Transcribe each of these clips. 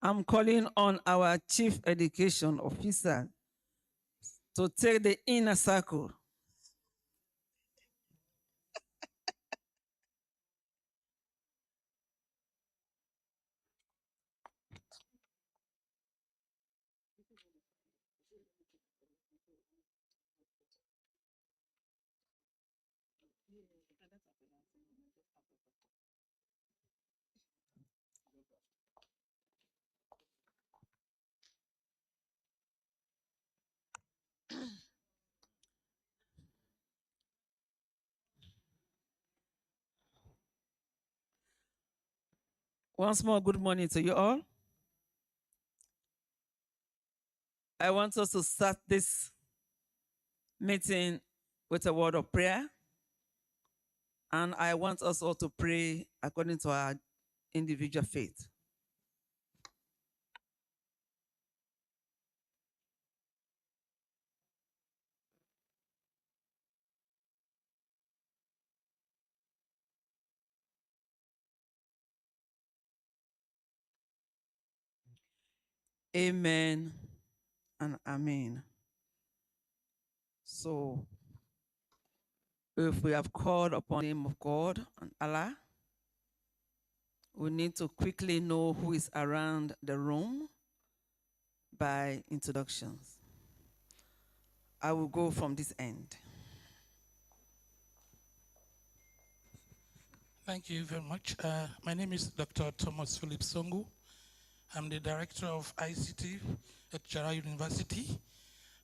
I'm calling on our Chief Education Officer to take the inner circle. Once more, good morning to you all. I want us to start this meeting with a word of prayer. And I want us all to pray according to our individual faith. Amen and amen. So, if we have called upon the name of God and Allah, we need to quickly know who is around the room by introductions. I will go from this end. Thank you very much. My name is Dr. Thomas Philip Songu. I'm the Director of ICT at Sierra University,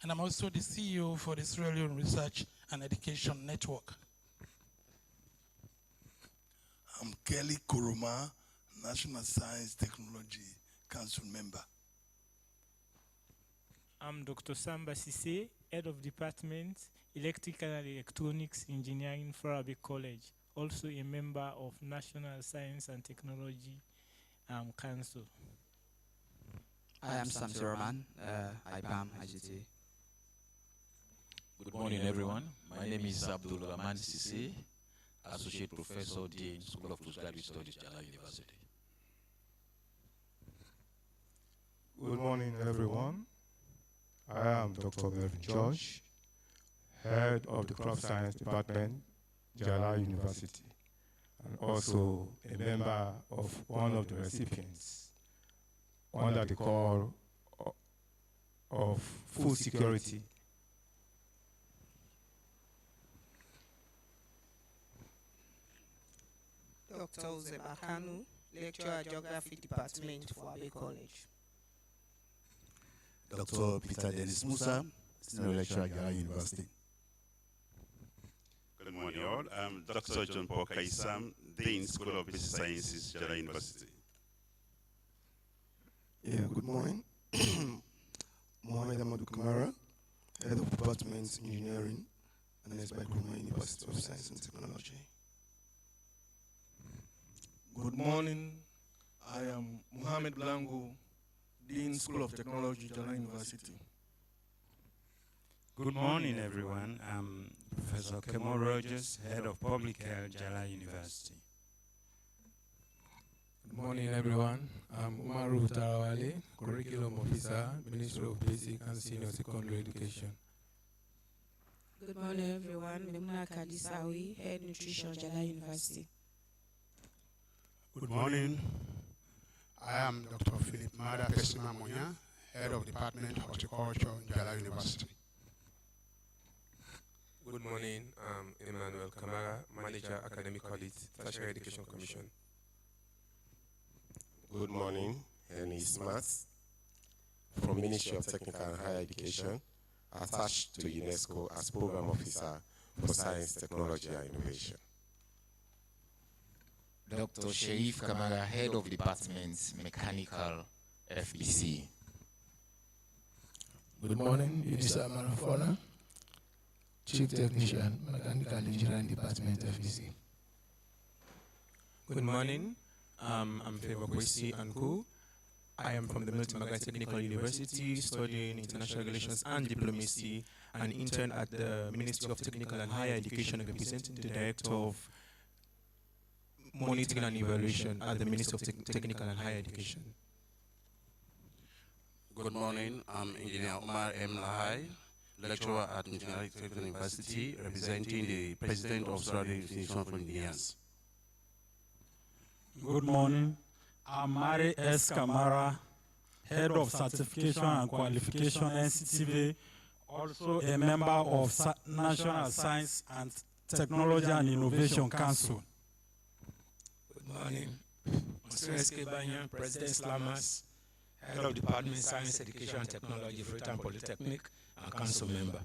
and I'm also the CEO for the Sierra Leone Research and Education Network. I'm Kelly Kuruma, National Science Technology Council member. I'm Dr. Samba Sisse, Head of Department, Electrical and Electronics Engineering for Arabic College, also a member of National Science and Technology Council. I am Sam Siraman, IPAM, IGT. Good morning, everyone. My name is Abdul Rahman Sisse, Associate Professor, Dean, School of Postgraduate Studies, Jala University. Good morning, everyone. I am Dr. Melvin George, Head of the Crop Science Department, Jala University, and also a member of one of the recipients under the call of food security. Dr. Zebakanu, Lecturer Geography Department for Abbey College. Dr. Peter Dennis Musa, Senior Lecturer at Jala University. Good morning, all. I'm Dr. John Paul Kaisam, Dean, School of Basic Sciences, Jala University. Yeah, good morning. Mohamed Amadou Kamara, Head of Department Engineering, and NSTI University of Science and Technology. Good morning. I am Mohamed Blango, Dean, School of Technology, Jala University. Good morning, everyone. I'm Professor Kemo Rogers, Head of Public Health, Jala University. Good morning, everyone. I'm Umaru Tarawale, Curriculum Officer, Ministry of Basic and Senior Secondary Education. Good morning, everyone. Memuna Kadisawi, Head Nutrition, Jala University. Good morning. I am Dr. Philip Mada Pesima Moya, Head of Department Horticulture, Jala University. Good morning. I'm Emmanuel Kamara, Manager, Academic Audit, Tertiary Education Commission. Good morning, Henry Smart, from Ministry of Technical and Higher Education, attached to UNESCO as Program Officer for Science, Technology and Innovation. Dr. Sherif Kamara, Head of Department, Mechanical, FBC. Good morning, Unisa Marafona, Chief Technician, Mechanical Engineering Department, FBC. Good morning. I'm Favor Kwesi Anku. I am from the Milton Magai Technical University, studying international relations and diplomacy, and intern at the Ministry of Technical and Higher Education, and representing the Director of Monitoring and Evaluation at the Ministry of Technical and Higher Education. Good morning, I'm Engineer Omar M. Lahai, lecturer at National STI University, representing the President of Sierra Leone Institution for Engineers. Good morning, I'm Mari S. Kamara, Head of Certification and Qualification NSTI, also a member of National Science and Technology and Innovation Council. Good morning, Mr. S.K. Banyan, President Slamas, Head of Department Science, Education and Technology, Freetown Polytechnic, and Council member.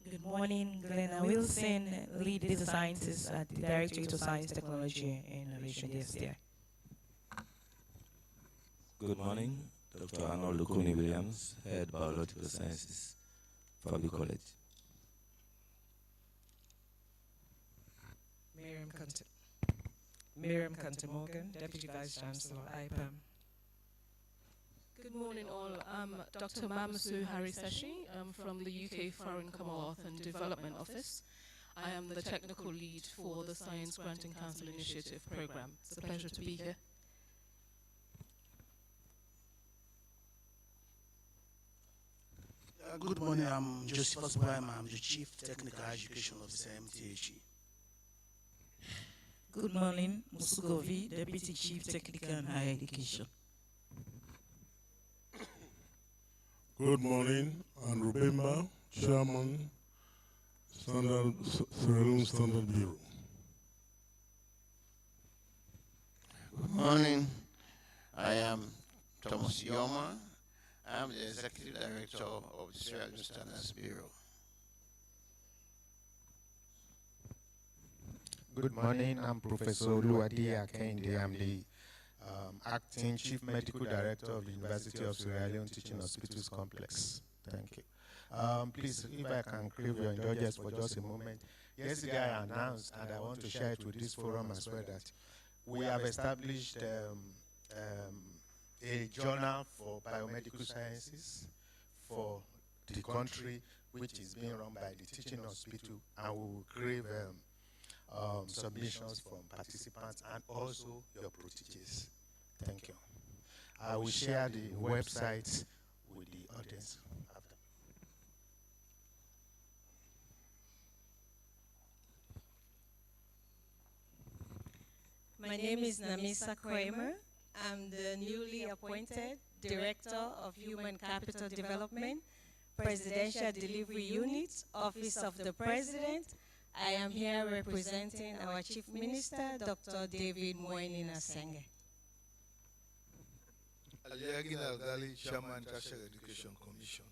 Good morning, Glenna Wilson, Lead Data Scientist at the Directorate of Science, Technology and Innovation, NSTI. Good morning, Dr. Arnold Lukuni Williams, Head Biological Sciences, Fabi College. Miriam Kantemorgan, Deputy Vice Chancellor, IPAM. Good morning all. I'm Dr. Mamasu Harisashi. I'm from the UK Foreign Commonwealth and Development Office. I am the technical lead for the Science Granting Council Initiative Programme. It's a pleasure to be here. Good morning, I'm Josephus Baima. I'm the Chief Technical Education Officer, MTHE. Good morning, Musugovi, Deputy Chief Technical and Higher Education. Good morning, I'm Rubemba, Chairman, Sierra Leone Standard Bureau. Good morning, I am Thomas Yoma. I'm the Executive Director of the Sierra Leone Standards Bureau. Good morning, I'm Professor Oluwadi Akende. I'm the Acting Chief Medical Director of the University of Sierra Leone Teaching Hospitals Complex. Thank you. Please, if I can crave your indulgence for just a moment. Yesterday I announced, and I want to share it with this forum as well, that we have established a journal for biomedical sciences for the country, which is being run by the teaching hospital, and we will crave submissions from participants and also your proteges. Thank you. I will share the website with the audience after. My name is Namisa Kramer. I'm the newly appointed Director of Human Capital Development, Presidential Delivery Unit, Office of the President. I am here representing our Chief Minister, Dr. David Moeni Nasenge. Aliagin Algali, Chairman, Tertiary Education Commission.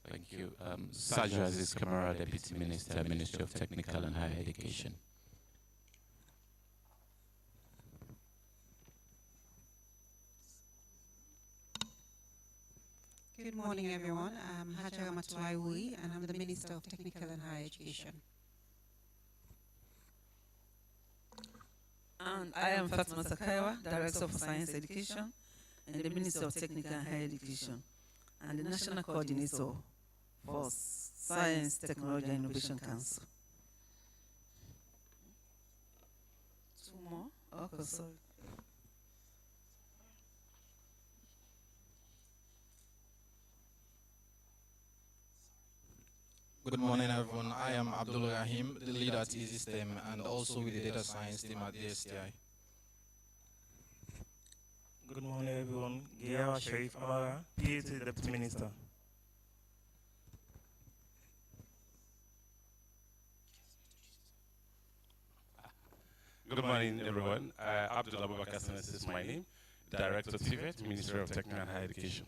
Thank you. Saja Aziz Kamara, Deputy Minister, Ministry of Technical and Higher Education. Good morning, everyone. I'm Hajara Matuaiwi, and I'm the Minister of Technical and Higher Education. And I am Fatma Sakaiwa, Director of Science Education and the Minister of Technical and Higher Education, and the National Coordinator for Science, Technology and Innovation Council. Two more? Okay, sorry. Good morning, everyone. I am Abdul Rahim, the lead at Easy STEM and also with the data science team at the STI. Good morning, everyone. Giyawa Sharif Amara, PhD Deputy Minister. Good morning, everyone. Abdul Abubakar Sanas is my name, Director of TVET, Ministry of Technical and Higher Education.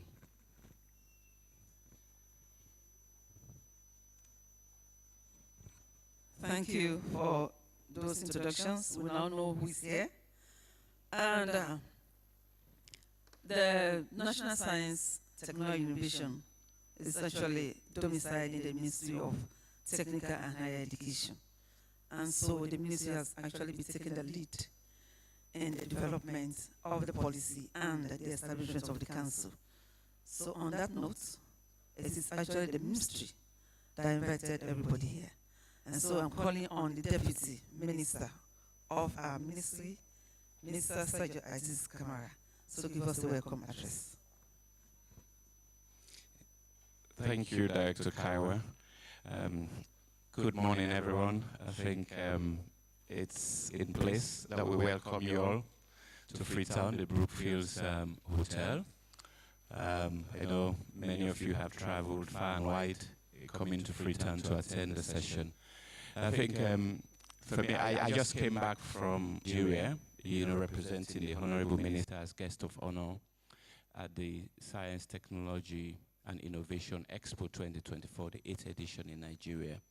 Thank you for those introductions. We now know who is here. And the National Science, Technology and Innovation is actually domiciled in the Ministry of Technical and Higher Education. And so the ministry has actually been taking the lead in the development of the policy and the establishment of the council. So on that note, it is actually the ministry that invited everybody here. And so I'm calling on the Deputy Minister of our ministry, Mr. Sergio Aziz Kamara, So give us the welcome address. Thank you, Director Kaiwa. Good morning, everyone. I think it's in place that we welcome you all to Freetown, the Brookfields Hotel. I know many of you have traveled far and wide coming to Freetown to attend the session. I think for me, I just came back from Nigeria, representing the Honorable Minister as guest of honor at the Science, Technology and Innovation Expo 2024, the 8th edition in Nigeria.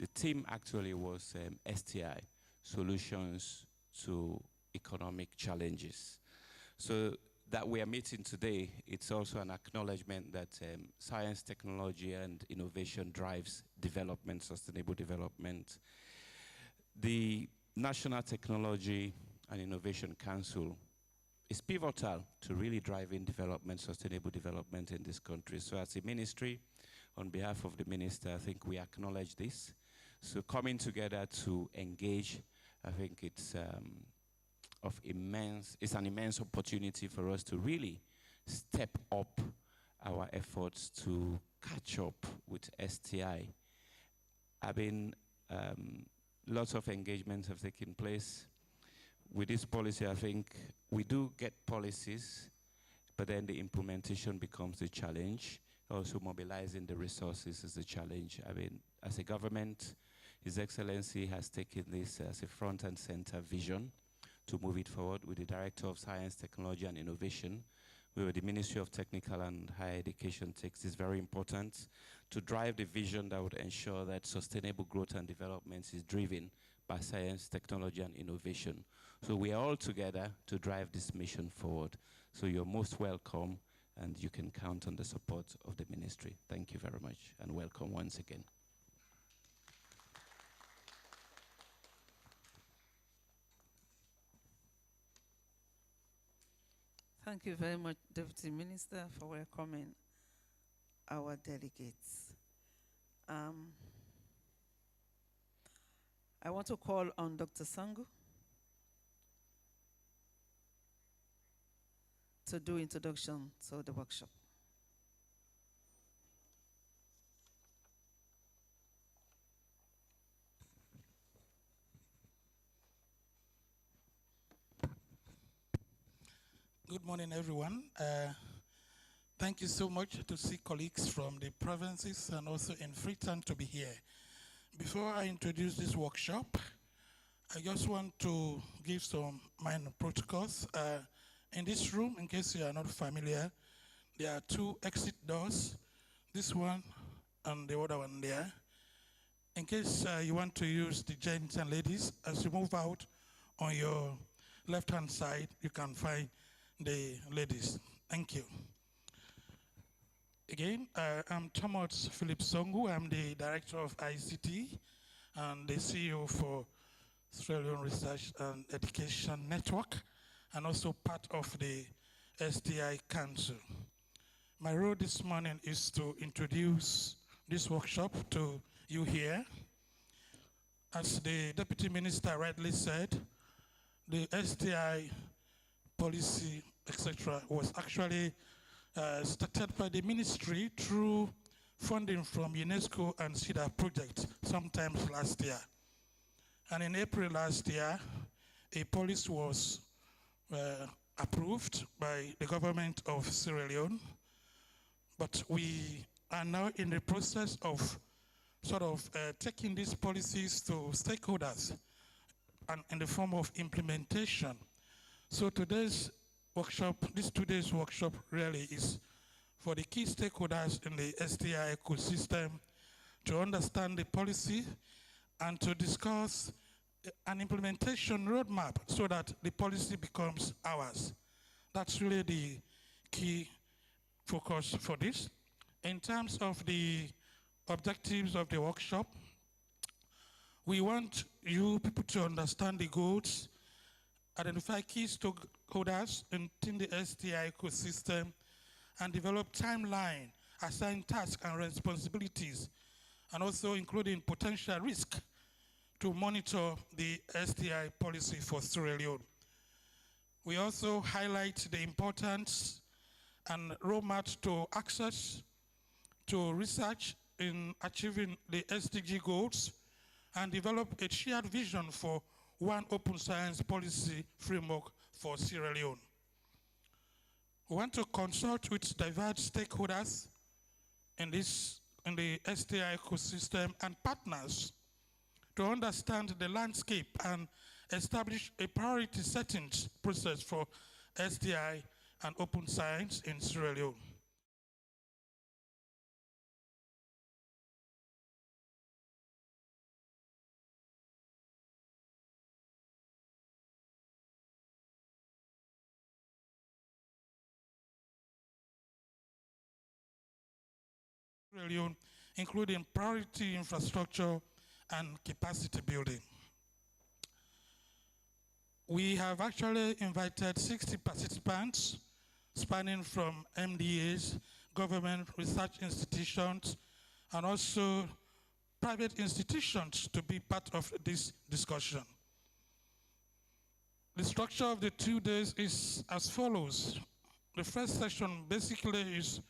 The theme actually was STI, Solutions to Economic Challenges. So that we are meeting today, it's also an acknowledgement that science, technology and innovation drives development, sustainable development. The National Technology and Innovation Council is pivotal to really driving development, sustainable development in this country. So as a ministry, on behalf of the minister, I think we acknowledge this. So coming together to engage, I think it's it's an immense opportunity for us to really step up our efforts to catch up with STI. Lots of engagements have taken place. With this policy, I think we do get policies, but then the implementation becomes the challenge. Also mobilizing the resources is the challenge. As a government, His Excellency has taken this as a front and center vision to move it forward with the Director of Science, Technology and Innovation, where the Ministry of Technical and Higher Education takes this very important to drive the vision that would ensure that sustainable growth and development is driven by science, technology and innovation. So we are all together to drive this mission forward. So you're most welcome and you can count on the support of the ministry. Thank you very much and welcome once again. Thank you very much, Deputy Minister, for welcoming our delegates. I want to call on Dr. Sangu to do introduction to the workshop. Good morning, everyone. Thank you so much to see colleagues from the provinces and also in Freetown to be here. Before I introduce this workshop, I just want to give some minor protocols. In this room, in case you are not familiar, there are two exit doors, this one and the other one there. In case you want to use the gents and ladies, as you move out on your left-hand side, you can find the ladies. Thank you. Again, I'm Thomas Philip Songu. I'm the Director of ICT and the CEO for Sierra Leone Research and Education Network, and also part of the STI Council. My role this morning is to introduce this workshop to you here. As the Deputy Minister rightly said, the STI policy, etc., was actually started by the ministry through funding from UNESCO and CEDA project sometime last year. And in April last year, a policy was approved by the government of Sierra Leone. But we are now in the process of taking these policies to stakeholders and in the form of implementation. So today's workshop, this 2 days workshop really is for the key stakeholders in the STI ecosystem to understand the policy and to discuss an implementation roadmap so that the policy becomes ours. That's really the key focus for this. In terms of the objectives of the workshop, we want you people to understand the goals, identify key stakeholders in the STI ecosystem, and develop timeline, assign tasks and responsibilities, and also including potential risk to monitor the STI policy for Sierra Leone. We also highlight the importance and roadmap to access to research in achieving the SDG goals and develop a shared vision for one open science policy framework for Sierra Leone. We want to consult with diverse stakeholders in the STI ecosystem and partners to understand the landscape and establish a priority settings process for STI and open science in Sierra Leone. Sierra Leone, including priority infrastructure and capacity building. We have actually invited 60 participants spanning from MDAs, government research institutions, and also private institutions to be part of this discussion. The structure of the 2 days is as follows. The first session basically is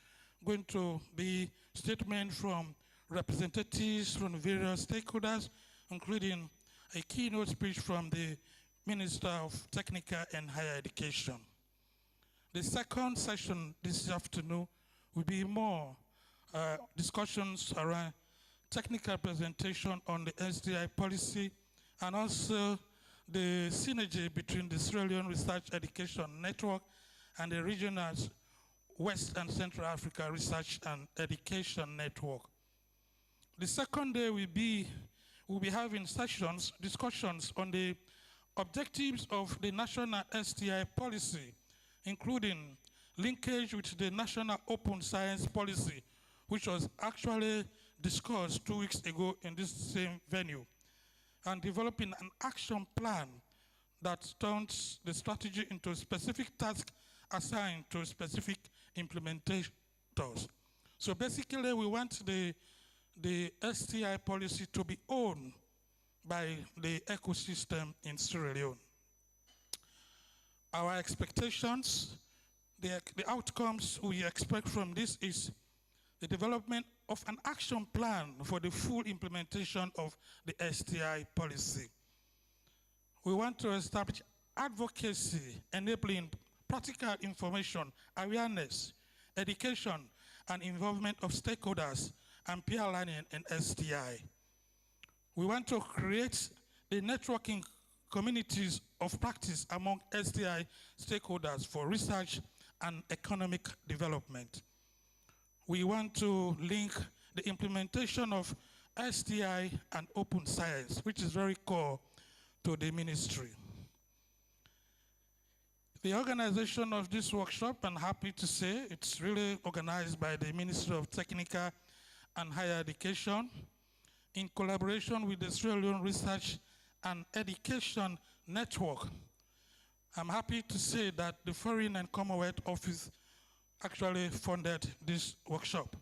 going to be statement from representatives from various stakeholders, including a keynote speech from the Minister of Technical and Higher Education. The second session this afternoon will be more discussions around technical presentation on the STI policy and also the synergy between the Sierra Leone Research Education Network and the regional West and Central Africa Research and Education Network. The second day we'll be having discussions on the objectives of the National STI policy, including linkage with the National Open Science Policy, which was actually discussed 2 weeks ago in this same venue, and developing an action plan that turns the strategy into specific tasks assigned to specific implementators. So basically, we want the STI policy to be owned by the ecosystem in Sierra Leone. Our expectations, the outcomes we expect from this is the development of an action plan for the full implementation of the STI policy. We want to establish advocacy enabling practical information, awareness, education, and involvement of stakeholders and peer learning in STI. We want to create the networking communities of practice among STI stakeholders for research and economic development. We want to link the implementation of STI and open science, which is very core to the ministry. The organization of this workshop, I'm happy to say, it's really organized by the Ministry of Technical and Higher Education in collaboration with the Sierra Leone Research and Education Network. I'm happy to say that the Foreign and Commonwealth Office actually funded this workshop.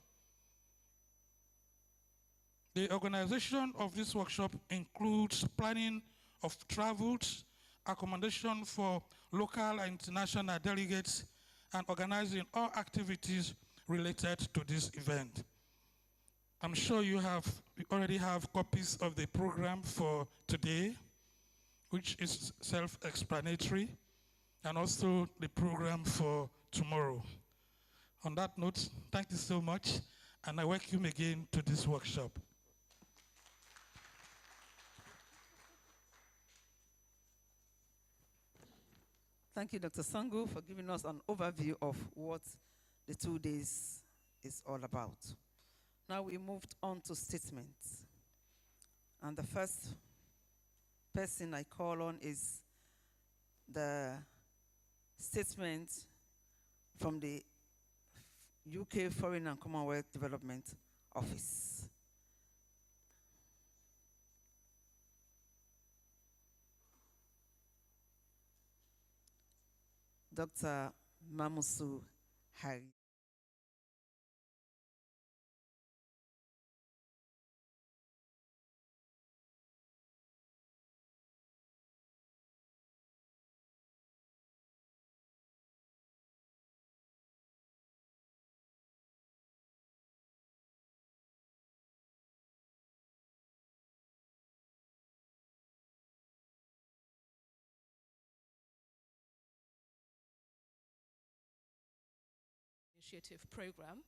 The organization of this workshop includes planning of travels, accommodation for local and international delegates, and organizing all activities related to this event. I'm sure you already have copies of the program for today, which is self-explanatory, and also the program for tomorrow. On that note, thank you so much, and I welcome you again to this workshop. Thank you, Dr. Sango, for giving us an overview of what the 2 days is all about. Now we moved on to statements. And the first person I call on is the statement from the UK Foreign and Commonwealth Development Office. Dr. Mamusu Hari. Initiative program.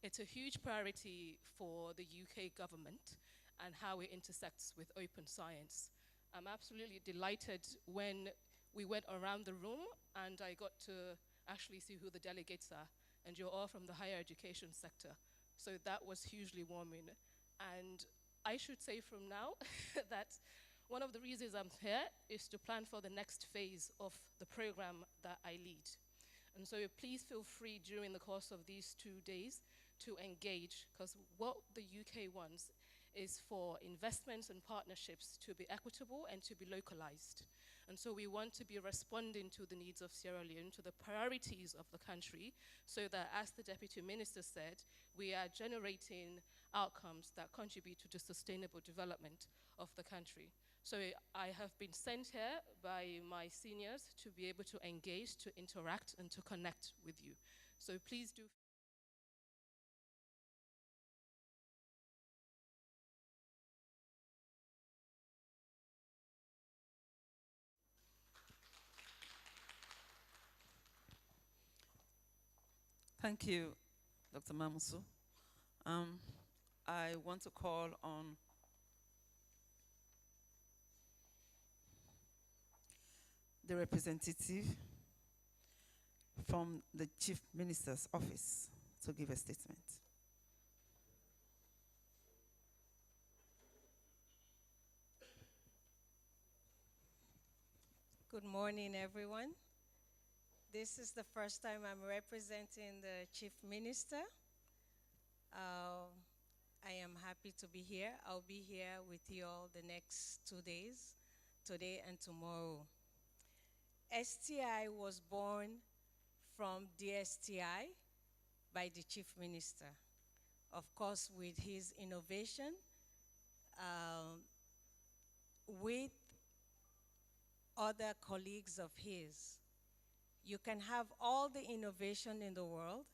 It's a huge priority for the UK government and how it intersects with open science. I'm absolutely delighted when we went around the room and I got to actually see who the delegates are, and you're all from the higher education sector. So that was hugely warming. And I should say from now that one of the reasons I'm here is to plan for the next phase of the program that I lead. And so please feel free during the course of these 2 days to engage, because what the UK wants is for investments and partnerships to be equitable and to be localized. And so we want to be responding to the needs of Sierra Leone, to the priorities of the country, so that, as the Deputy Minister said, we are generating outcomes that contribute to the sustainable development of the country. So I have been sent here by my seniors to be able to engage, to interact, and to connect with you. So please do. Thank you, Dr. Mamusu. I want to call on the representative from the Chief Minister's office to give a statement. Good morning, everyone. This is the first time I'm representing the Chief Minister. I am happy to be here. I'll be here with you all the next 2 days, today and tomorrow. STI was born from DSTI by the Chief Minister. Of course, with his innovation, with other colleagues of his. You can have all the innovation in the world,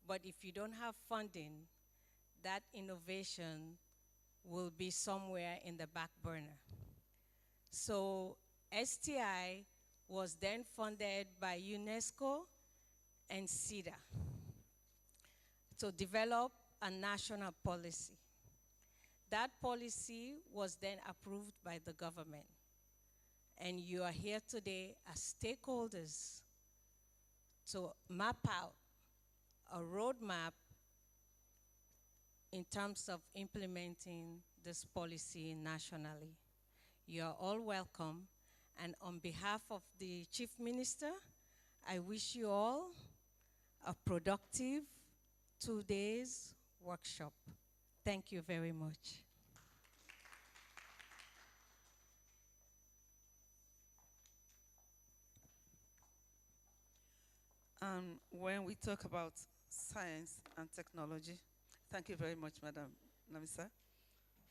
but if you don't have funding, that innovation will be somewhere in the back burner. So STI was then funded by UNESCO and CEDA to develop a national policy. That policy was then approved by the government. And you are here today as stakeholders to map out a roadmap in terms of implementing this policy nationally. You are all welcome. And on behalf of the Chief Minister, I wish you all a productive 2 days workshop. Thank you very much. When we talk about science and technology, thank you very much, Madam Namisa,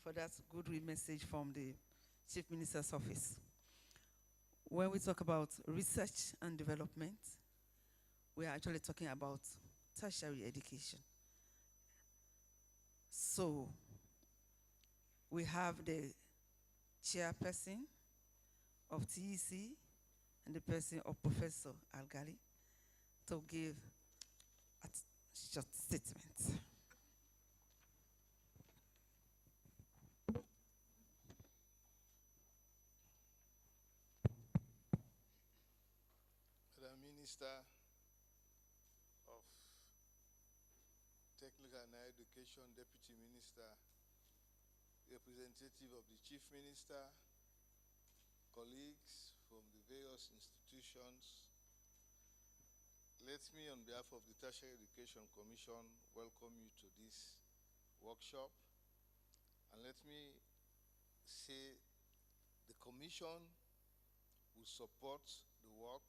for that good message from the Chief Minister's office. When we talk about research and development, we are actually talking about tertiary education. So we have the chairperson of TEC and the person of Professor Algali to give a short statement. Madam Minister of Technical and Higher Education, Deputy Minister, representative of the Chief Minister, colleagues from the various institutions, let me, on behalf of the Tertiary Education Commission, welcome you to this workshop. And let me say the Commission will support the work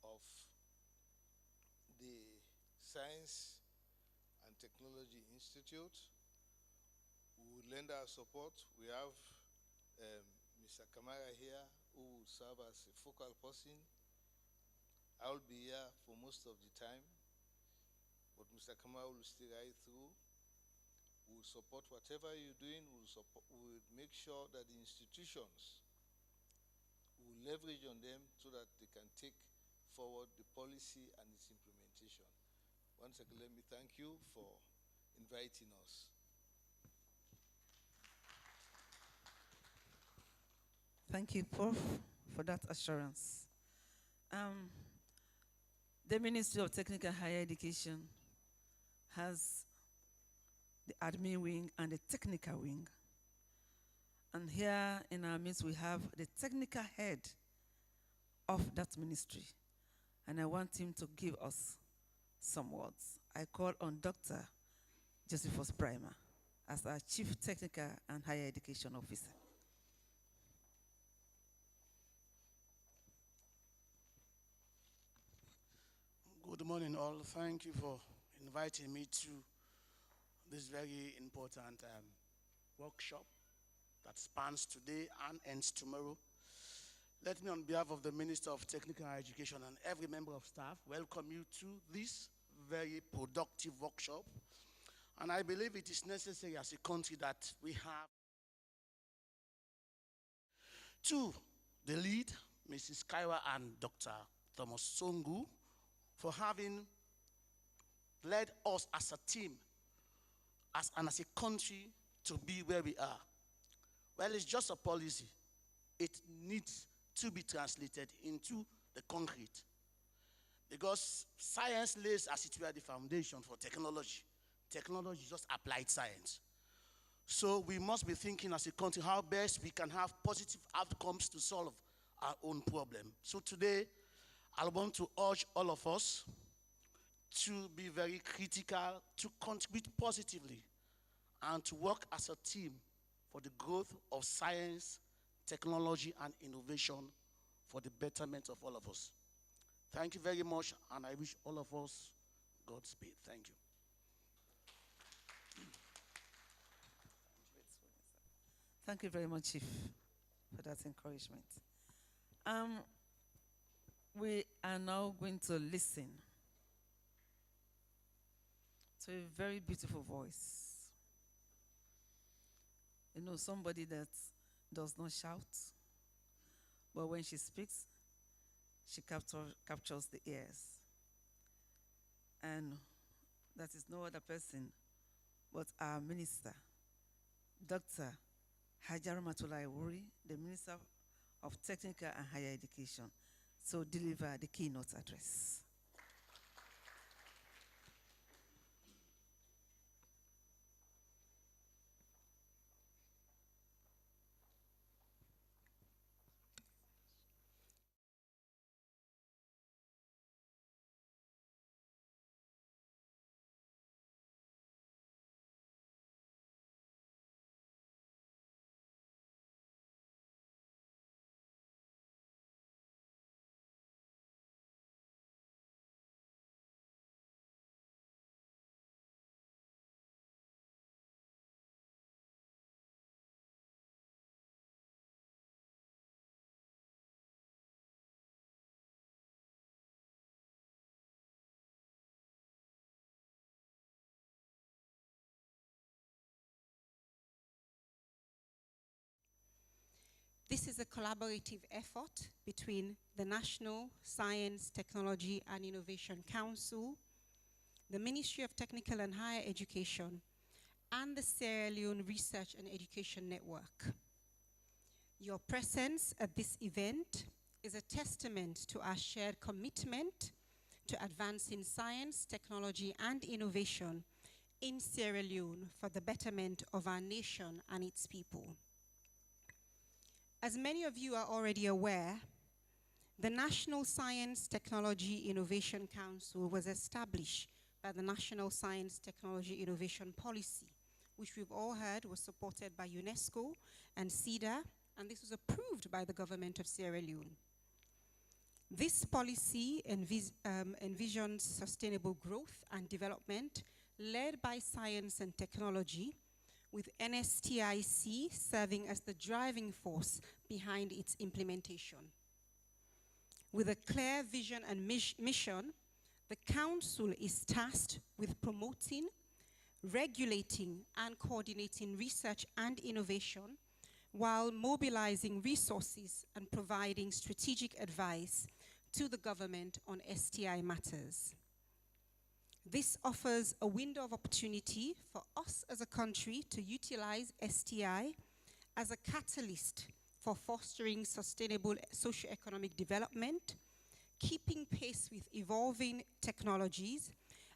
of the Science and Technology Institute. We will lend our support. We have Mr. Kamara here, who will serve as a focal person. I will be here for most of the time, but Mr. Kamara will still ride through. We will support whatever you're doing. We will make sure that the institutions will leverage on them so that they can take forward the policy and its implementation. Once again, let me thank you for inviting us. Thank you, Prof, for that assurance. The Ministry of Technical and Higher Education has the admin wing and the technical wing. And here in our midst, we have the technical head of that ministry. And I want him to give us some words. I call on Dr. Josephus Primer as our Chief Technical and Higher Education Officer. Good morning, all. Thank you for inviting me to this very important workshop that spans today and ends tomorrow. Let me, on behalf of the Minister of Technical Education and every member of staff, welcome you to this very productive workshop. And I believe it is necessary as a country that we have to the lead, Mrs. Kaiwa and Dr. Thomas Songu, for having led us as a team and as a country to be where we are. Well, it's just a policy. It needs to be translated into the concrete. Because science lays, as it were, the foundation for technology. Technology is just applied science. So we must be thinking as a country how best we can have positive outcomes to solve our own problem. So today, I want to urge all of us to be very critical, to contribute positively, and to work as a team for the growth of science, technology, and innovation for the betterment of all of us. Thank you very much, and I wish all of us Godspeed. Thank you. Thank you very much, Chief, for that encouragement. We are now going to listen to a very beautiful voice. You know, somebody that does not shout, but when she speaks, she captures the ears. And that is no other person but our minister, Dr. Hajara Matulai Wuri, the Minister of Technical and Higher Education, to deliver the keynote address. This is a collaborative effort between the National Science, Technology and Innovation Council, the Ministry of Technical and Higher Education, and the Sierra Leone Research and Education Network. Your presence at this event is a testament to our shared commitment to advancing science, technology and innovation in Sierra Leone for the betterment of our nation and its people. As many of you are already aware, the National Science, Technology, Innovation Council was established by the National Science, Technology, Innovation Policy, which we've all heard was supported by UNESCO and CEDA, and this was approved by the government of Sierra Leone. This policy envisions sustainable growth and development led by science and technology, with NSTIC serving as the driving force behind its implementation. With a clear vision and mission, the Council is tasked with promoting, regulating, and coordinating research and innovation while mobilizing resources and providing strategic advice to the government on STI matters. This offers a window of opportunity for us as a country to utilize STI as a catalyst for fostering sustainable socio-economic development, keeping pace with evolving technologies,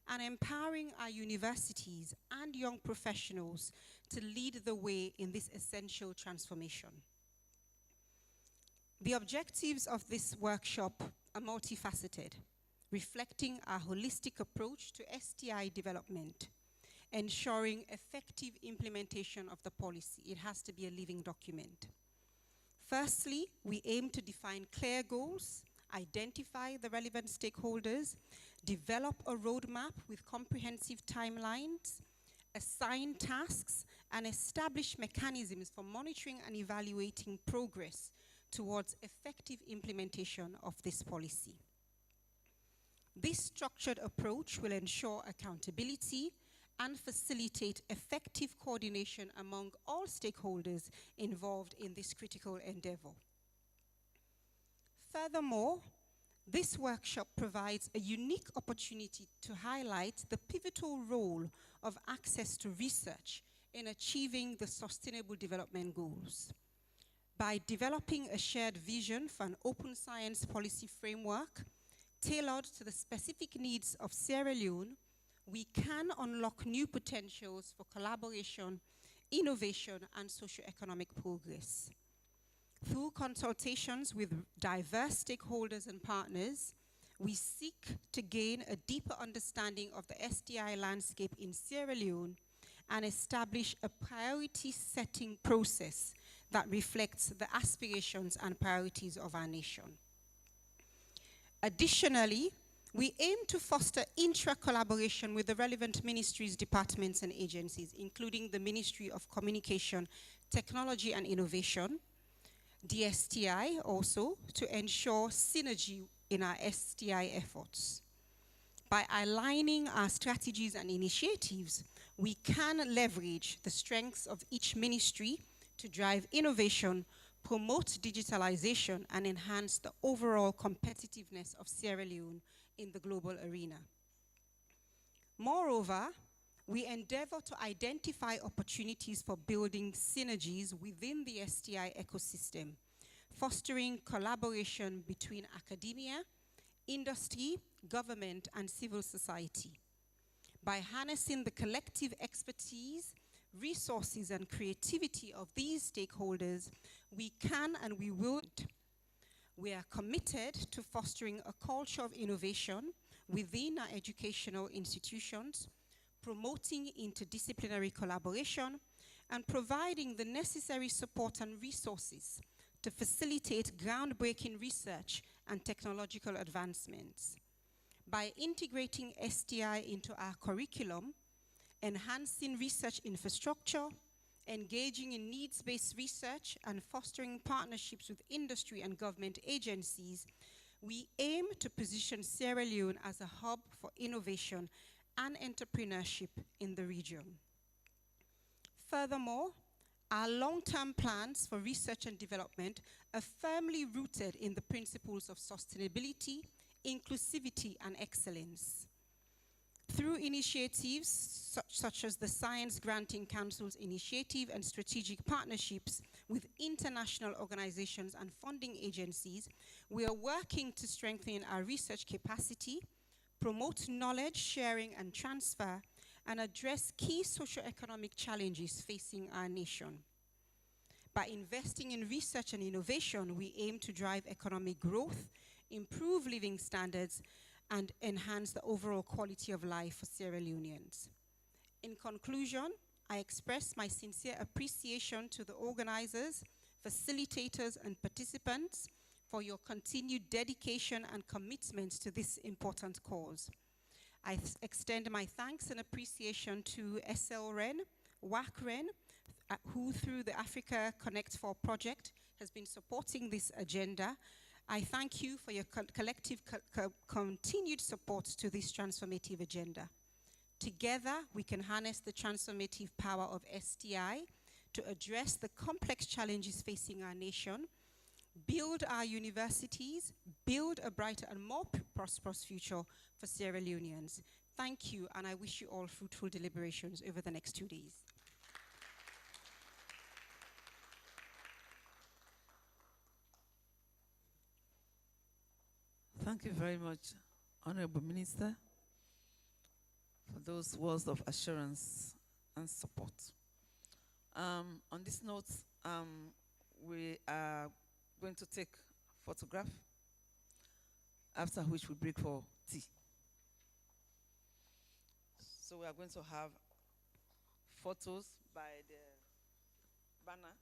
and empowering our universities and young professionals to lead the way in this essential transformation. The objectives of this workshop are multifaceted, reflecting our holistic approach to STI development, ensuring effective implementation of the policy. It has to be a living document. Firstly, we aim to define clear goals, identify the relevant stakeholders, develop a roadmap with comprehensive timelines, assign tasks, and establish mechanisms for monitoring and evaluating progress towards effective implementation of this policy. This structured approach will ensure accountability and facilitate effective coordination among all stakeholders involved in this critical endeavor. Furthermore, this workshop provides a unique opportunity to highlight the pivotal role of access to research in achieving the Sustainable Development Goals. By developing a shared vision for an open science policy framework tailored to the specific needs of Sierra Leone, we can unlock new potentials for collaboration, innovation, and socio-economic progress. Through consultations with diverse stakeholders and partners, we seek to gain a deeper understanding of the STI landscape in Sierra Leone and establish a priority-setting process that reflects the aspirations and priorities of our nation. Additionally, we aim to foster intra-collaboration with the relevant ministries, departments, and agencies, including the Ministry of Communication, Technology and Innovation, DSTI also, to ensure synergy in our STI efforts. By aligning our strategies and initiatives, we can leverage the strengths of each ministry to drive innovation, promote digitalization, and enhance the overall competitiveness of Sierra Leone in the global arena. Moreover, we endeavor to identify opportunities for building synergies within the STI ecosystem, fostering collaboration between academia, industry, government, and civil society. By harnessing the collective expertise, resources, and creativity of these stakeholders, we can and we will. We are committed to fostering a culture of innovation within our educational institutions, promoting interdisciplinary collaboration, and providing the necessary support and resources to facilitate groundbreaking research and technological advancements. By integrating STI into our curriculum, enhancing research infrastructure, engaging in needs-based research, and fostering partnerships with industry and government agencies, we aim to position Sierra Leone as a hub for innovation and entrepreneurship in the region. Furthermore, our long-term plans for research and development are firmly rooted in the principles of sustainability, inclusivity, and excellence. Through initiatives such as the Science Granting Council's initiative and strategic partnerships with international organizations and funding agencies, we are working to strengthen our research capacity, promote knowledge sharing and transfer, and address key socioeconomic challenges facing our nation. By investing in research and innovation, we aim to drive economic growth, improve living standards, and enhance the overall quality of life for Sierra Leoneans. In conclusion, I express my sincere appreciation to the organizers, facilitators, and participants for your continued dedication and commitment to this important cause. I extend my thanks and appreciation to SLREN, WACREN, who through the Africa Connect 4 project has been supporting this agenda. I thank you for your collective continued support to this transformative agenda. Together, we can harness the transformative power of STI to address the complex challenges facing our nation build our universities, build a brighter and more prosperous future for Sierra Leoneans. Thank you, and I wish you all fruitful deliberations over the next 2 days. Thank you very much, Honorable Minister, for those words of assurance and support. On this note, we are going to take photograph, after which we break for tea. So we are going to have photos by the banner.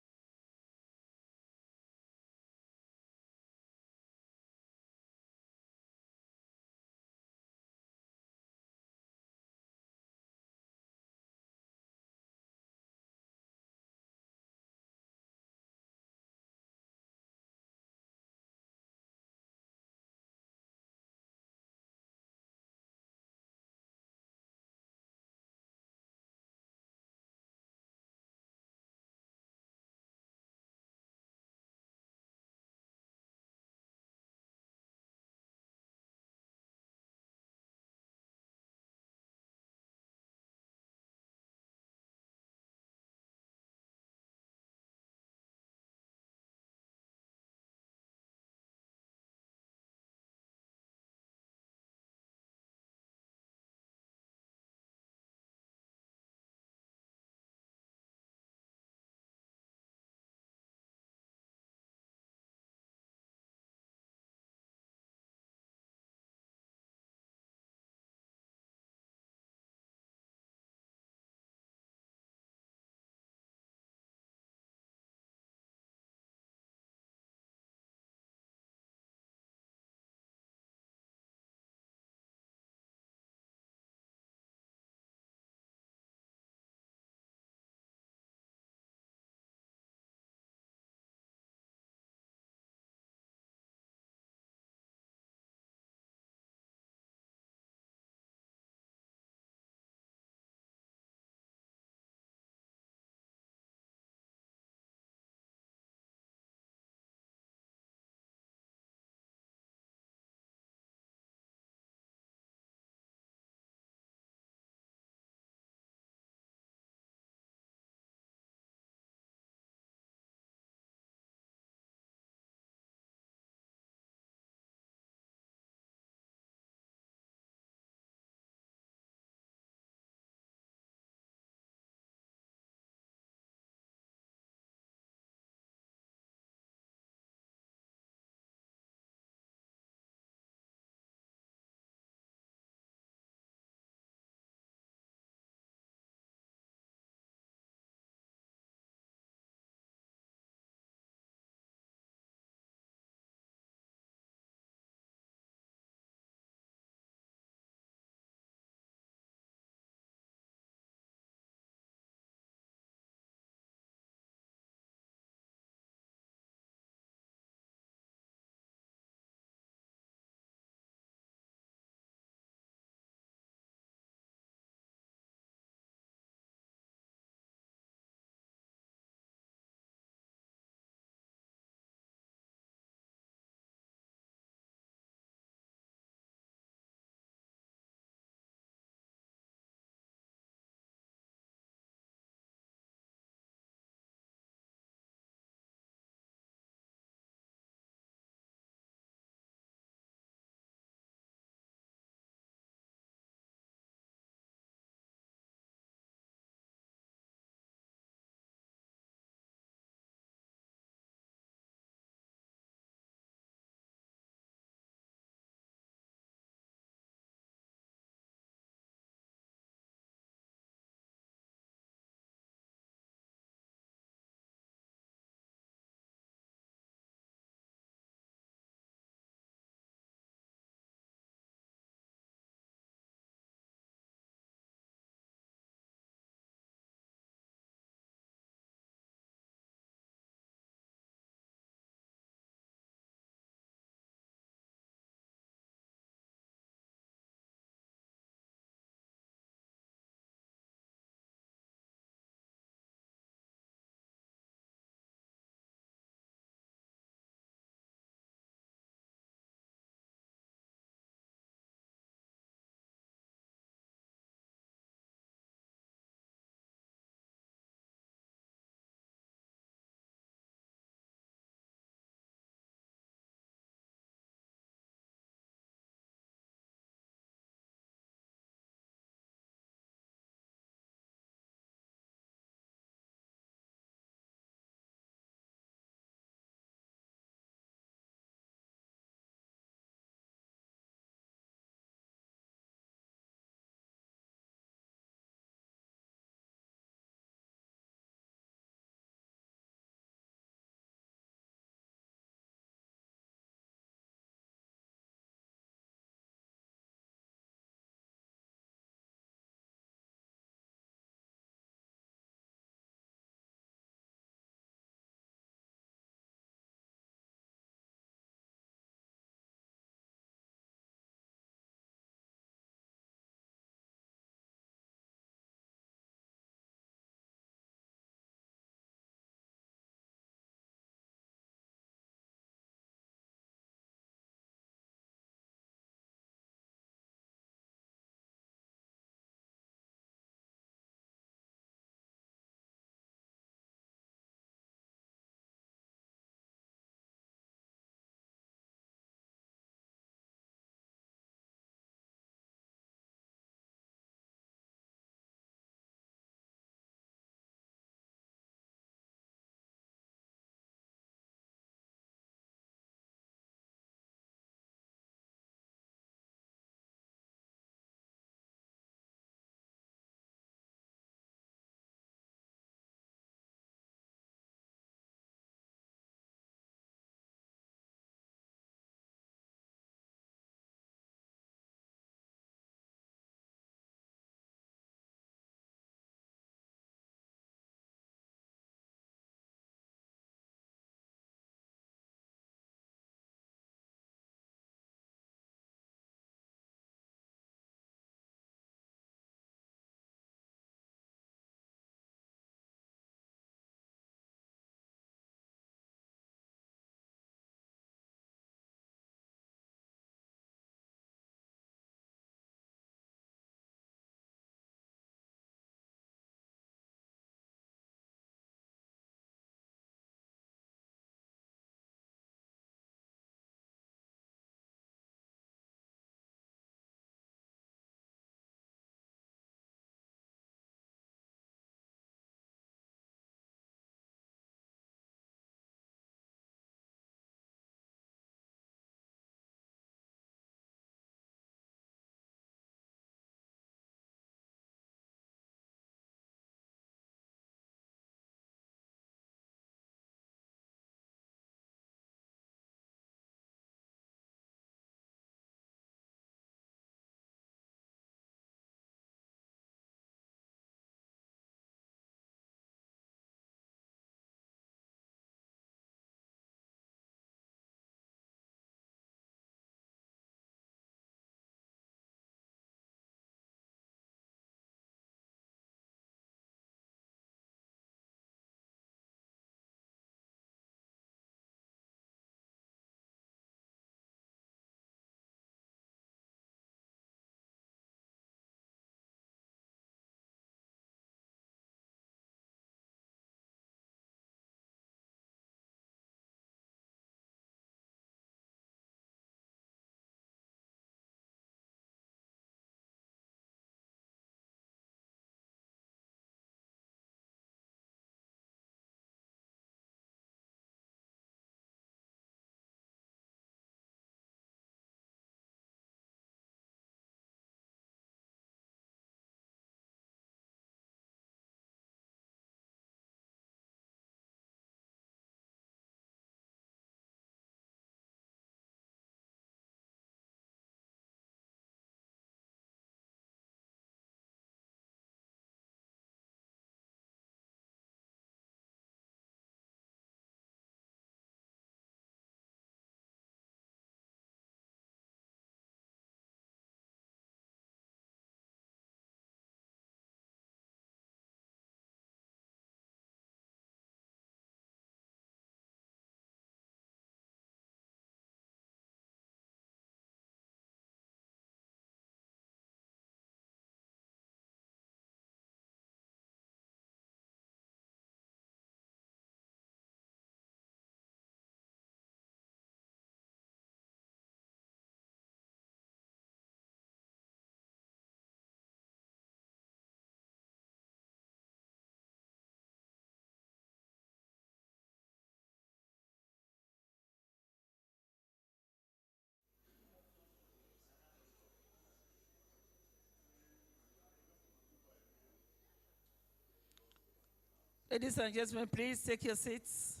Ladies and gentlemen, please take your seats.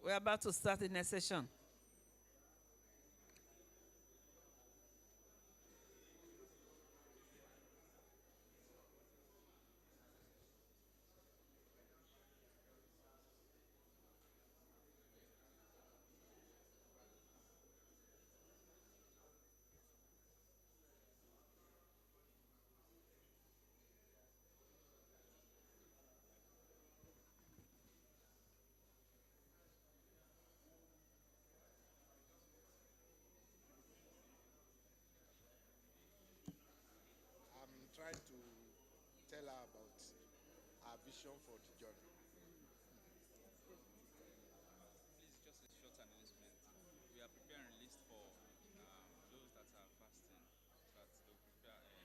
We're about to start the next session. Trying to tell her about our vision for the journey. Please, just a short announcement. We are preparing a list for those that are fasting, that they'll prepare a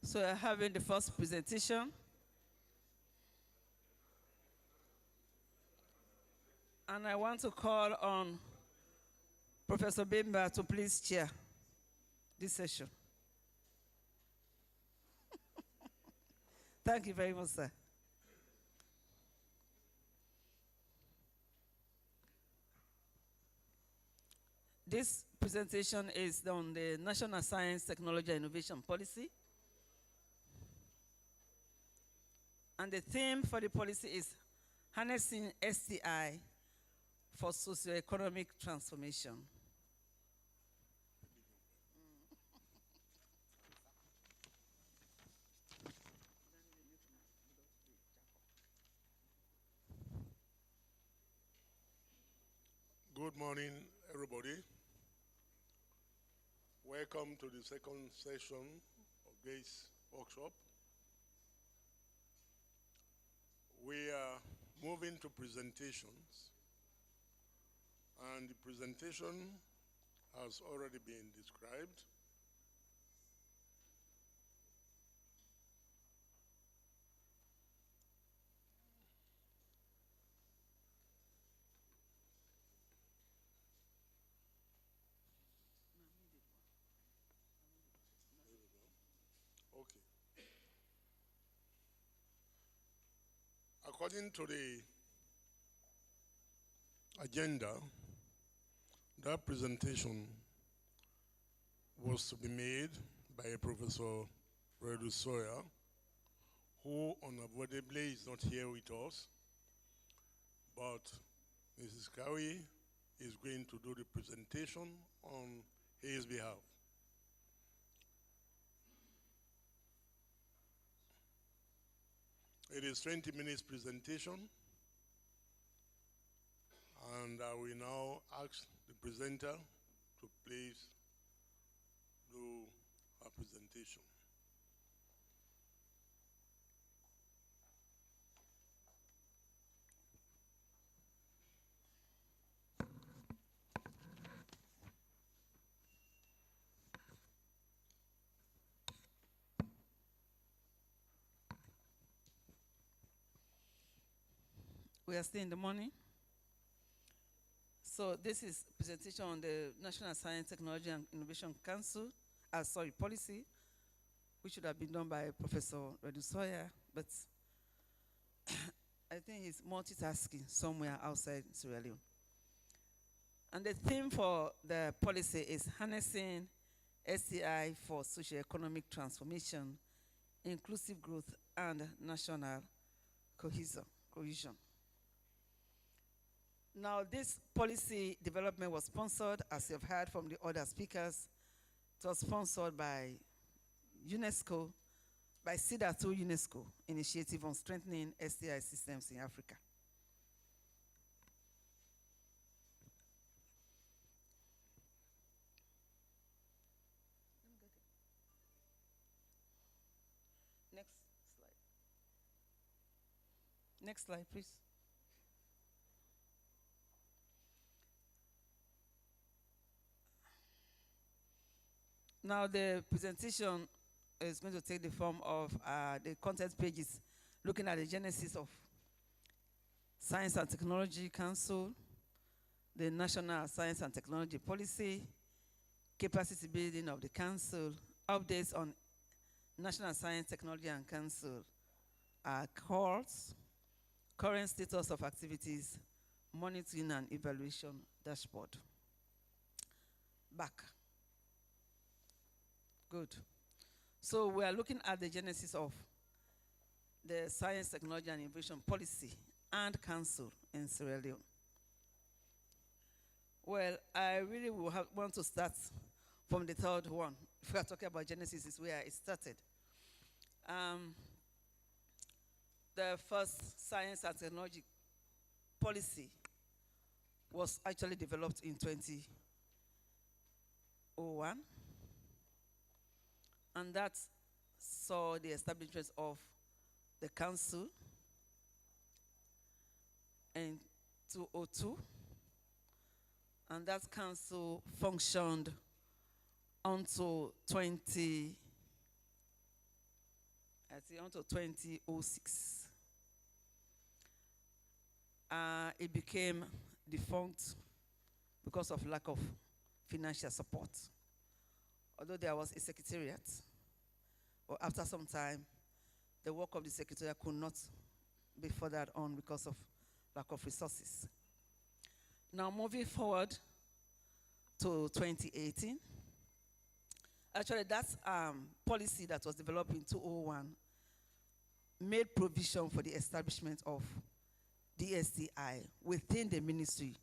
So we're having the first presentation. And I want to call on Professor Bimba to please chair this session. Thank you very much, sir. This presentation is on the National Science, Technology, and Innovation Policy. And the theme for the policy is harnessing STI for socioeconomic transformation. Good morning, everybody. Welcome to the second session of this workshop. We are moving to presentations, and the presentation has already been described. According to the agenda, that presentation was to be made by Professor Redu Sawyer, who unavoidably is not here with us, but Mrs. Kawi is going to do the presentation on his behalf. It is 20 minutes presentation, and I will now ask the presenter to please do a presentation. We are still in the morning. So this is presentation on the National Science, Technology and Innovation Council, policy, which should have been done by Professor Redu Sawyer, but I think he's multitasking somewhere outside Sierra Leone. And the theme for the policy is harnessing STI for socio-economic transformation, inclusive growth, and national cohesion. Now, this policy development was sponsored, as you've heard from the other speakers, it was sponsored by UNESCO, by CEDA through UNESCO initiative on strengthening STI systems in Africa. Next slide. Next slide, please. Now the presentation is going to take the form of the content pages, looking at the genesis of Science and Technology Council, the National Science and Technology Policy, capacity building of the Council, updates on National Science, Technology and Council calls, current status of activities, monitoring and evaluation dashboard. Back. Good. So we are looking at the genesis of the Science, Technology and Innovation Policy and Council in Sierra Leone. Well, I really want to start from the third one. If we are talking about genesis, is where it started. The first Science and Technology Policy was actually developed in 2001. And that saw the establishment of the council in 2002. And that council functioned until 2006. It became defunct because of lack of financial support. Although there was a secretariat, but after some time, the work of the secretariat could not be furthered on because of lack of resources. Now, moving forward to 2018, actually that policy that was developed in 2001 made provision for the establishment of NSTI within the Ministry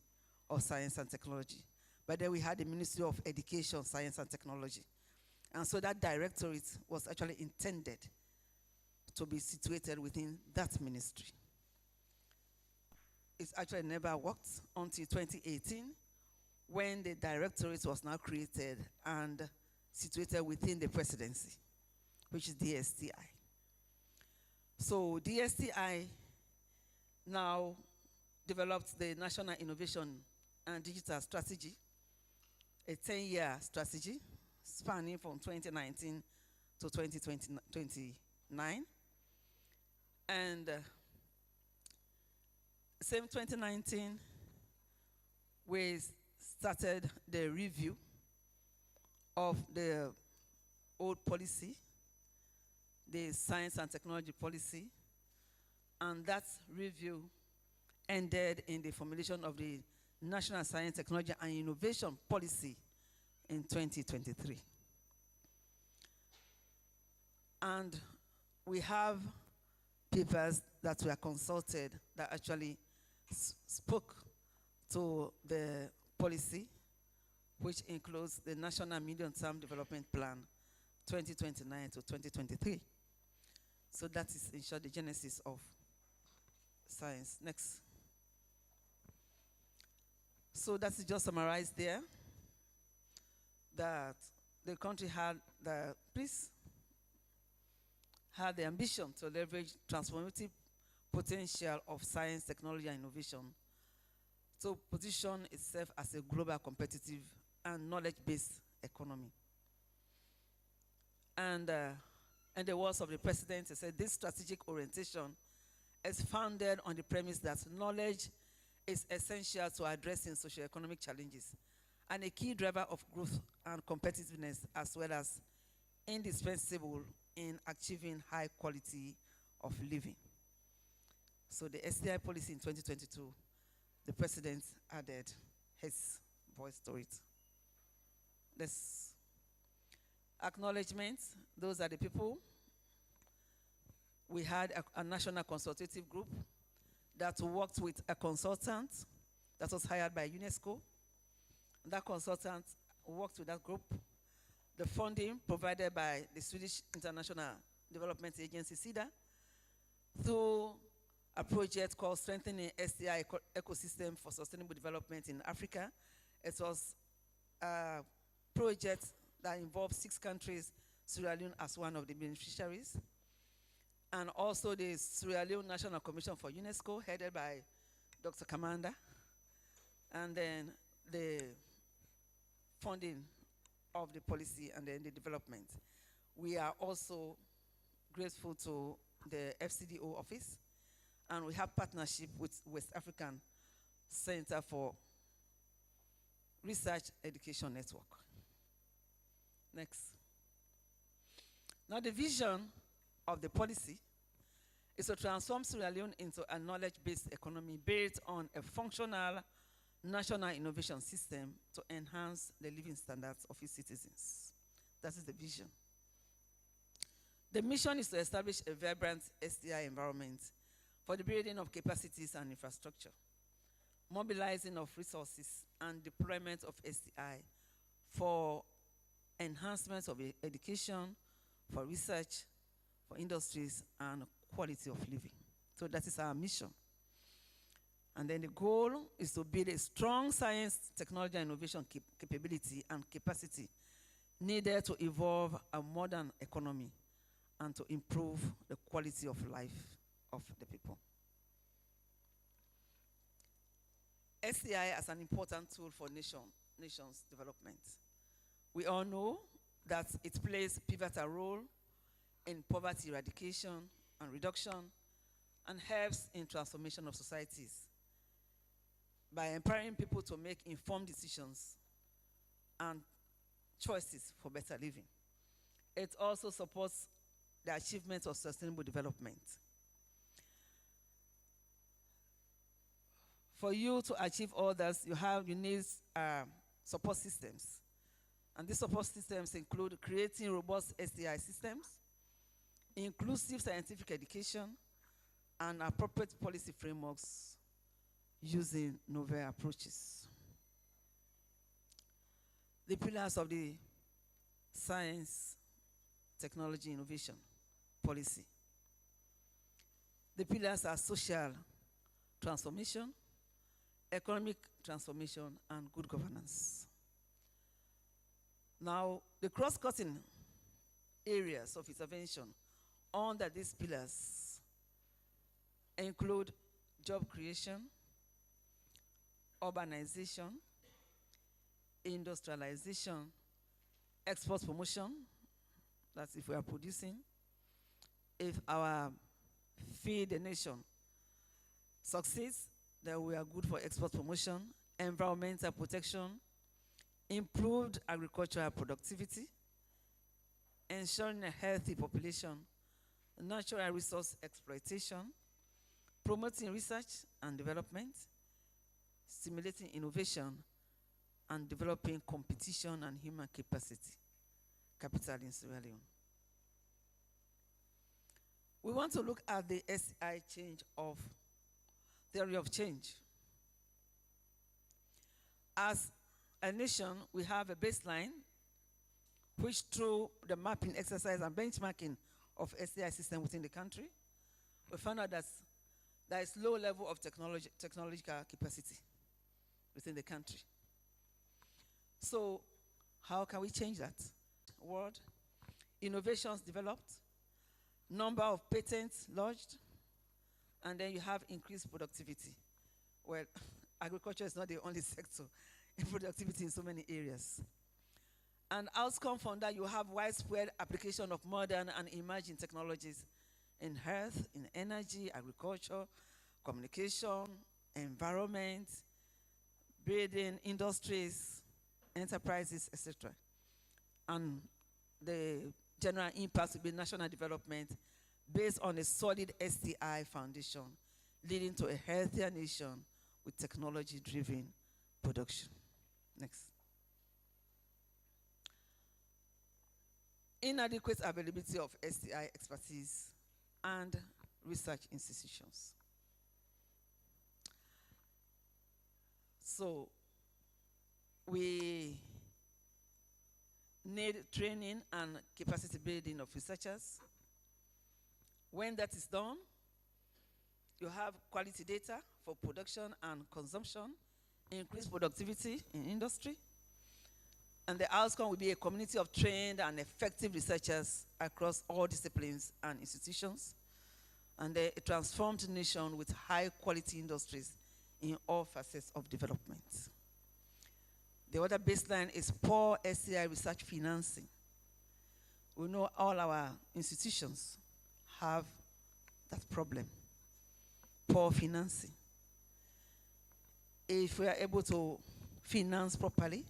of Science and Technology. But then we had the Ministry of Education, Science and Technology. And so that directorate was actually intended to be situated within that ministry. It actually never worked until 2018, when the directorate was now created and situated within the presidency, which is NSTI. So NSTI now developed the National Innovation and Digital Strategy, a 10-year strategy spanning from 2019 to 2029. And same 2019, we started the review of the old policy, the Science and Technology Policy, And that review ended in the formulation of the National Science, Technology, and Innovation Policy in 2023. And we have papers that were consulted that actually spoke to the policy, which includes the National Medium-Term Development Plan 2029 to 2023. So that is, in short, the genesis of science. Next. So that is just summarized there, that the country had the ambition to leverage transformative potential of science, technology, and innovation to position itself as a global competitive and knowledge-based economy. And in the words of the president, he said, this strategic orientation is founded on the premise that knowledge is essential to addressing socioeconomic challenges and a key driver of growth and competitiveness, as well as indispensable in achieving high quality of living. So the STI policy in 2022, the president added his voice to it. This acknowledgement, those are the people. We had a national consultative group that worked with a consultant that was hired by UNESCO. That consultant worked with that group. The funding provided by the Swedish International Development Agency, SIDA, through a project called Strengthening STI Ecosystem for Sustainable Development in Africa. It was a project that involved 6 countries, Sierra Leone as one of the beneficiaries, and also the Sierra Leone National Commission for UNESCO, headed by Dr. Kamanda, and then the funding of the policy and then the development. We are also grateful to the FCDO office, and we have partnership with West African Center for Research Education Network. Next. Now the vision of the policy is to transform Sierra Leone into a knowledge-based economy based on a functional national innovation system to enhance the living standards of its citizens. That is the vision. The mission is to establish a vibrant STI environment for the building of capacities and infrastructure, mobilizing of resources and deployment of STI for enhancements of education, for research, for industries, and quality of living. So that is our mission. And then the goal is to build a strong science, technology, and innovation capability and capacity needed to evolve a modern economy and to improve the quality of life of the people. STI as an important tool for nations' development. We all know that it plays a pivotal role in poverty eradication and reduction and helps in transformation of societies by empowering people to make informed decisions and choices for better living. It also supports the achievement of sustainable development. For you to achieve all that, you need support systems. And these support systems include creating robust STI systems, inclusive scientific education, and appropriate policy frameworks using novel approaches. The pillars of the science, technology, innovation policy. The pillars are social transformation, economic transformation, and good governance. Now, the cross-cutting areas of intervention under these pillars include job creation, urbanization, industrialization, export promotion, that's if we are producing, if our feed the nation succeeds, then we are good for export promotion, environmental protection, improved agricultural productivity, ensuring a healthy population, natural resource exploitation, promoting research and development, stimulating innovation, and developing competition and human capital in Sierra Leone. We want to look at the STI theory of change. As a nation, we have a baseline which, through the mapping exercise and benchmarking of STI system within the country, we found out that there is low level of technological capacity within the country. So how can we change that? World, innovations developed, number of patents lodged, and then you have increased productivity. Well, agriculture is not the only sector in productivity in so many areas. And outcome from that, you have widespread application of modern and emerging technologies in health, in energy, agriculture, communication, environment, building, industries, enterprises, etc. And the general impact will be national development based on a solid STI foundation, leading to a healthier nation with technology-driven production. Next. Inadequate availability of STI expertise and research institutions. So we need training and capacity building of researchers. When that is done, you have quality data for production and consumption, increased productivity in industry, and the outcome will be a community of trained and effective researchers across all disciplines and institutions, and a transformed nation with high quality industries in all facets of development. The other baseline is poor STI research financing. We know all our institutions have that problem, poor financing. If we are able to finance properly,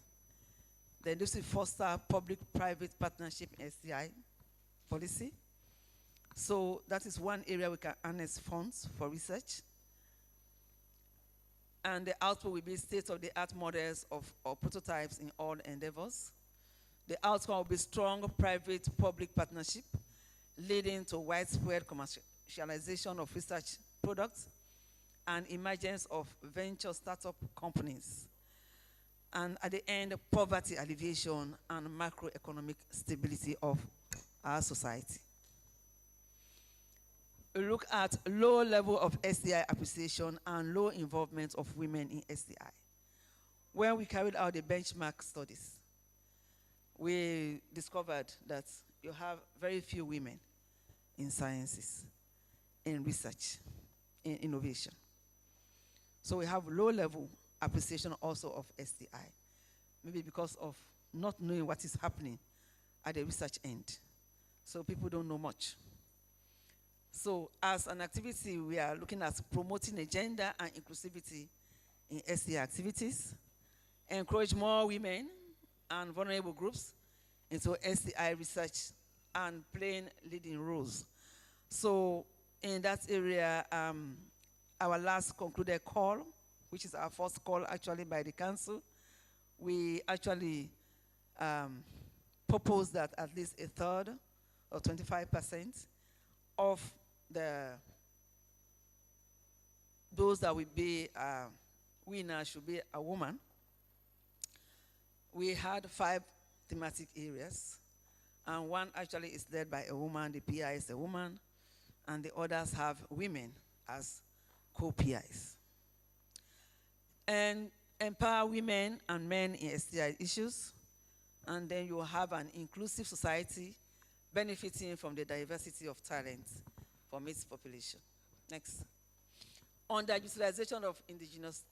then this will foster public-private partnership in STI policy. So that is one area we can harness funds for research. And the output will be state-of-the-art models or prototypes in all endeavors. The outcome will be strong private-public partnership, leading to widespread commercialization of research products and emergence of venture startup companies. And at the end, poverty alleviation and macroeconomic stability of our society. We look at low level of STI appreciation and low involvement of women in STI. When we carried out the benchmark studies, we discovered that you have very few women in sciences, in research, in innovation. So we have low level appreciation also of STI, maybe because of not knowing what is happening at the research end. So people don't know much. So as an activity, we are looking at promoting a gender and inclusivity in STI activities, encourage more women and vulnerable groups into STI research and playing leading roles. So in that area, our last concluded call, which is our first call actually by the council, we actually proposed that at least a third or 25% of those that will be winners should be a woman. We had 5 thematic areas, and one actually is led by a woman, the PI is a woman, and the others have women as co-PIs. And empower women and men in STI issues, and then you will have an inclusive society benefiting from the diversity of talent from its population. Next. Underutilization of indigenous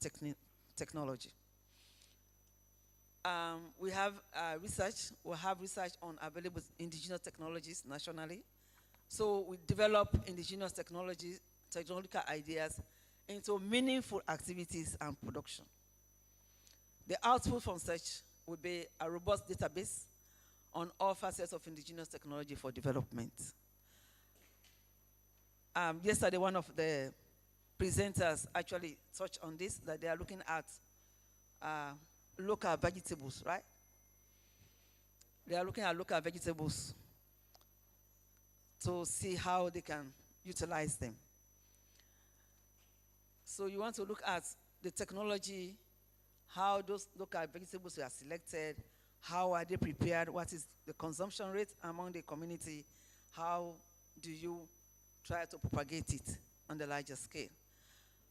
technology. We have research on available indigenous technologies nationally. So we develop indigenous technological ideas into meaningful activities and production. The output from such will be a robust database on all facets of indigenous technology for development. Yesterday, one of the presenters actually touched on this, that they are looking at local vegetables, right? They are looking at local vegetables to see how they can utilize them. So you want to look at the technology, how those local vegetables are selected, how are they prepared, what is the consumption rate among the community, how do you try to propagate it on the larger scale.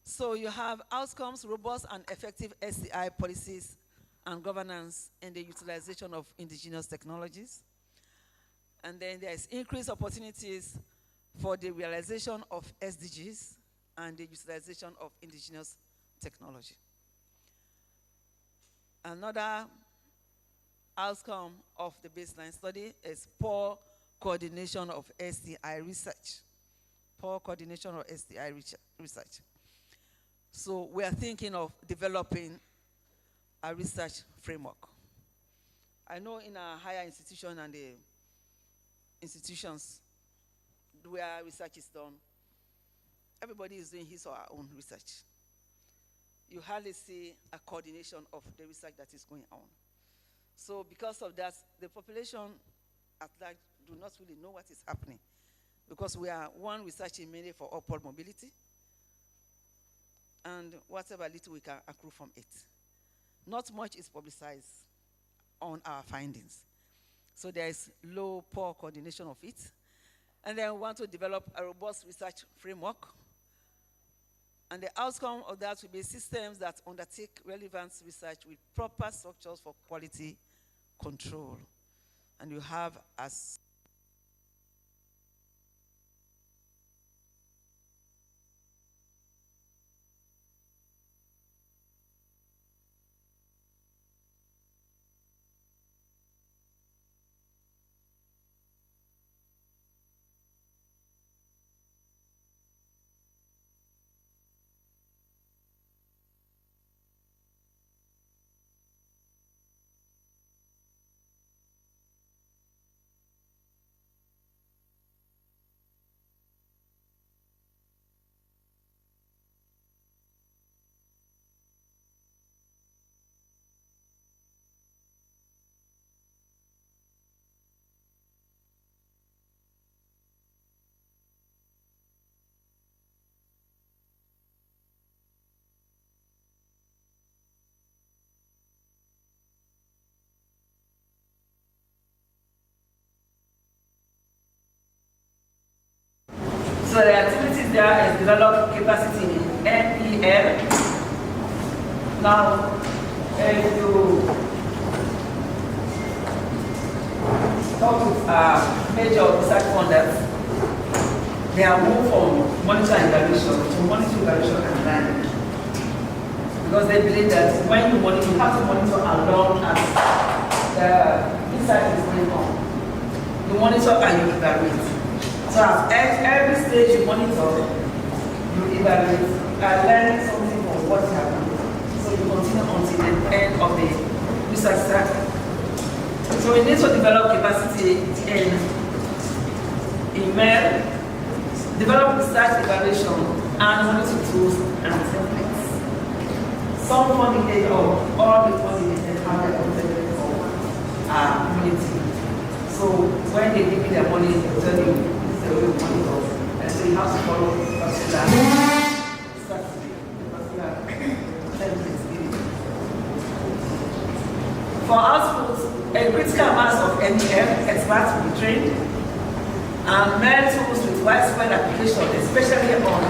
So you have outcomes, robust and effective STI policies and governance in the utilization of indigenous technologies. And then there is increased opportunities for the realization of SDGs and the utilization of indigenous technology. Another outcome of the baseline study is poor coordination of STI research. Poor coordination of STI research. So we are thinking of developing a research framework. I know in our higher institution and the institutions where research is done, everybody is doing his or her own research. You hardly see a coordination of the research that is going on. So because of that, the population at large do not really know what is happening, because we are one researching mainly for upward mobility and whatever little we can accrue from it. Not much is publicized on our findings. So there is poor coordination of it. And then we want to develop a robust research framework. And the outcome of that will be systems that undertake relevant research with proper structures for quality control. And you have as so the activities there is develop capacity in MEL. Now, if you talk with major research funders, they are moved from monitor and evaluation to monitor, evaluation, and learning. Because they believe that when you monitor, you have to monitor along as the research is going on. You monitor and you evaluate. So at every stage you monitor, you evaluate, and learn something from what happened. So you continue until the end of the research cycle. So we need to develop capacity in MEL, develop research evaluation, and monitor tools and templates. Some funding aid or all the funding aid have their own templates for our community. So when they give you their money, they tell you the way we monitor. And so you have to follow particular templates. For output, a critical mass of MEM experts will be trained, and MEL tools with widespread application, especially on the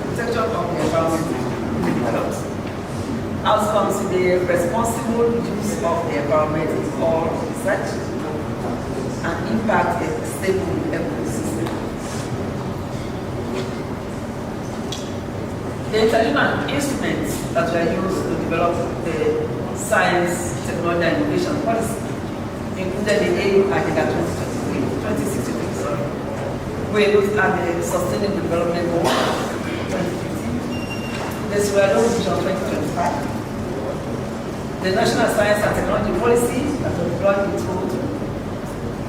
protection of the environment, will be developed. Outcomes will be responsible use of the environment in all research and impact a stable ecosystem. The intelligent instruments that were used to develop the science, technology, and innovation policy included the AU Agenda 2063, we looked at the Sustainable Development Goal 2015, the Sierra Leone Vision 2025, the National Science and Technology Policy that was deployed into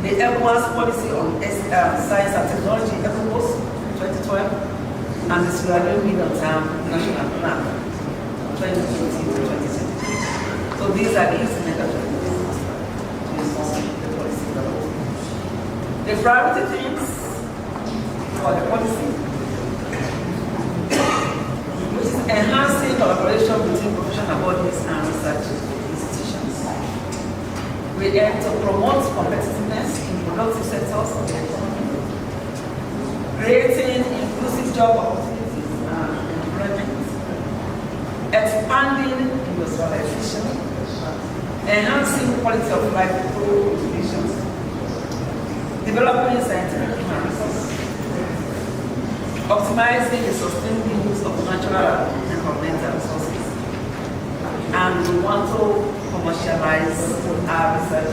the ECOWAS policy on science and technology, ECOWAS 2012, and the Sierra Leone Medium-Term National Plan 2020-2023. So these are the instruments that we use to inform the policy development. The priority themes for the policy, which is enhancing collaboration between professional bodies and research institutions. We aim to promote competitiveness in productive sectors of the economy, creating inclusive job opportunities and employment, expanding industrialization, enhancing quality of life through innovations, developing scientific human resources, optimizing the sustainable use of natural and environmental resources, and we want to commercialize our research.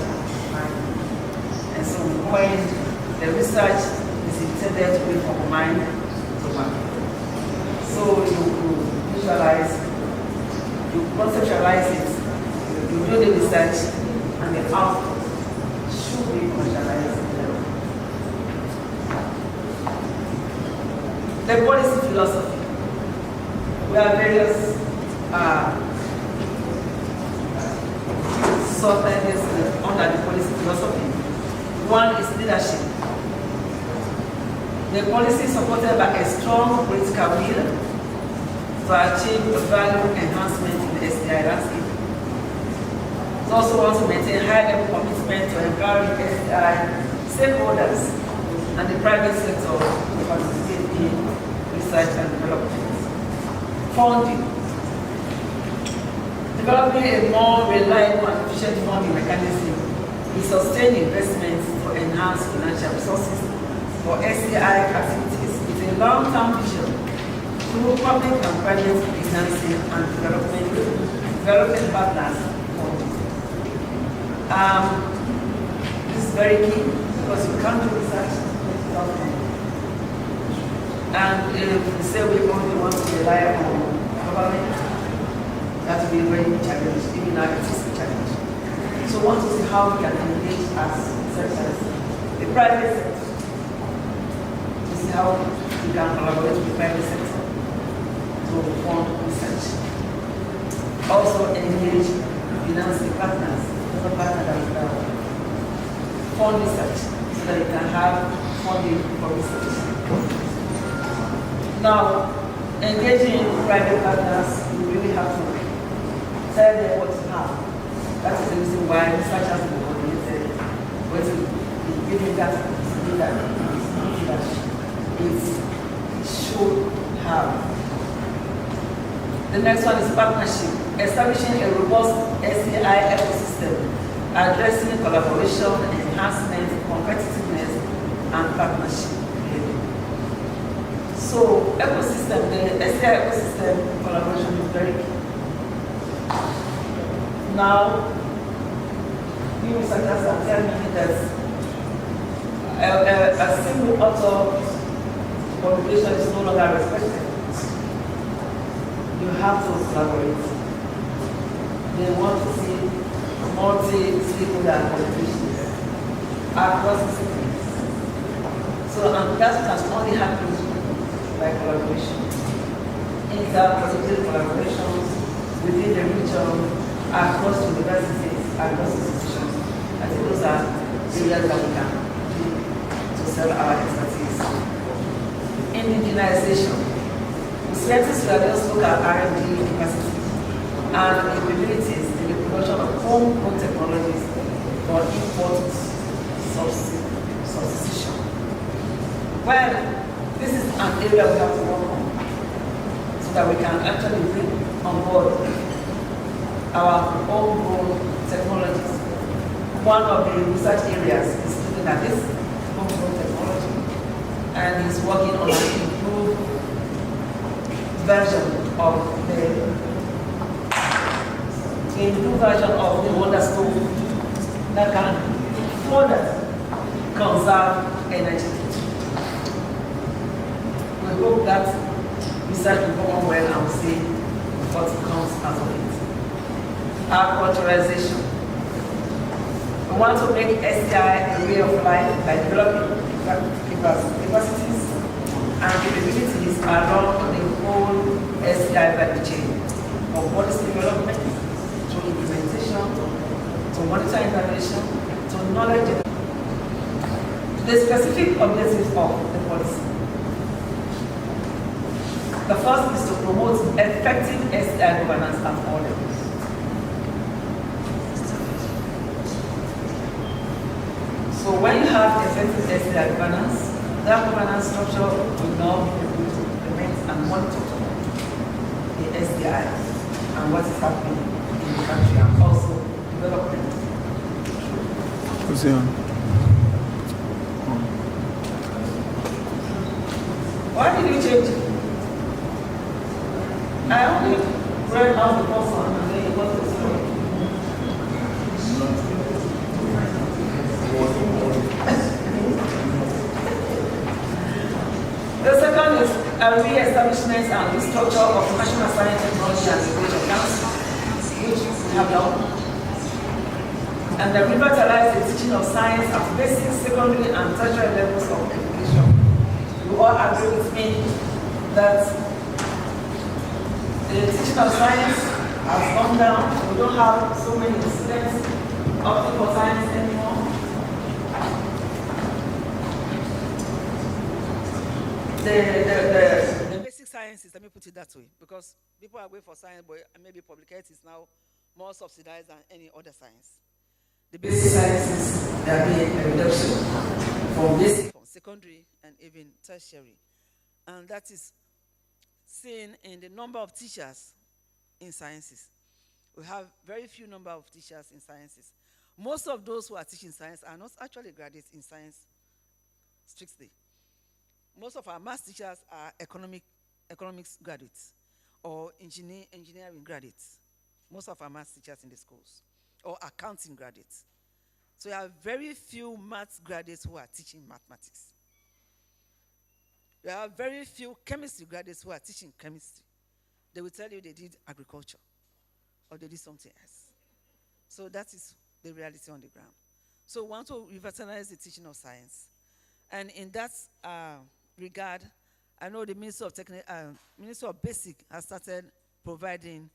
And so when the research is intended to be from mind to market. So you visualize, you conceptualize it, you do the research, and the output should be commercialized. The policy philosophy. We have various subheadings under the policy philosophy. One is leadership. The policy is supported by a strong political will to achieve value enhancement in the STI landscape. It also wants to maintain high level commitment to empower the STI stakeholders and the private sector to participate in research and development. Funding. Developing a more reliable and efficient funding mechanism will sustain investments to enhance financial resources for STI activities with a long-term vision through public and private financing and development partners. This is very key because you can't do research without funding. And if we say we only want to rely on government, that will be a very big challenge, even now it is a challenge. So we want to see how we can engage as researchers, the private sector, to see how we can collaborate with the private sector to fund research. Also engage financing partners, other partners that will fund research so that you can have funding for research. Now, engaging private partners, you really have to tell them what you have. That is the reason why research has been coordinated. When you give them that, it should have. The next one is partnership. Establishing a robust STI ecosystem, addressing collaboration, enhancement, competitiveness, and partnership. So ecosystem, the STI ecosystem collaboration is very key. Now, new researchers are telling me that a single author publication is no longer respected. You have to collaborate. They want to see multi-stakeholder publications across disciplines. So, and that can only happen by collaboration. Inter-particular collaborations within the region, across universities, across institutions. I think those are areas that we can do to sell our expertise. Indigenization. We strengthen Sierra local R&D capacity and capabilities in the production of homegrown technologies for import substitution. Well, this is an area we have to work on so that we can actually bring on board our homegrown technologies. One of the research areas is looking at this homegrown technology and is working on an improved version of the Wonder Stove that can further conserve energy. We hope that research will go on well and we'll see what comes out of it. Culturalization. We want to make STI a way of life by developing capacities and capabilities along the whole STI value chain, from policy development to implementation, to monitor intervention, to knowledge. The specific objectives of the policy. The first is to promote effective STI governance at all levels. So when you have effective STI governance, that governance structure will now be able to implement and monitor the STI and what is happening in the country and also development. Why did you change it? I only read out the first one and then it was the story. The second is a re-establishment and restructure of National Science, Technology and Innovation Council, which we have done. And then revitalize the teaching of science at basic, secondary, and tertiary levels of education. You all agree with me that the teaching of science has gone down. We don't have so many students opting for science anymore. The basic sciences, let me put it that way, because people are going for science, but maybe public health is now more subsidized than any other science. The basic sciences, there are being a reduction from basic, from secondary, and even tertiary. And that is seen in the number of teachers in sciences. We have very few number of teachers in sciences. Most of those who are teaching science are not actually graduates in science strictly. Most of our math teachers are economics graduates or engineering graduates. Most of our math teachers in the schools, or accounting graduates. So you have very few math graduates who are teaching mathematics. You have very few chemistry graduates who are teaching chemistry. They will tell you they did agriculture or they did something else. So that is the reality on the ground. So we want to revitalize the teaching of science. And in that regard, I know the Minister of Basic has started providing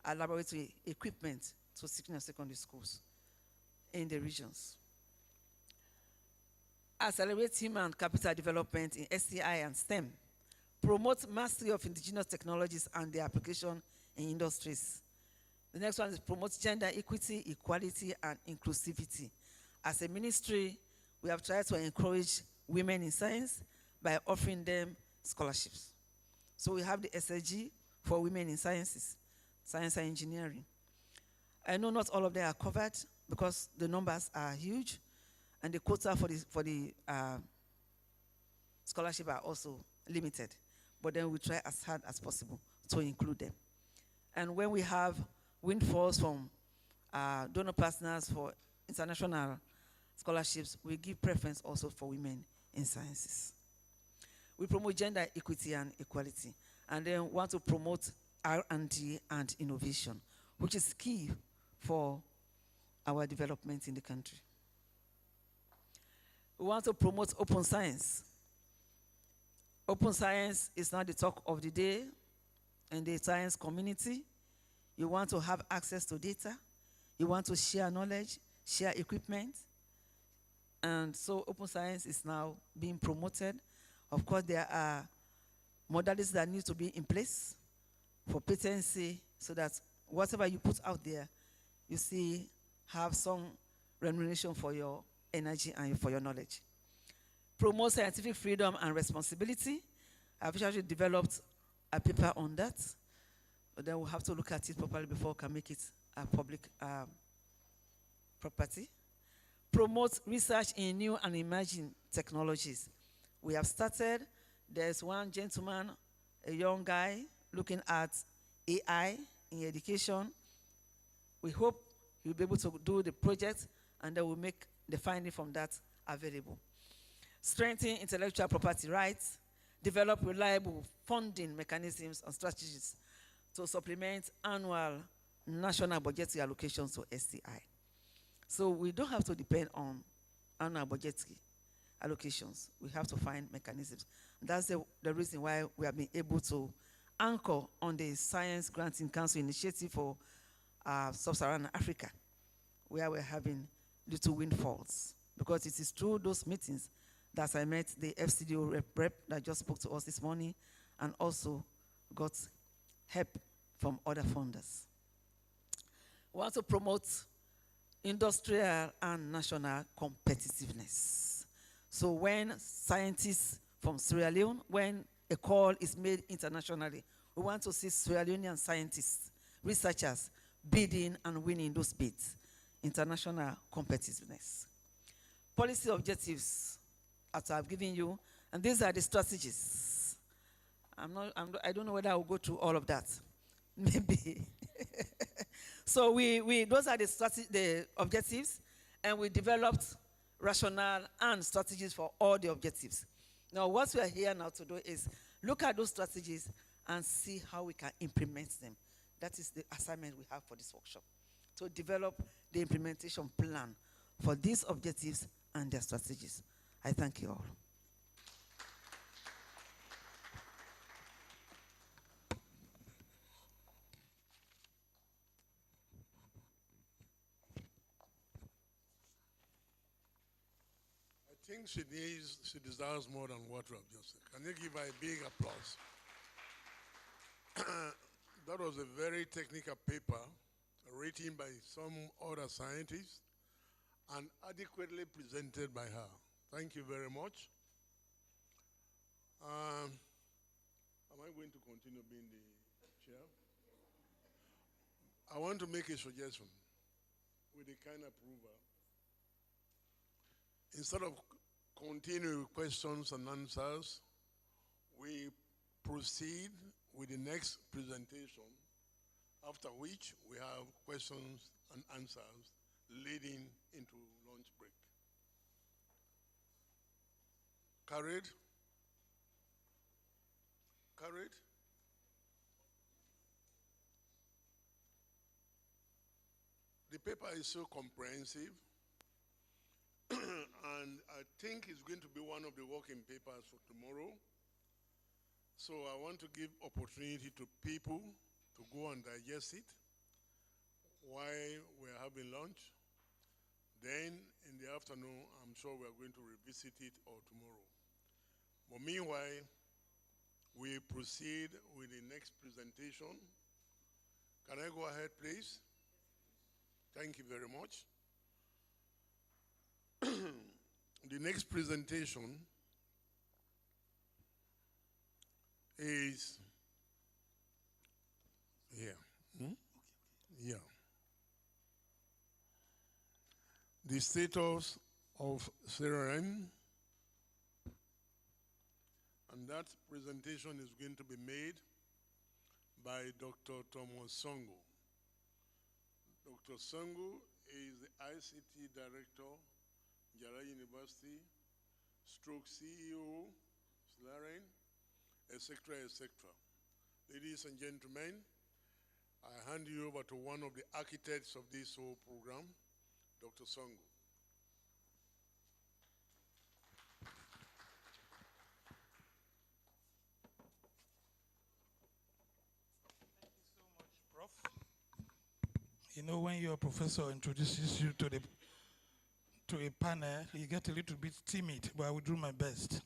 laboratory equipment to senior secondary schools in the regions. Accelerate human and capital development in STI and STEM. Promote mastery of indigenous technologies and their application in industries. The next one is promote gender equity, equality, and inclusivity. As a ministry, we have tried to encourage women in science by offering them scholarships. So we have the SLG for women in sciences, science and engineering. I know not all of them are covered because the numbers are huge, and the quota for the scholarship are also limited. But then we try as hard as possible to include them. And when we have windfalls from donor partners for international scholarships, we give preference also for women in sciences. We promote gender equity and equality, and then want to promote R&D and innovation, which is key for our development in the country. We want to promote open science. Open science is now the talk of the day in the science community. You want to have access to data. You want to share knowledge, share equipment. And so open science is now being promoted. Of course, there are modalities that need to be in place for patency so that whatever you put out there, you see, have some remuneration for your energy and for your knowledge. Promote scientific freedom and responsibility. I've actually developed a paper on that, but then we'll have to look at it properly before we can make it a public property. Promote research in new and emerging technologies. We have started. There's one gentleman, a young guy, looking at AI in education. We hope he'll be able to do the project, and then we'll make the finding from that available. Strengthen intellectual property rights. Develop reliable funding mechanisms and strategies to supplement annual national budgetary allocations to STI. So we don't have to depend on annual budgetary allocations. We have to find mechanisms. That's the reason why we have been able to anchor on the Science Granting Council initiative for Sub-Saharan Africa, where we're having little windfalls. Because it is through those meetings that I met the FCDO rep that just spoke to us this morning, and also got help from other funders. We want to promote industrial and national competitiveness. So when scientists from Sierra Leone, when a call is made internationally, we want to see Sierra Leonean scientists, researchers, bidding and winning those bids. International competitiveness. Policy objectives, as I've given you, and these are the strategies. I don't know whether I'll go through all of that. Maybe. So those are the objectives, and we developed rationale and strategies for all the objectives. Now, what we are here now to do is look at those strategies and see how we can implement them. That is the assignment we have for this workshop, to develop the implementation plan for these objectives and their strategies. I thank you all. I think she deserves more than what we have just said. Can you give her a big applause? That was a very technical paper written by some other scientists and adequately presented by her. Thank you very much. Am I going to continue being the chair? I want to make a suggestion with a kind approval. Instead of continuing with questions and answers, we proceed with the next presentation, after which we have questions and answers leading into lunch break. Carried? Carried? The paper is so comprehensive, and I think it's going to be one of the working papers for tomorrow. So I want to give opportunity to people to go and digest it while we're having lunch. Then in the afternoon, I'm sure we're going to revisit it or tomorrow. But meanwhile, we proceed with the next presentation. Can I go ahead, please? Thank you very much. The next presentation is here. Yeah. The status of SLREN, and that presentation is going to be made by Dr. Thomas Songo. Dr. Songo is the ICT Director, Jara University, stroke CEO, SLREN, etc., etc. Ladies and gentlemen, I hand you over to one of the architects of this whole program, Dr. Songo. Thank you so much, Prof. You know, when your professor introduces you to a panel, you get a little bit timid, but I will do my best.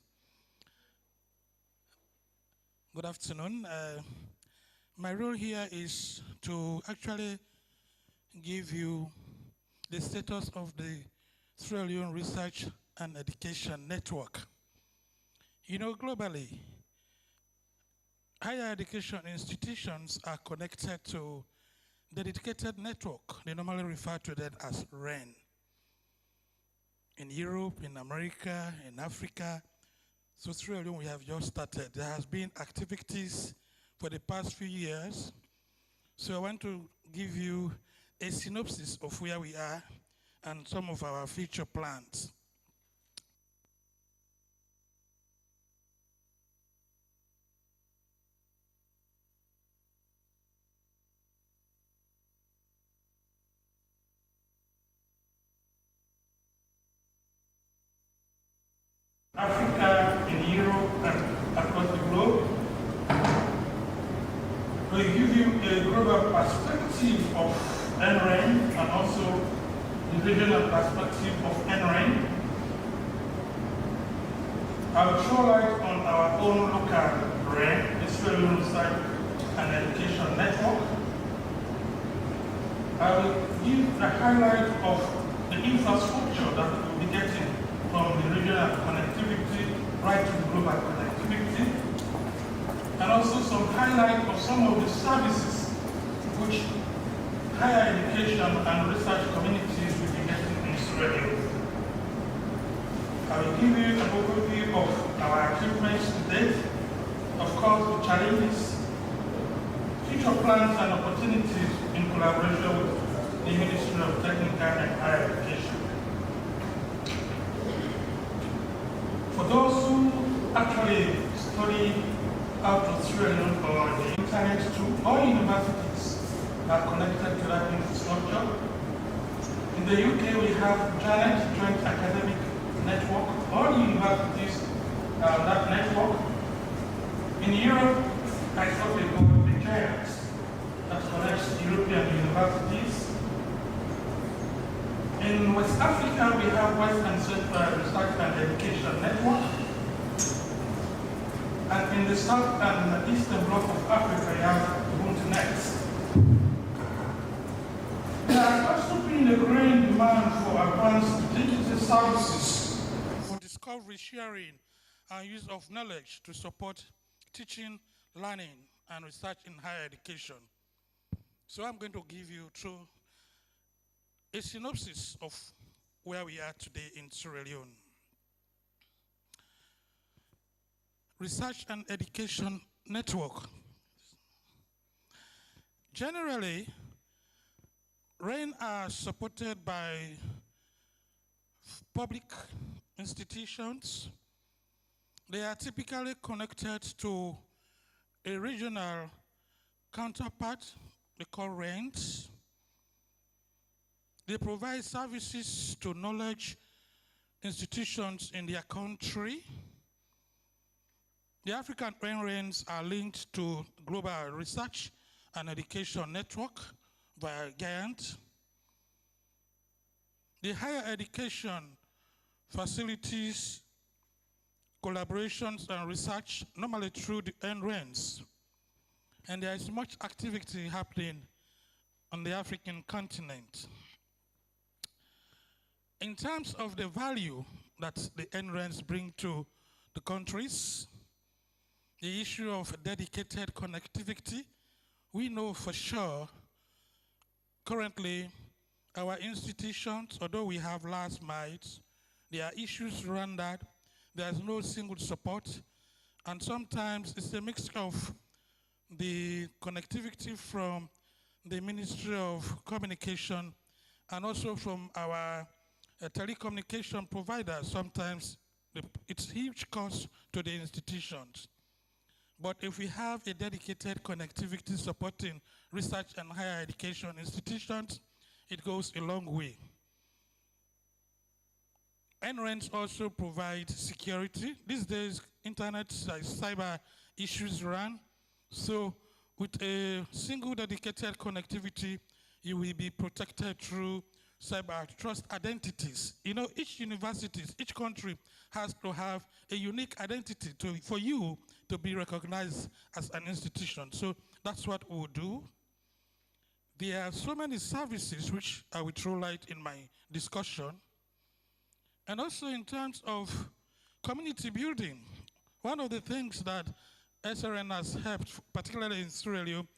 Good afternoon. My role here is to actually give you the status of the Sierra Leone Research and Education Network. You know, globally, higher education institutions are connected to the dedicated network. They normally refer to that as REN. In Europe, in America, in Africa. So Sierra Leone, we have just started. There has been activities for the past few years. So I want to give you a synopsis of where we are and some of our future plans. will give you a global perspective of NSLREN and also the regional perspective of NSLREN. I will throw light on our own local REN, the Sierra Leone Research and Education Network. I will give a highlight of the infrastructure that we will be getting from the regional connectivity right to the global connectivity, and also some highlight of some of the services which higher education and research communities will be getting in Sierra Leone. I will give you an overview of our achievements to date, of course the challenges, future plans and opportunities in collaboration with the Ministry of Technical and Higher Education. For those who actually study out of Sierra Leone or the internet too, all universities are connected to that infrastructure. In the UK, we have Joint Academic Network. All universities have that network. In Europe, I thought we called the GIANT that connects European universities. In West Africa, we have West and Central Research and Education Network. And in the South and Eastern Bloc of Africa, we have UNTNET. There has also been a growing demand for advanced digital services for discovery, sharing, and use of knowledge to support teaching, learning, and research in higher education. So I'm going to give you through a synopsis of where we are today in Sierra Leone. Research and Education Network. Generally, REN are supported by public institutions. They are typically connected to a regional counterpart they call RENs. They provide services to knowledge institutions in their country. The African RENs are linked to Global Research and Education Network via GIANT. The higher education facilities, collaborations and research normally through the NRENs. And there is much activity happening on the African continent. In terms of the value that the NRENs bring to the countries, the issue of dedicated connectivity, we know for sure currently our institutions, although we have last miles, there are issues around that. There's no single support, and sometimes it's a mixture of the connectivity from the Ministry of Communication and also from our telecommunication providers. Sometimes it's huge cost to the institutions. But if we have a dedicated connectivity supporting research and higher education institutions, it goes a long way. NRENs also provide security. These days, internet cyber issues run. So with a single dedicated connectivity, you will be protected through cyber trust identities. You know, each university, each country has to have a unique identity for you to be recognized as an institution. So that's what we'll do. There are so many services which I will throw light in my discussion. And also in terms of community building, one of the things that SLREN has helped, particularly in Sierra Leone,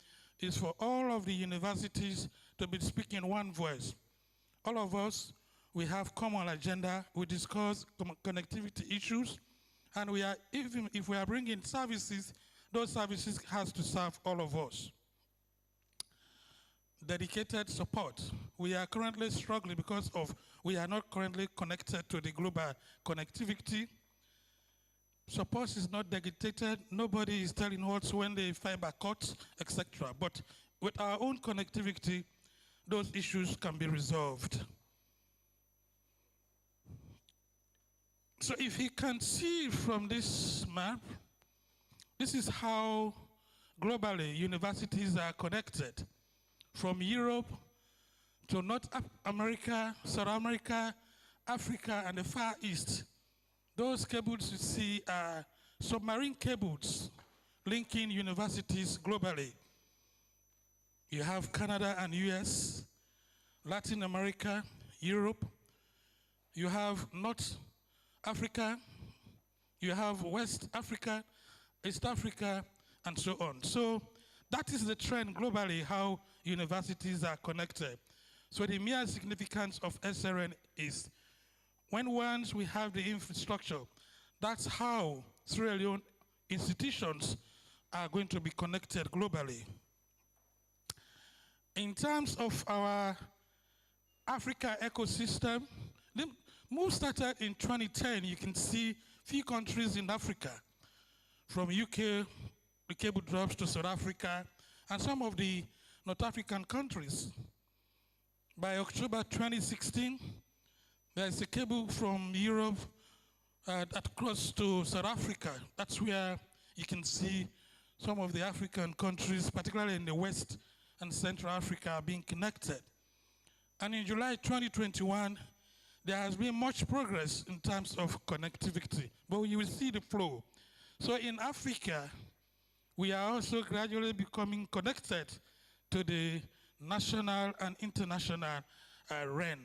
is for all of the universities to be speaking one voice. All of us, we have common agenda, we discuss connectivity issues, and we are, even if we are bringing services, those services has to serve all of us. Dedicated support. We are currently struggling because we are not currently connected to the global connectivity. Support is not dedicated. Nobody is telling us when the fiber cuts, etc. But with our own connectivity, those issues can be resolved. So if you can see from this map, this is how globally, universities are connected from Europe to North America, South America, Africa, and the Far East. Those cables you see are submarine cables linking universities globally. You have Canada and US, Latin America, Europe. You have North Africa, you have West Africa, East Africa, and so on. So that is the trend globally, how universities are connected. So the mere significance of SLREN is once we have the infrastructure, that's how Sierra Leone institutions are going to be connected globally. In terms of our Africa ecosystem, the move started in 2010. You can see few countries in Africa, from UK, the cable drops to South Africa, and some of the North African countries. By October 2016, there's a cable from Europe that crosses to South Africa. That's where you can see some of the African countries, particularly in the West and Central Africa, being connected. And in July 2021, there has been much progress in terms of connectivity, but you will see the flow. So in Africa, we are also gradually becoming connected to the national and international REN.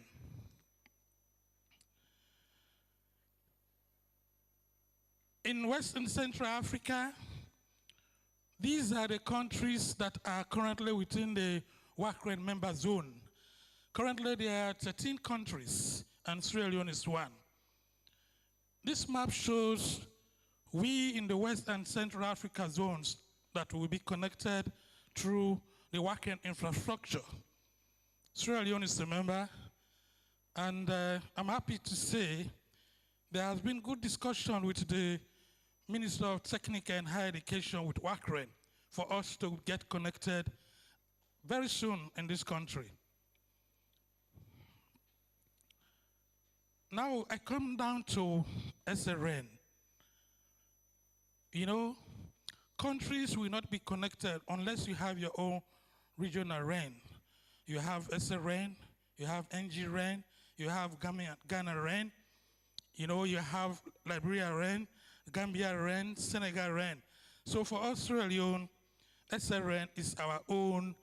In West and Central Africa, these are the countries that are currently within the WACREN member zone. Currently, there are 13 countries, and Sierra Leone is one. This map shows we in the West and Central Africa zones that will be connected through the WACREN infrastructure. Sierra Leone is a member, and I'm happy to say there has been good discussion with the Minister of Technical and Higher Education with WACREN for us to get connected very soon in this country. Now I come down to SLREN. You know, countries will not be connected unless you have your own regional REN. You have SLREN, you have NG-REN, you have Ghana REN, you know, you have Liberia REN, Gambia REN, Senegal REN. So for us, Sierra Leone, SLREN is our own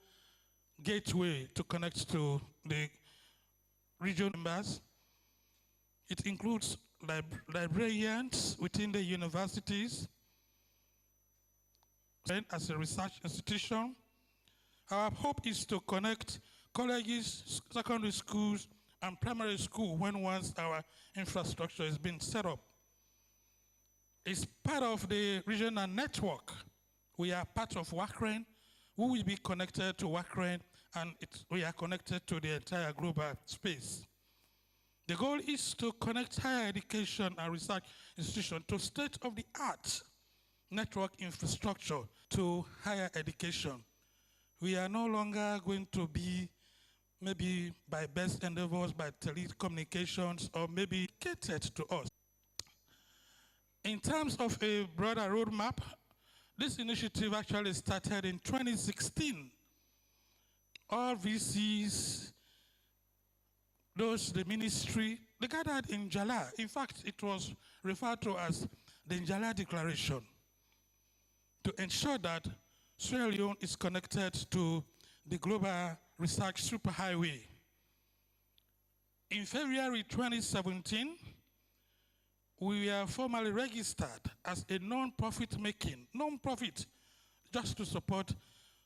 gateway to connect to the regional members. It includes librarians within the universities as a research institution. Our hope is to connect colleges, secondary schools, and primary school once our infrastructure has been set up. It's part of the regional network. We are part of WACREN. We will be connected to WACREN, and we are connected to the entire global space. The goal is to connect higher education and research institutions to state-of-the-art network infrastructure to higher education. We are no longer going to be maybe by best endeavors, by telecommunications, or maybe catered to us. In terms of a broader roadmap, this initiative actually started in 2016. All VCs, the ministry, they gathered in Njala. In fact, it was referred to as the Njala Declaration to ensure that Sierra Leone is connected to the global research superhighway. In February 2017, we were formally registered as a non-profit just to support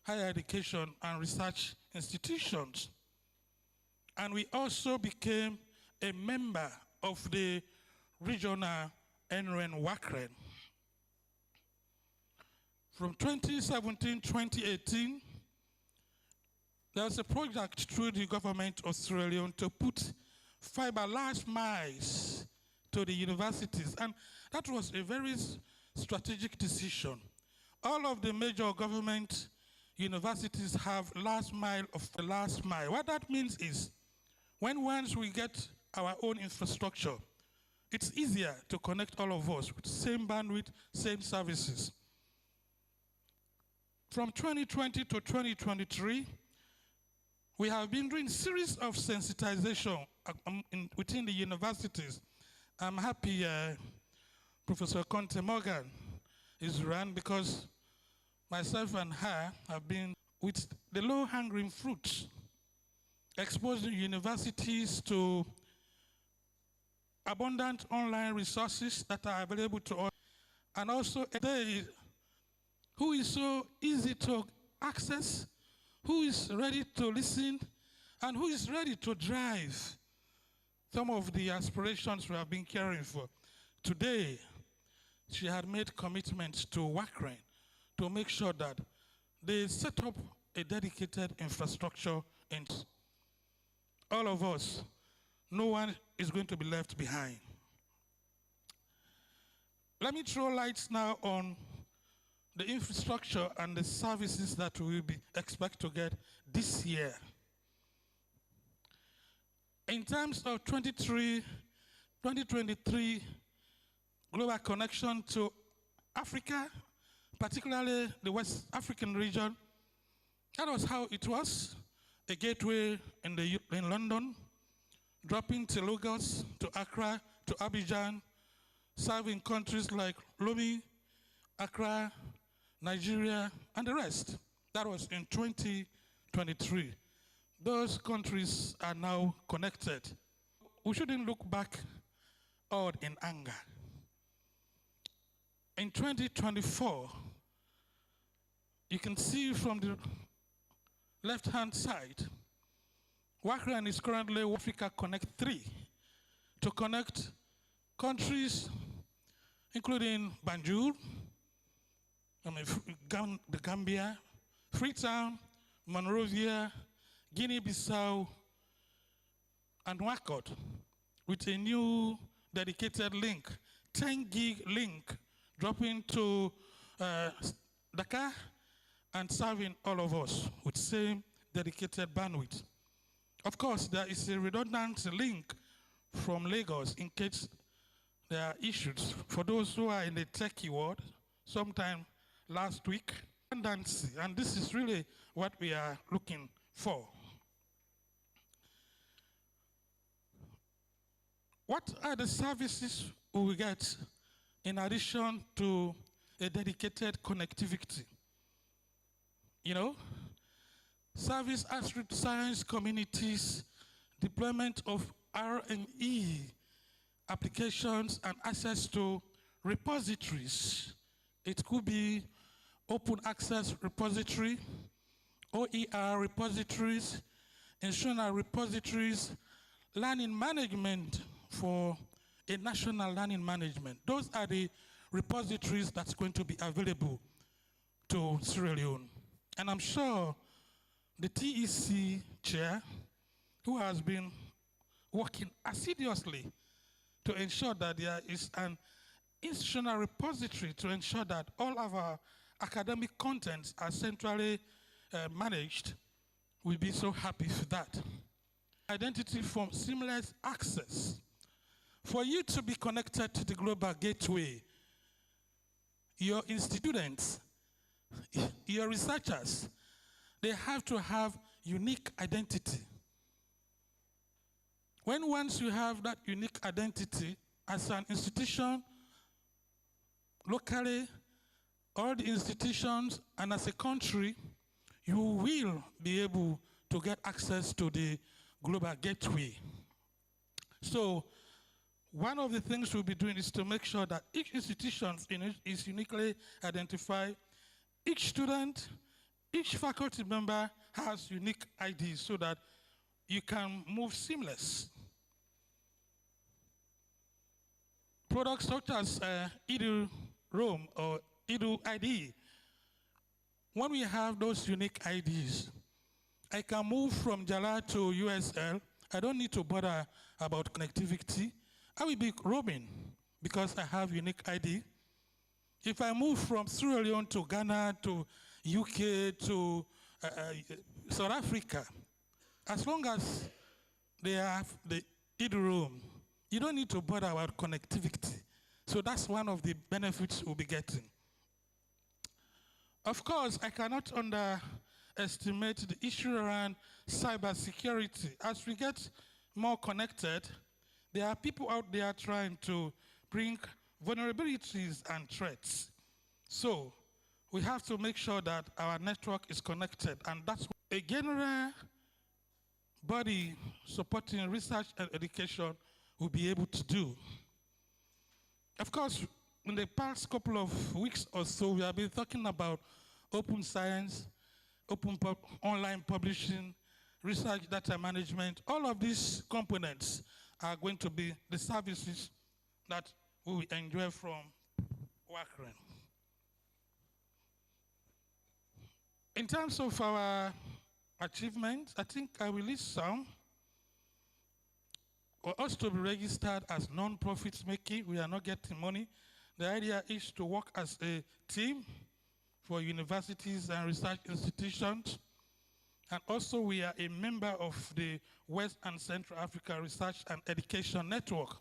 higher education and research institutions. And we also became a member of the regional NREN WACREN. From 2017-2018, there was a project through the government of Sierra Leone to put fiber last miles to the universities, and that was a very strategic decision. All of the major government universities have last mile of the last mile. What that means is, once we get our own infrastructure, it's easier to connect all of us with same bandwidth, same services. From 2020 to 2023, we have been doing series of sensitization within the universities. I'm happy Professor Conte Morgan is around because myself and her have been with the low-hanging fruits, exposing universities to abundant online resources that are available to us, and also a day who is so easy to access, who is ready to listen, and who is ready to drive some of the aspirations we have been caring for. Today, she had made commitments to WACREN to make sure that they set up a dedicated infrastructure, and all of us, no one is going to be left behind. Let me throw lights now on the infrastructure and the services that we will expect to get this year. In terms of 2023 global connection to Africa, particularly the West African region, that was how it was. A gateway in London, dropping to Lagos, to Accra, to Abidjan, serving countries like Lomé, Accra, Nigeria, and the rest. That was in 2023. Those countries are now connected. We shouldn't look back or in anger. In 2024, you can see from the left-hand side, WACREN is currently Africa Connect 3 to connect countries including Banjul, the Gambia, Freetown, Monrovia, Guinea-Bissau, and Nouakchott with a new dedicated link, 10 gig link, dropping to Dakar and serving all of us with same dedicated bandwidth. Of course, there is a redundant link from Lagos in case there are issues. For those who are in the techie world, sometime last week, redundancy, and this is really what we are looking for. What are the services we will get in addition to a dedicated connectivity? You know, service astute science communities, deployment of R&E applications, and access to repositories. It could be open access repository, OER repositories, institutional repositories, learning management for a national learning management. Those are the repositories that's going to be available to Sierra Leone. And I'm sure the TEC chair, who has been working assiduously to ensure that there is an institutional repository to ensure that all of our academic contents are centrally managed, will be so happy for that. Identity from seamless access. For you to be connected to the global gateway, your students, your researchers, they have to have unique identity. Once you have that unique identity as an institution, locally, all the institutions, and as a country, you will be able to get access to the global gateway. So, one of the things we'll be doing is to make sure that each institution is uniquely identified. Each student, each faculty member has unique IDs so that you can move seamless. Products such as Edu Roam or Edu ID, when we have those unique IDs, I can move from Jala to USL. I don't need to bother about connectivity. I will be roaming because I have unique ID. If I move from Sierra Leone to Ghana to UK to South Africa, as long as they have the Edu-Roam, you don't need to bother about connectivity. So that's one of the benefits we'll be getting. Of course, I cannot underestimate the issue around cybersecurity. As we get more connected, there are people out there trying to bring vulnerabilities and threats. So we have to make sure that our network is connected, and that's what a general body supporting research and education will be able to do. Of course, in the past couple of weeks or so, we have been talking about open science, online publishing, research data management. All of these components are going to be the services that we will enjoy from WACREN. In terms of our achievements, I think I will list some. For us to be registered as non-profit making, we are not getting money. The idea is to work as a team for universities and research institutions. And also we are a member of the West and Central Africa Research and Education Network.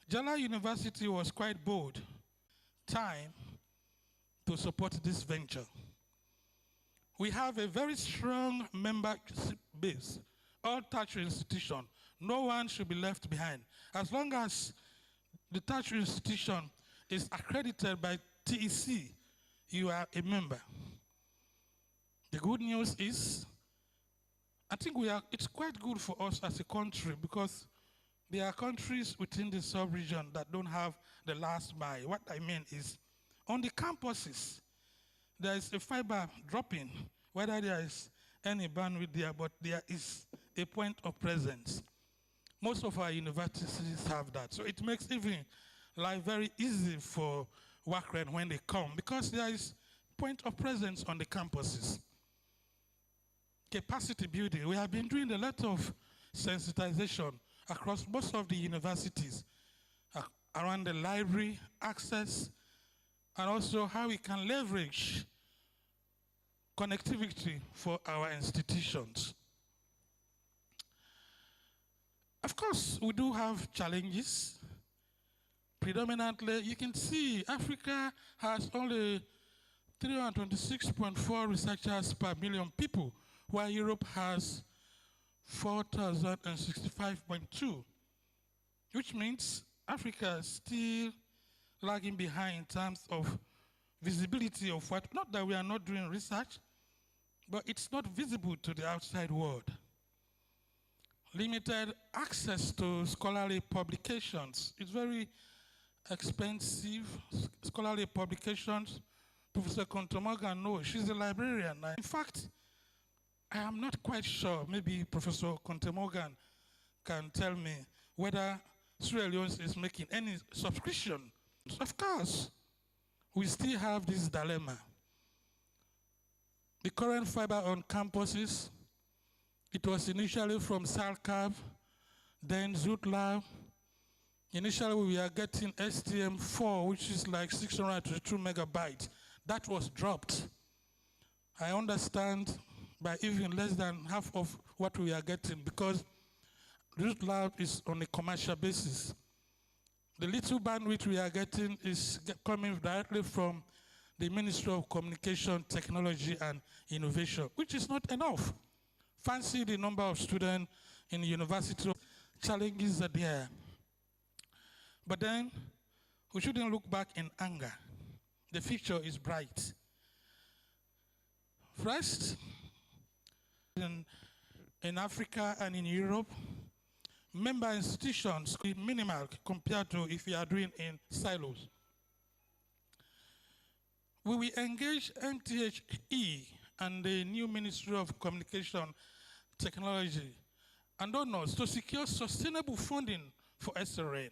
Jala University was quite bold time to support this venture. We have a very strong membership base, all tertiary institutions. No one should be left behind. As long as the tertiary institution is accredited by TEC, you are a member. The good news is, I think it's quite good for us as a country because there are countries within the sub-region that don't have the last mile. What I mean is, on the campuses, there is a fiber dropping, whether there is any bandwidth there, but there is a point of presence. Most of our universities have that. So it makes even life very easy for WACREN when they come because there is point of presence on the campuses. Capacity building. We have been doing a lot of sensitization across most of the universities around the library, access, and also how we can leverage connectivity for our institutions. Of course, we do have challenges. Predominantly, you can see Africa has only 326.4 researchers per million people, while Europe has 4,065.2, which means Africa is still lagging behind in terms of visibility of what, not that we are not doing research, but it's not visible to the outside world. Limited access to scholarly publications. It's very expensive. Scholarly publications. Professor Contomogan knows, she's a librarian. In fact, I am not quite sure, maybe Professor Contomogan can tell me whether Sierra Leone is making any subscription. Of course, we still have this dilemma. The current fiber on campuses, it was initially from SALCAV, then ZootLab. Initially, we were getting STM4, which is like 622 megabytes. That was dropped. I understand by even less than half of what we are getting because ZootLab is on a commercial basis. The little bandwidth we are getting is coming directly from the Ministry of Communication, Technology and Innovation, which is not enough. Fancy the number of students in the university, challenges are there. But then, we shouldn't look back in anger. The future is bright. First, in Africa and in Europe, member institutions are minimal compared to if you are doing in silos. We will engage MTHE and the new Ministry of Communication, Technology and donors to secure sustainable funding for SLREN.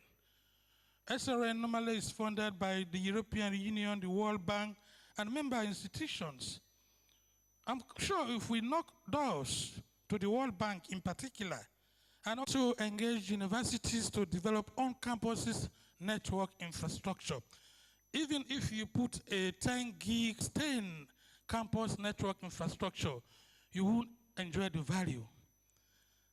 SLREN normally is funded by the European Union, the World Bank, and member institutions. I'm sure if we knock doors to the World Bank in particular, and also engage universities to develop on-campuses network infrastructure. Even if you put a 10 gig, 10 campus network infrastructure, you won't enjoy the value.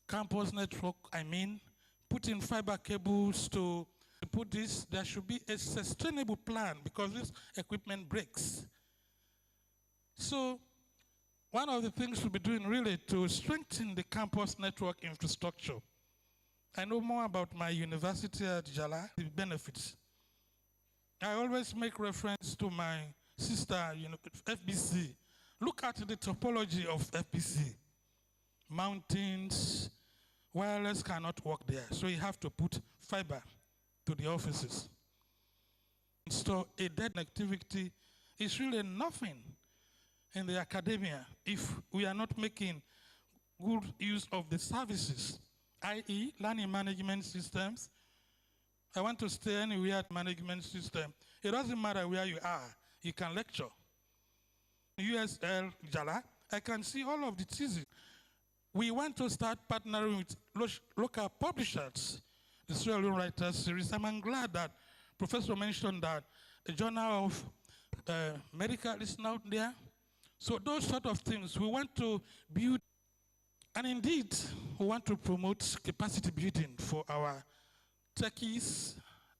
Campus network, I mean, putting fiber cables to To put this, there should be a sustainable plan because this equipment breaks. So one of the things we'll be doing really to strengthen the campus network infrastructure. I know more about my university at Jala, the benefits. I always make reference to my sister, FBC. Look at the topology of FBC. Mountains, wireless cannot work there, so you have to put fiber to the offices. So a dead activity is really nothing in the academia if we are not making good use of the services, i.e. learning management systems. I want to stay anywhere at management system. It doesn't matter where you are, you can lecture. USL, Jala, I can see all of the thesis. We want to start partnering with local publishers, the Sierra Leone Writers Series. I'm glad that Professor mentioned that a journal of medical is now there. So those sort of things, we want to build, and indeed, we want to promote capacity building for our techies,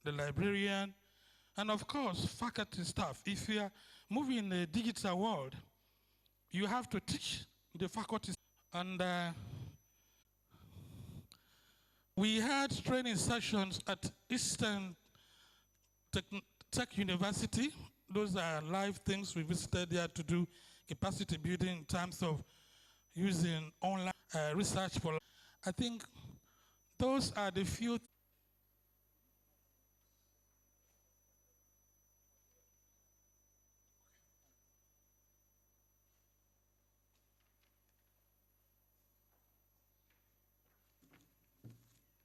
the librarian, and of course, faculty staff. If you are moving in a digital world, you have to teach the faculty. And we had training sessions at Eastern Tech University. Those are live things we visited there to do capacity building in terms of using online research for. I think those are the few.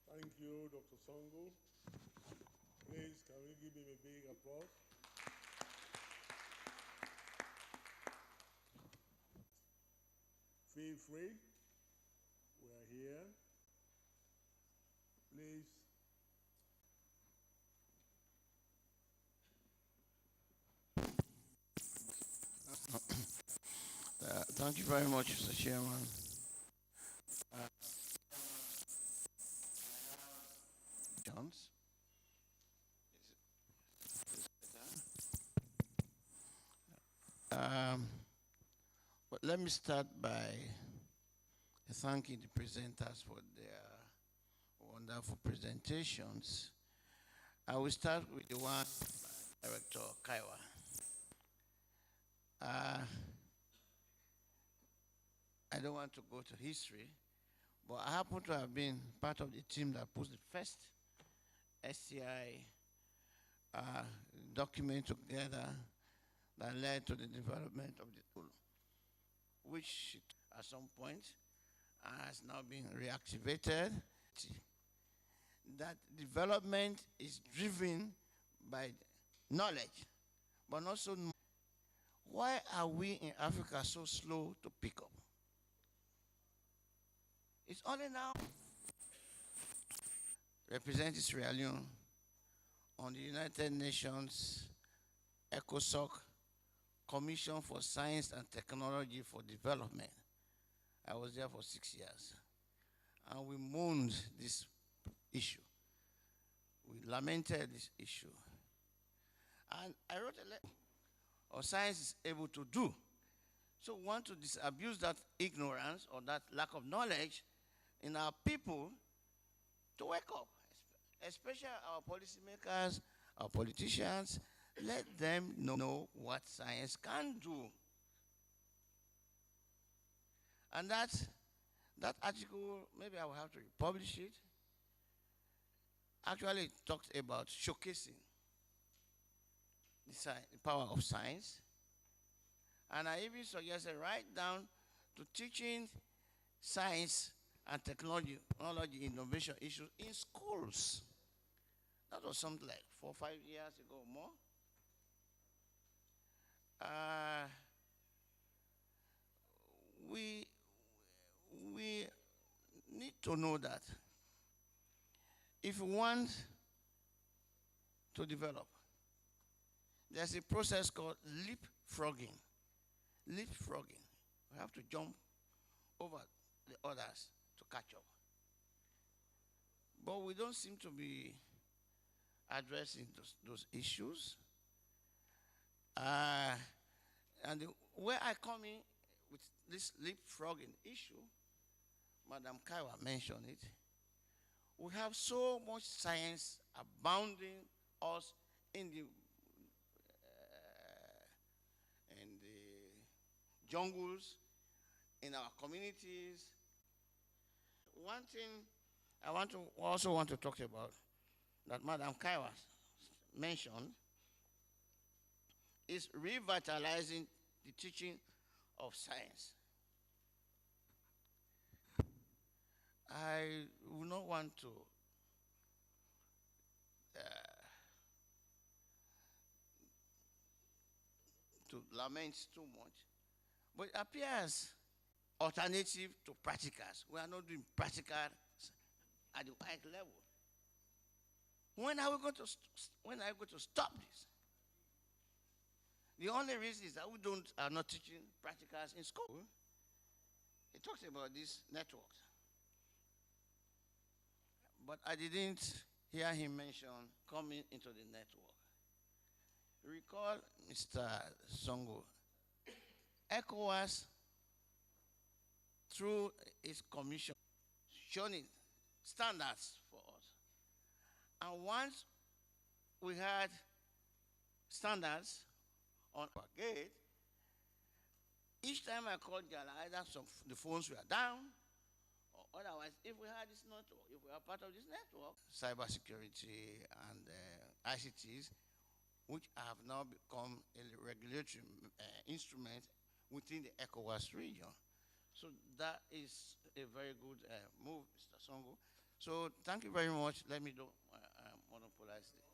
Thank you, Dr. Songo. Please, can we give him a big applause? Feel free. We are here. Please. Thank you very much, Mr. Chairman. Jones. But let me start by thanking the presenters for their wonderful presentations. I will start with the one by Director Kaiwa. I don't want to go to history, but I happen to have been part of the team that put the first STI document together that led to the development of the tool, which at some point has now been reactivated. That development is driven by knowledge, but also why are we in Africa so slow to pick up? It's only now representing Sierra Leone on the United Nations ECOSOC Commission for Science and Technology for Development. I was there for 6 years. And we mourned this issue. We lamented this issue. And I wrote a letter of science is able to do. So we want to disabuse that ignorance or that lack of knowledge in our people to wake up, especially our policymakers, our politicians. Let them know what science can do. And that article, maybe I will have to republish it, actually talked about showcasing the power of science. And I even suggested right down to teaching science and technology innovation issues in schools. That was something like 4 or 5 years ago or more. We need to know that if we want to develop, there's a process called leapfrogging. Leapfrogging. We have to jump over the others to catch up. But we don't seem to be addressing those issues. And where I come in with this leapfrogging issue, Madam Kaiwa mentioned it, we have so much science abounding us in the jungles, in our communities. One thing I also want to talk about that Madam Kaiwa mentioned is revitalizing the teaching of science. I would not want to lament too much, but it appears alternative to practicals. We are not doing practicals at the high level. When are we going to stop this? The only reason is that we are not teaching practicals in school. He talks about these networks, but I didn't hear him mention coming into the network. Recall, Mr. Songo, ECOWAS, through its commission, showing standards for us. And once we had standards on our gate, each time I called Gala, either the phones were down, or otherwise, if we had this network, if we are part of this network, cybersecurity and ICTs, which have now become a regulatory instrument within the ECOWAS region. So that is a very good move, Mr. Songo. So thank you very much. Let me monopolize it.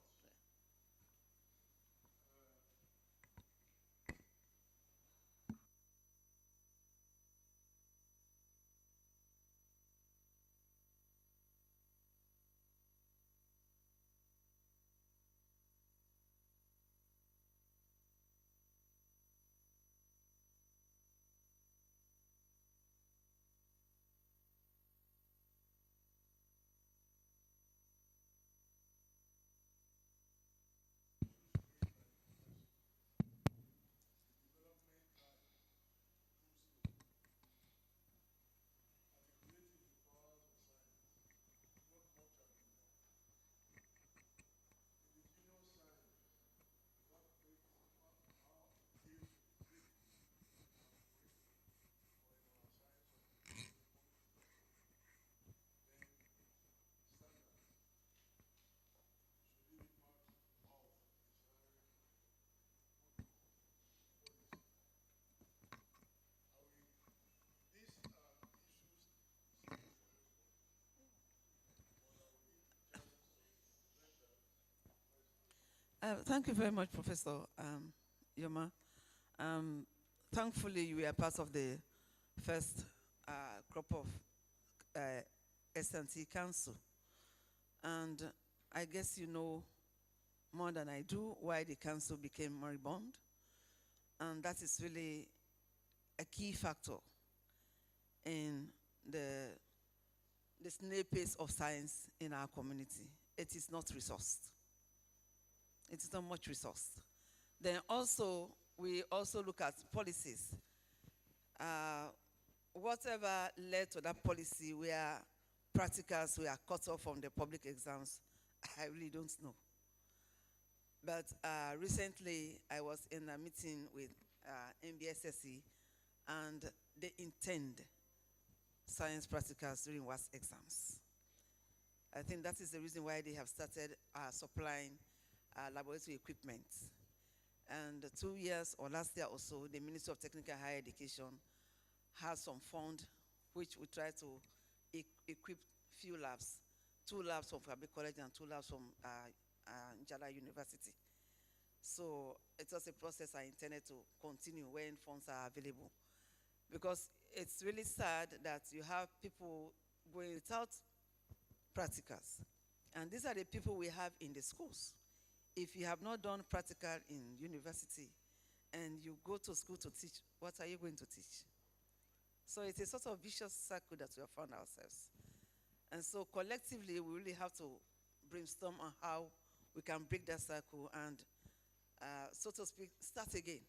Thank you very much, Professor Yoma. Thankfully, you were part of the first crop of S&T Council. And I guess you know more than I do why the council became moribund. And that is really a key factor in the snail pace of science in our community. It is not resourced. It is not much resourced. Then also, we also look at policies. Whatever led to that policy where practicals were cut off from the public exams, I really don't know. But recently, I was in a meeting with NBSSE, and they intend science practicals during WAS exams. I think that is the reason why they have started supplying laboratory equipment. And 2 years or last year or so, the Ministry of Technical and Higher Education has some fund which we try to equip few labs, 2 labs from Fabric College and 2 labs from Njala University. So it was a process I intended to continue when funds are available. Because it's really sad that you have people going without practicals. And these are the people we have in the schools. If you have not done practical in university and you go to school to teach, what are you going to teach? So it's a sort of vicious circle that we have found ourselves. And so collectively, we really have to brainstorm on how we can break that cycle and, so to speak, start again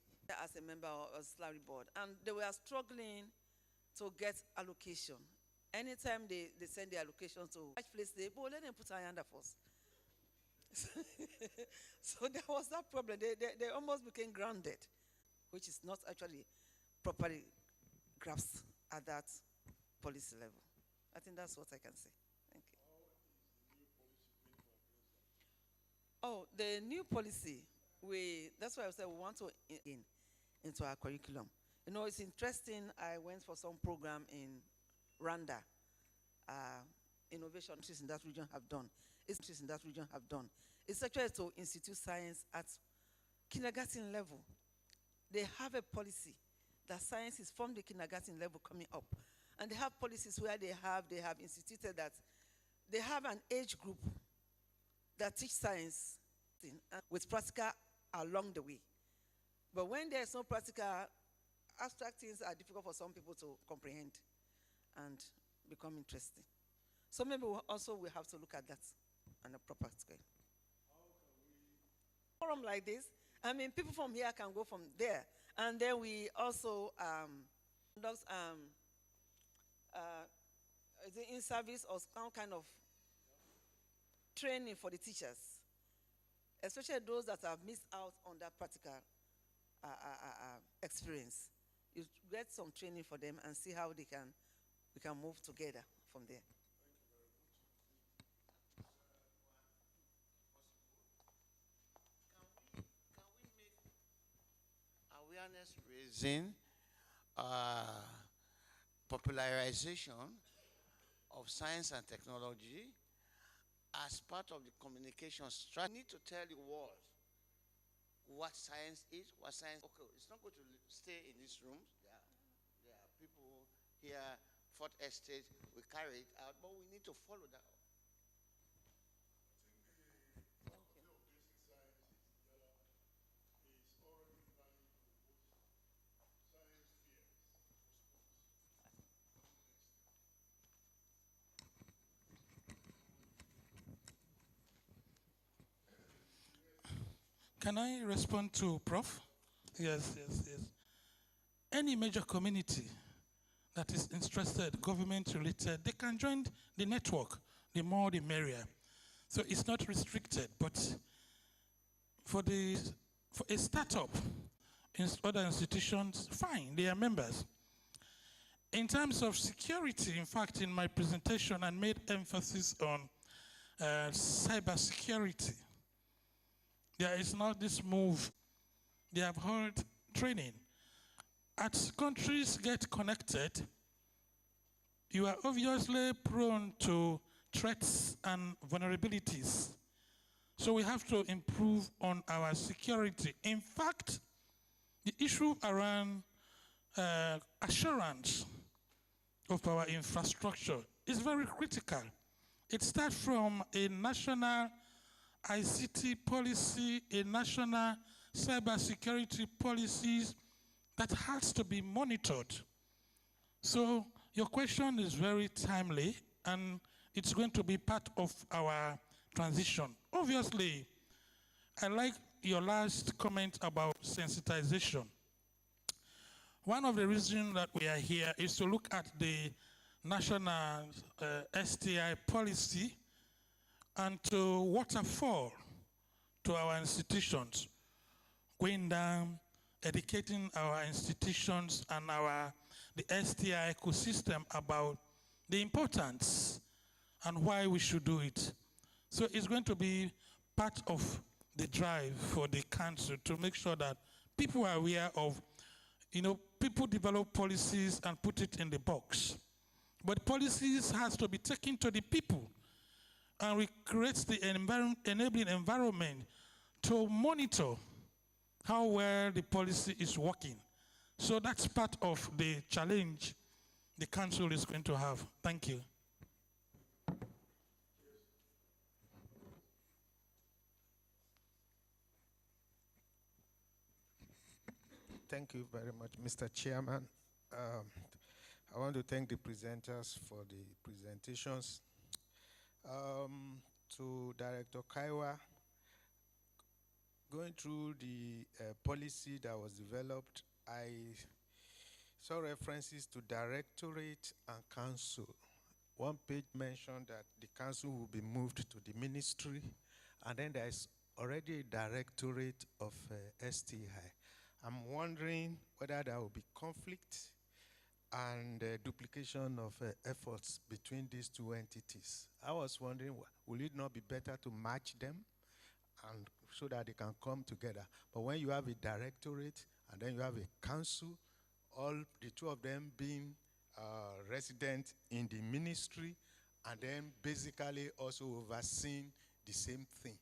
as a member of a SLREN board. And they were struggling to get allocation. Anytime they send the allocation to which place, let them put our hand up first. So there was that problem. They almost became grounded, which is not actually properly grasped at that policy level. I think that's what I can say. Thank you. Oh, the new policy, that's why I said we want to into our curriculum. You know, it's interesting. I went for some program in Rwanda. Innovation in that region have done. It's actually to institute science at kindergarten level. They have a policy that science is from the kindergarten level coming up. And they have policies where they have instituted that they have an age group that teach science with practical along the way. But when there's no practical, abstract things are difficult for some people to comprehend and become interesting. So maybe we have to look at that on a proper scale. Forum like this, I mean, people from here can go from there. And then we also conduct in-service or some kind of training for the teachers, especially those that have missed out on that practical experience. You get some training for them and see how we can move together from there. Can we make awareness raising, popularization of science and technology as part of the communication strategy? We need to tell the world what science is, okay, it's not going to stay in this room. There are people here, Fort Estate, we carry it out, but we need to follow that up. Can I respond to Prof? Yes. Any major community that is interested, government-related, they can join the network. The more, the merrier. So it's not restricted, but for a startup, in other institutions, fine, they are members. In terms of security, in fact, in my presentation, I made emphasis on cybersecurity. There is not this move. They have heard training. As countries get connected, you are obviously prone to threats and vulnerabilities. So we have to improve on our security. In fact, the issue around assurance of our infrastructure is very critical. It starts from a national ICT policy, a national cybersecurity policies that has to be monitored. So your question is very timely, and it's going to be part of our transition. Obviously, I like your last comment about sensitization. One of the reasons that we are here is to look at the National STI policy and to waterfall to our institutions, going down, educating our institutions and the STI ecosystem about the importance and why we should do it. So it's going to be part of the drive for the council to make sure that people are aware of, people develop policies and put it in the box. But policies has to be taken to the people, and we create the enabling environment to monitor how well the policy is working. So that's part of the challenge the council is going to have. Thank you. Thank you very much, Mr. Chairman. I want to thank the presenters for the presentations. To Director Kaiwa, going through the policy that was developed, I saw references to directorate and council. One page mentioned that the council will be moved to the ministry, and then there's already a directorate of STI. I'm wondering whether there will be conflict and duplication of efforts between these two entities. I was wondering, will it not be better to match them and so that they can come together? But when you have a directorate and then you have a council, all the two of them being resident in the ministry and then basically also overseeing the same thing,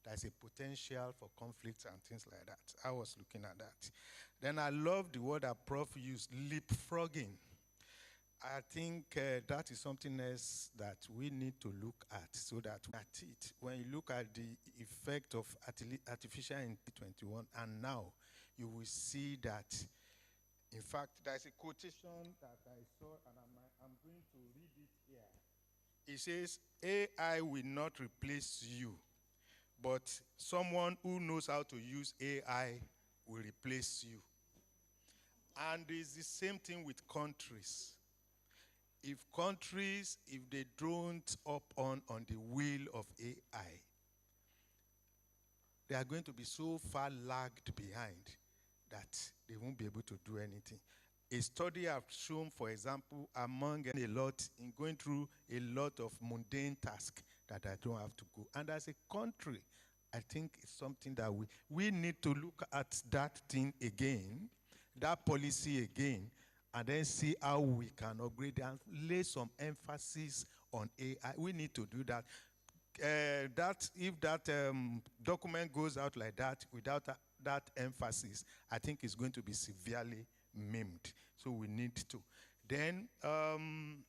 there's a potential for conflicts and things like that. I was looking at that. Then I love the word that Prof used, leapfrogging. I think that is something else that we need to look at, so that at it, when you look at the effect of artificial intelligence 2021 and now, you will see that, in fact, there's a quotation that I saw, and I'm going to read it here. It says, AI will not replace you, but someone who knows how to use AI will replace you. And it's the same thing with countries. If countries, if they don't up on the wheel of AI, they are going to be so far lagged behind that they won't be able to do anything. A study has shown, for example, among a lot, in going through a lot of mundane tasks that I don't have to go. And as a country, I think it's something that we need to look at that thing again, that policy again, and then see how we can upgrade and lay some emphasis on AI. We need to do that. If that document goes out like that without that emphasis, I think it's going to be severely maimed. So we need to. Then I'm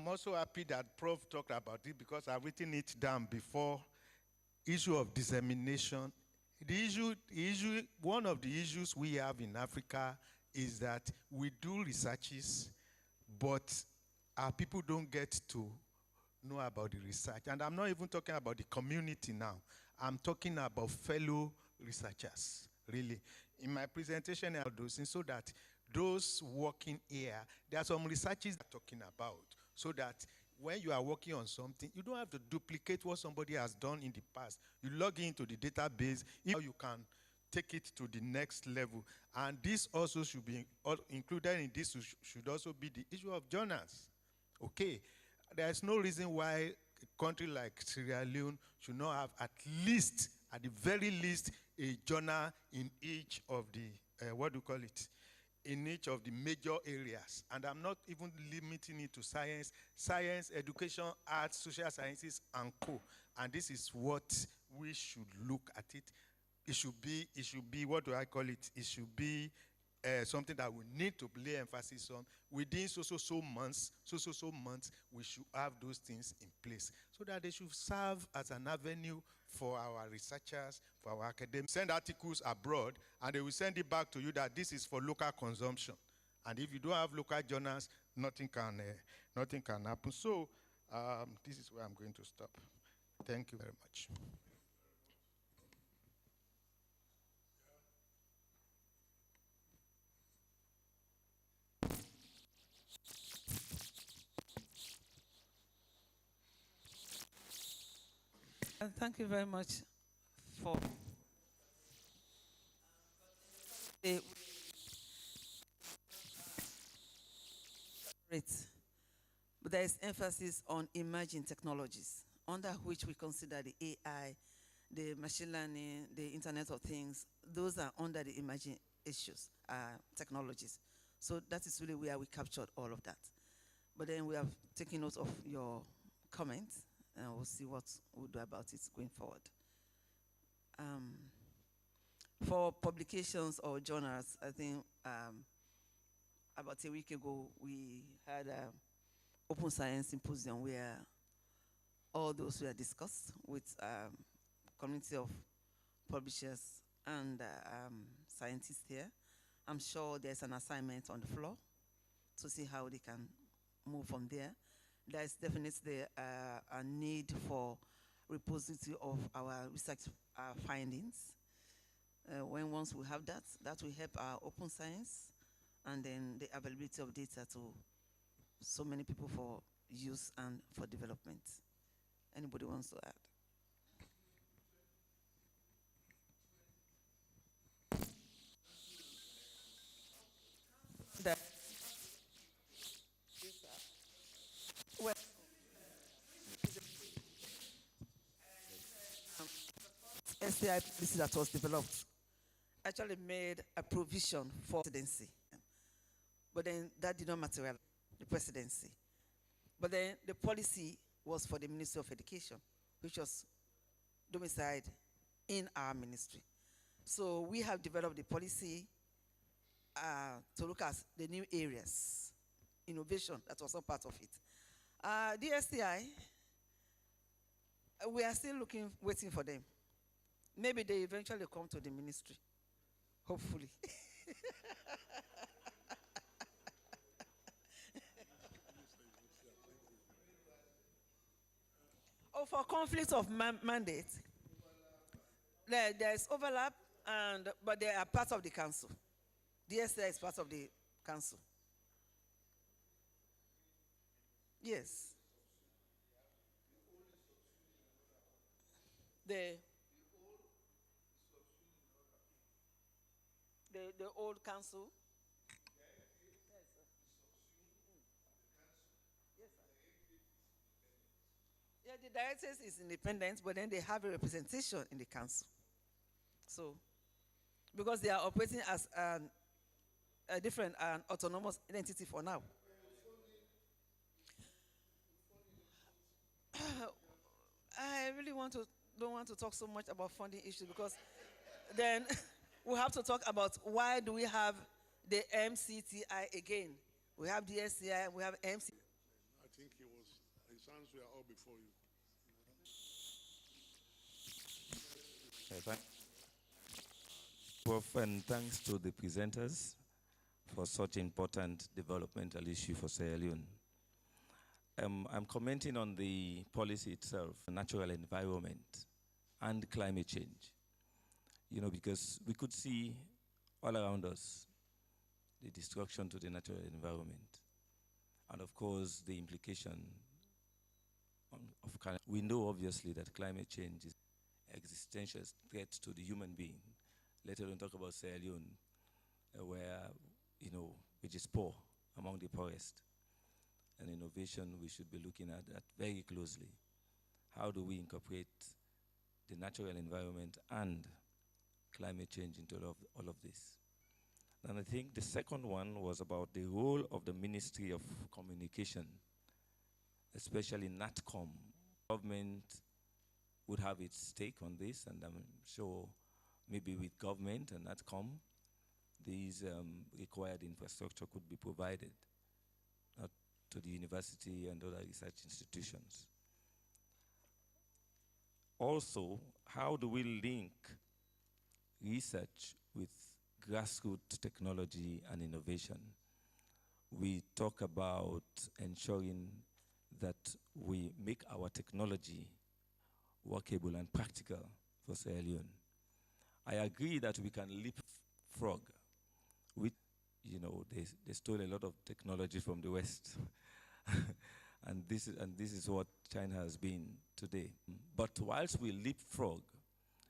also happy that Prof talked about it because I've written it down before. Issue of dissemination. One of the issues we have in Africa is that we do researches, but our people don't get to know about the research. And I'm not even talking about the community now. I'm talking about fellow researchers, really. In my presentation, I do things so that those working here, there are some researches I'm talking about, so that when you are working on something, you don't have to duplicate what somebody has done in the past. You log into the database, you can take it to the next level. And this also should be included in this, should also be the issue of journals. Okay, there's no reason why a country like Sierra Leone should not have at the very least, a journal in each of the, in each of the major areas. And I'm not even limiting it to science, education, arts, social sciences, and co. And this is what we should look at it. It should be, what do I call it? It should be something that we need to lay emphasis on. Within so months, we should have those things in place so that they should serve as an avenue for our researchers, for our academics. Send articles abroad, and they will send it back to you that this is for local consumption. And if you don't have local journals, nothing can happen. So this is where I'm going to stop. Thank you very much. Thank you very much for the but there is emphasis on emerging technologies, under which we consider the AI, the machine learning, the Internet of Things. Those are under the emerging issues, technologies. So that is really where we captured all of that. But then we have taken note of your comments, and we'll see what we'll do about it going forward. For publications or journals, I think about a week ago, we had an open science symposium where all those were discussed with community of publishers and scientists here. I'm sure there's an assignment on the floor to see how they can move from there. There's definitely a need for repository of our research findings. Once we have that, that will help our open science and then the availability of data to so many people for use and for development. Anybody wants to add? That well, STI policy that was developed actually made a provision for presidency, but then that did not materialize the presidency. But then the policy was for the Ministry of Education, which was domiciled in our ministry. So we have developed the policy to look at the new areas, innovation, that was not part of it. The STI, we are still waiting for them. Maybe they eventually come to the ministry, hopefully. Oh, for conflict of mandate, there's overlap, but they are part of the council. The STI is part of the council. Yes. The old council. Yeah, the directors is independent, but then they have a representation in the council. So, because they are operating as a different autonomous entity for now. I really don't want to talk so much about funding issues, because then we have to talk about why do we have the MCTI again. We have the STI, we have MC. I think his hands were all before you. Prof, and thanks to the presenters for such important developmental issue for Sierra Leone. I'm commenting on the policy itself, natural environment and climate change. You know, because we could see all around us the destruction to the natural environment. And of course, the implication of climate. We know obviously that climate change is an existential threat to the human being. Let alone talk about Sierra Leone, where, you know, which is poor, among the poorest. And innovation we should be looking at that very closely. How do we incorporate the natural environment and climate change into all of this? And I think the second one was about the role of the Ministry of Communication, especially NATCOM. Government would have its stake on this, and I'm sure maybe with government and NATCOM, these required infrastructure could be provided to the university and other research institutions. Also, how do we link research with grassroots technology and innovation? We talk about ensuring that we make our technology workable and practical for Sierra Leone. I agree that we can leapfrog. You know, they stole a lot of technology from the West. and this is what China has been today. But whilst we leapfrog,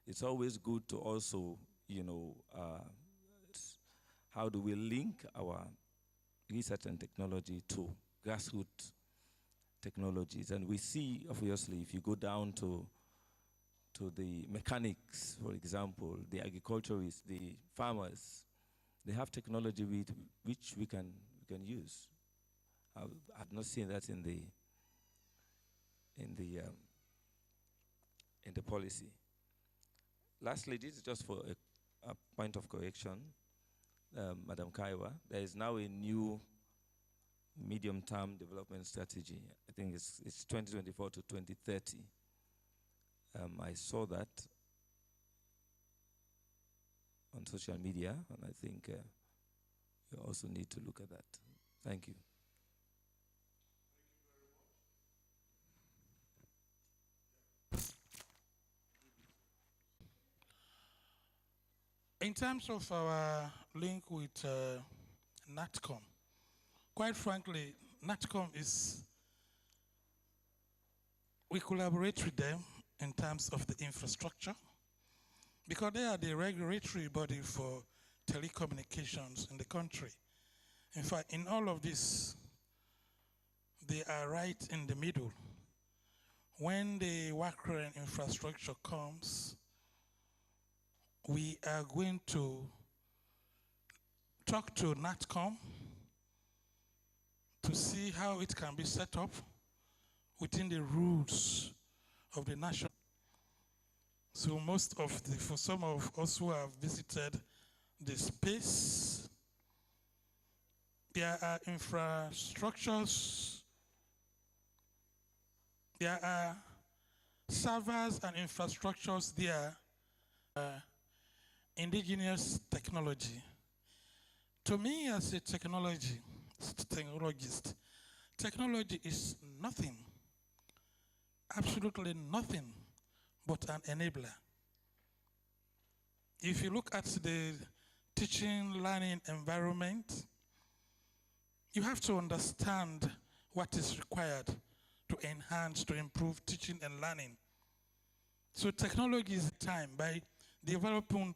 it's always good to also, you know, how do we link our research and technology to grassroots technologies? And we see, obviously, if you go down to the mechanics, for example, the agriculturists, the farmers, they have technology which we can use. I've not seen that in the policy. Lastly, this is just for a point of correction, Madam Kaiwa. There is now a new medium-term development strategy. I think it's 2024 to 2030. I saw that on social media, and I think you also need to look at that. Thank you. In terms of our link with NATCOM, quite frankly, NATCOM we collaborate with them in terms of the infrastructure, because they are the regulatory body for telecommunications in the country. In fact, in all of this, they are right in the middle. When the WACREN infrastructure comes, we are going to talk to NATCOM to see how it can be set up within the rules of the national. So for some of us who have visited the space, there are infrastructures, there are servers and infrastructures there, indigenous technology. To me, as a technologist, technology is nothing, absolutely nothing, but an enabler. If you look at the teaching, learning environment, you have to understand what is required to enhance, to improve teaching and learning. So technology is time by developing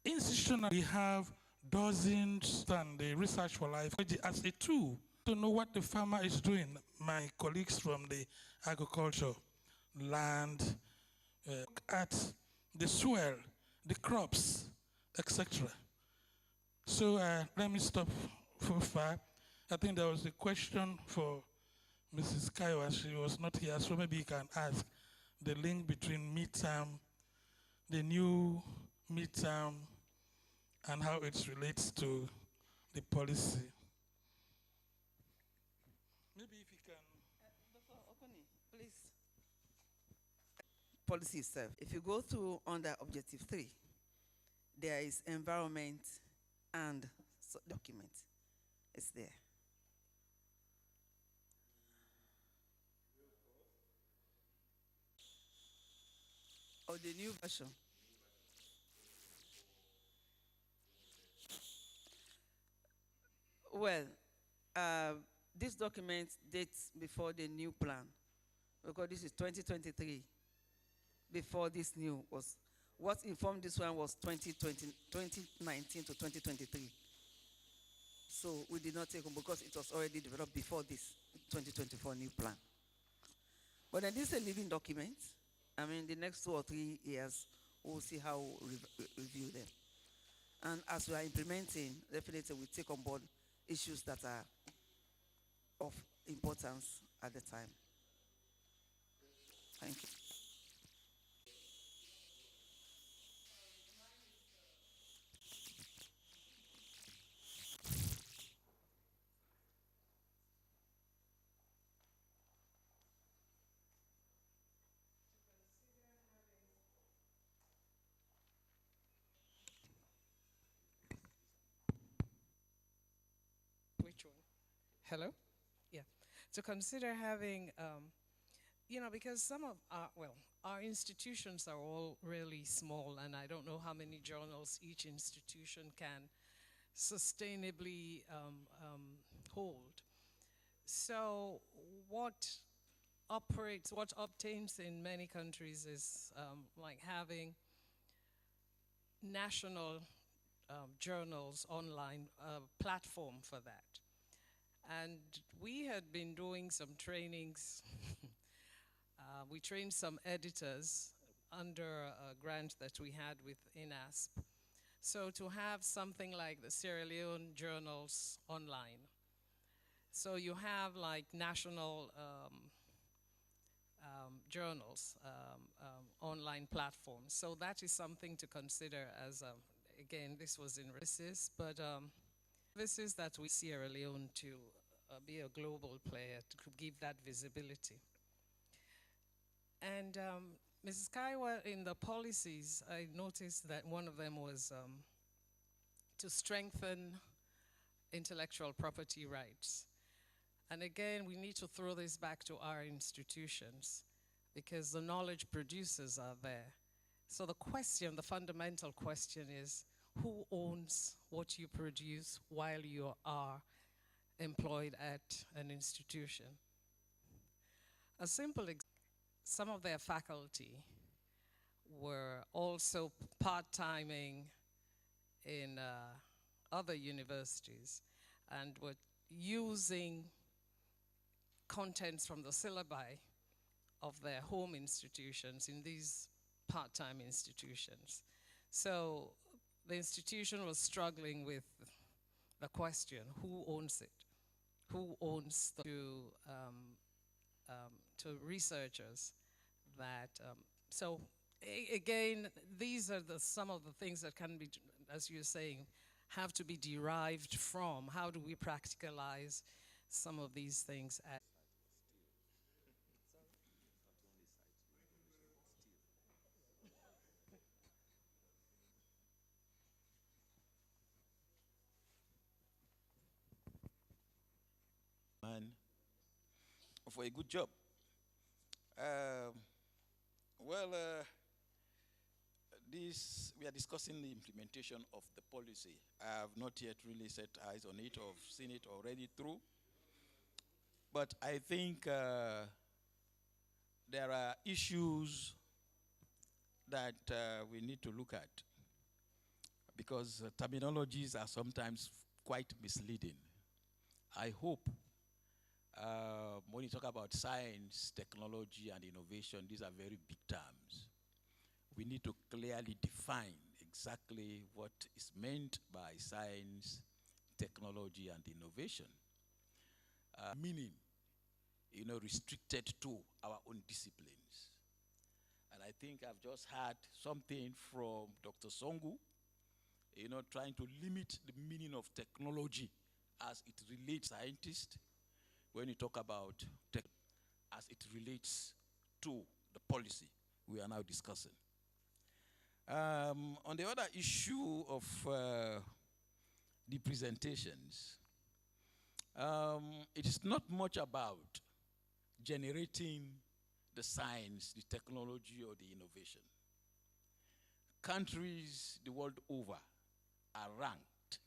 institutional. We have dozens and the Research for Life as a tool to know what the farmer is doing. My colleagues from the agriculture, land, at the soil, the crops, etc. So let me stop for far. I think there was a question for Mrs. Kaiwa. She was not here, so maybe you can ask the link between midterm, the new midterm, and how it relates to the policy. Maybe if you can. Dr. Okoni, please. Policy itself. If you go through under Objective 3, there is environment and document. It's there. Or the new version. Well, this document dates before the new plan, because this is 2023. Before this new was, what informed this one was 2019 to 2023. So we did not take on because it was already developed before this 2024 new plan. But then this is a living document. I mean, the next 2 or 3 years, we'll see how we review them. And as we are implementing, definitely we take on board issues that are of importance at the time. Thank you. Which one? Hello? Yeah. To consider having, because some of our institutions are all really small, and I don't know how many journals each institution can sustainably hold. So what obtains in many countries is like having national journals online, platform for that. And we had been doing some trainings. We trained some editors under a grant that we had with NSTI. So to have something like the Sierra Leone journals online. So you have like national journals, online platforms. So that is something to consider as again, this was in services, but services that we Sierra Leone to be a global player, to give that visibility. And Mrs. Kaiwa, in the policies, I noticed that one of them was to strengthen intellectual property rights. And again, we need to throw this back to our institutions because the knowledge producers are there. So the question, the fundamental question is, who owns what you produce while you are employed at an institution. A simple some of their faculty were also part-timing in other universities and were using contents from the syllabi of their home institutions in these part-time institutions. So the institution was struggling with the question, who owns it? Who owns the to researchers that, so again, these are some of the things that can be, as you're saying, have to be derived from how do we practicalize some of these things. Man, for a good job. We are discussing the implementation of the policy. I have not yet really set eyes on it or seen it or read it through. But I think there are issues that we need to look at because terminologies are sometimes quite misleading. I hope when you talk about science, technology, and innovation, these are very big terms. We need to clearly define exactly what is meant by science, technology, and innovation. Meaning, restricted to our own disciplines. And I think I've just heard something from Dr. Songu, trying to limit the meaning of technology as it relates to scientists when you talk about tech as it relates to the policy we are now discussing. On the other issue of the presentations, it is not much about generating the science, the technology, or the innovation. Countries the world over are ranked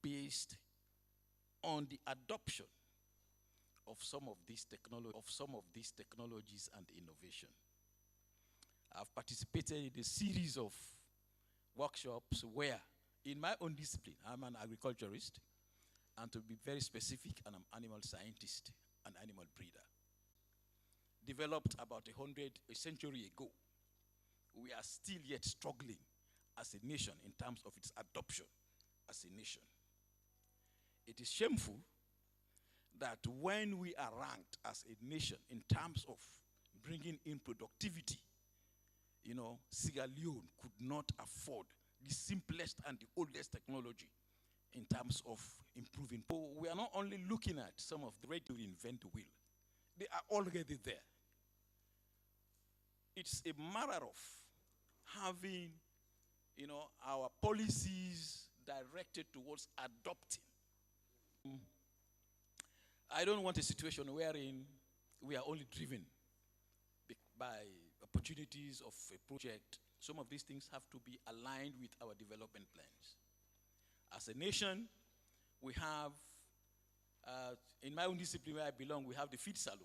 based on the adoption of some of these technologies and innovation. I've participated in a series of workshops where, in my own discipline, I'm an agriculturist, and to be very specific, I'm an animal scientist, an animal breeder. Developed about a century ago. We are still yet struggling as a nation in terms of its adoption as a nation. It is shameful that when we are ranked as a nation in terms of bringing in productivity, Sierra Leone could not afford the simplest and the oldest technology in terms of improving. So we are not only looking at some of the ready to invent the wheel. They are already there. It's a matter of having, our policies directed towards adopting. I don't want a situation wherein we are only driven by opportunities of a project. Some of these things have to be aligned with our development plans. As a nation, we have, in my own discipline where I belong, we have the feed salon.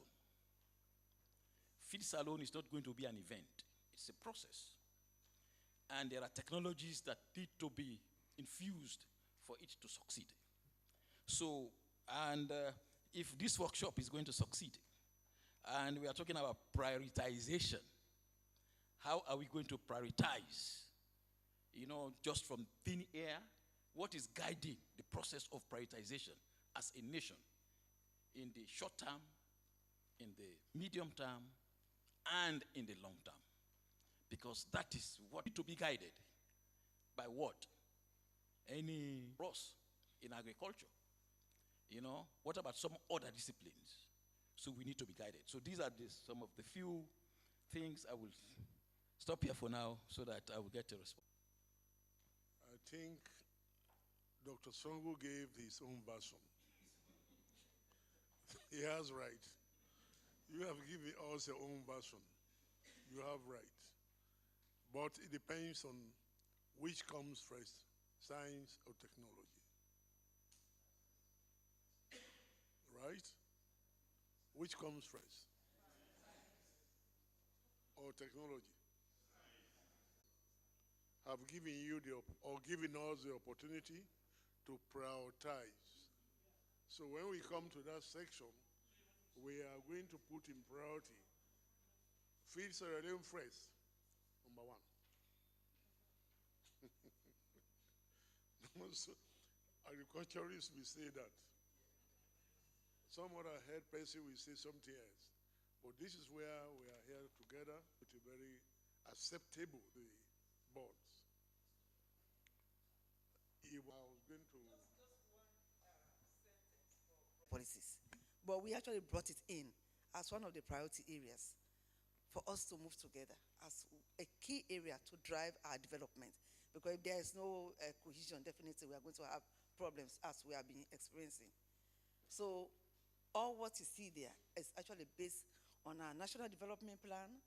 Feed salon is not going to be an event. It's a process. And there are technologies that need to be infused for it to succeed. So, if this workshop is going to succeed, and we are talking about prioritization, how are we going to prioritize? Just from thin air, what is guiding the process of prioritization as a nation in the short term, in the medium term, and in the long term? Because that is what needs to be guided by what? Any loss in agriculture. What about some other disciplines? So we need to be guided. So these are some of the few things. I will stop here for now so that I will get a response. I think Dr. Songo gave his own version. He has right. You have given us your own version. You have right. But it depends on which comes first, science or technology. Right? Which comes first? Or technology? Have given you or given us the opportunity to prioritize. So when we come to that section, we are going to put in priority feed Sierra Leone first, number one. So, agriculturists will say that. Some other head person will say something else. But this is where we are here together with a very acceptable the boards. If I was going to policies. But we actually brought it in as one of the priority areas for us to move together as a key area to drive our development. Because if there is no cohesion, definitely we are going to have problems as we have been experiencing. So all what you see there is actually based on our national development plan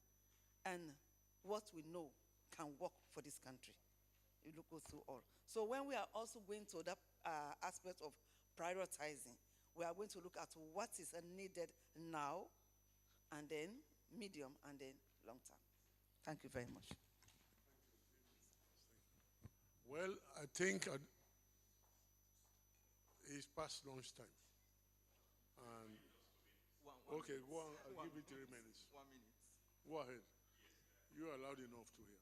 and what we know can work for this country. You look through all. So when we are also going to that aspect of prioritizing, we are going to look at what is needed now, and then medium, and then long term. Thank you very much. Well, I think it's past lunch time. And okay, go on. I'll give you 3 minutes. 1 minute. Go ahead. You are loud enough to hear.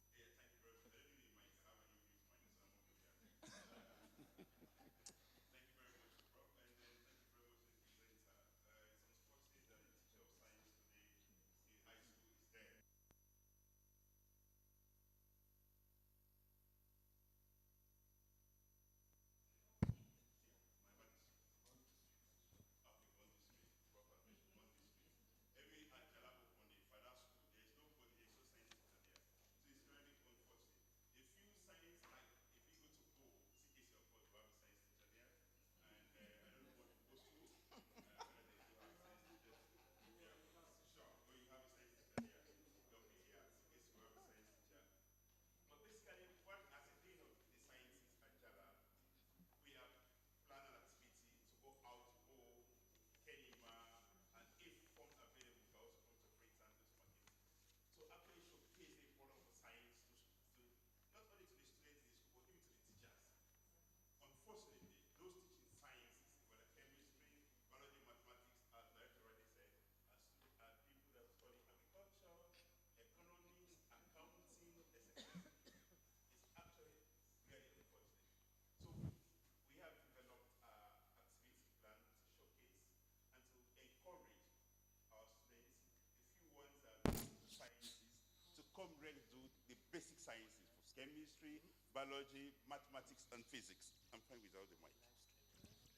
come ready to do the basic sciences for chemistry, biology, mathematics, and physics. I'm fine without the mic.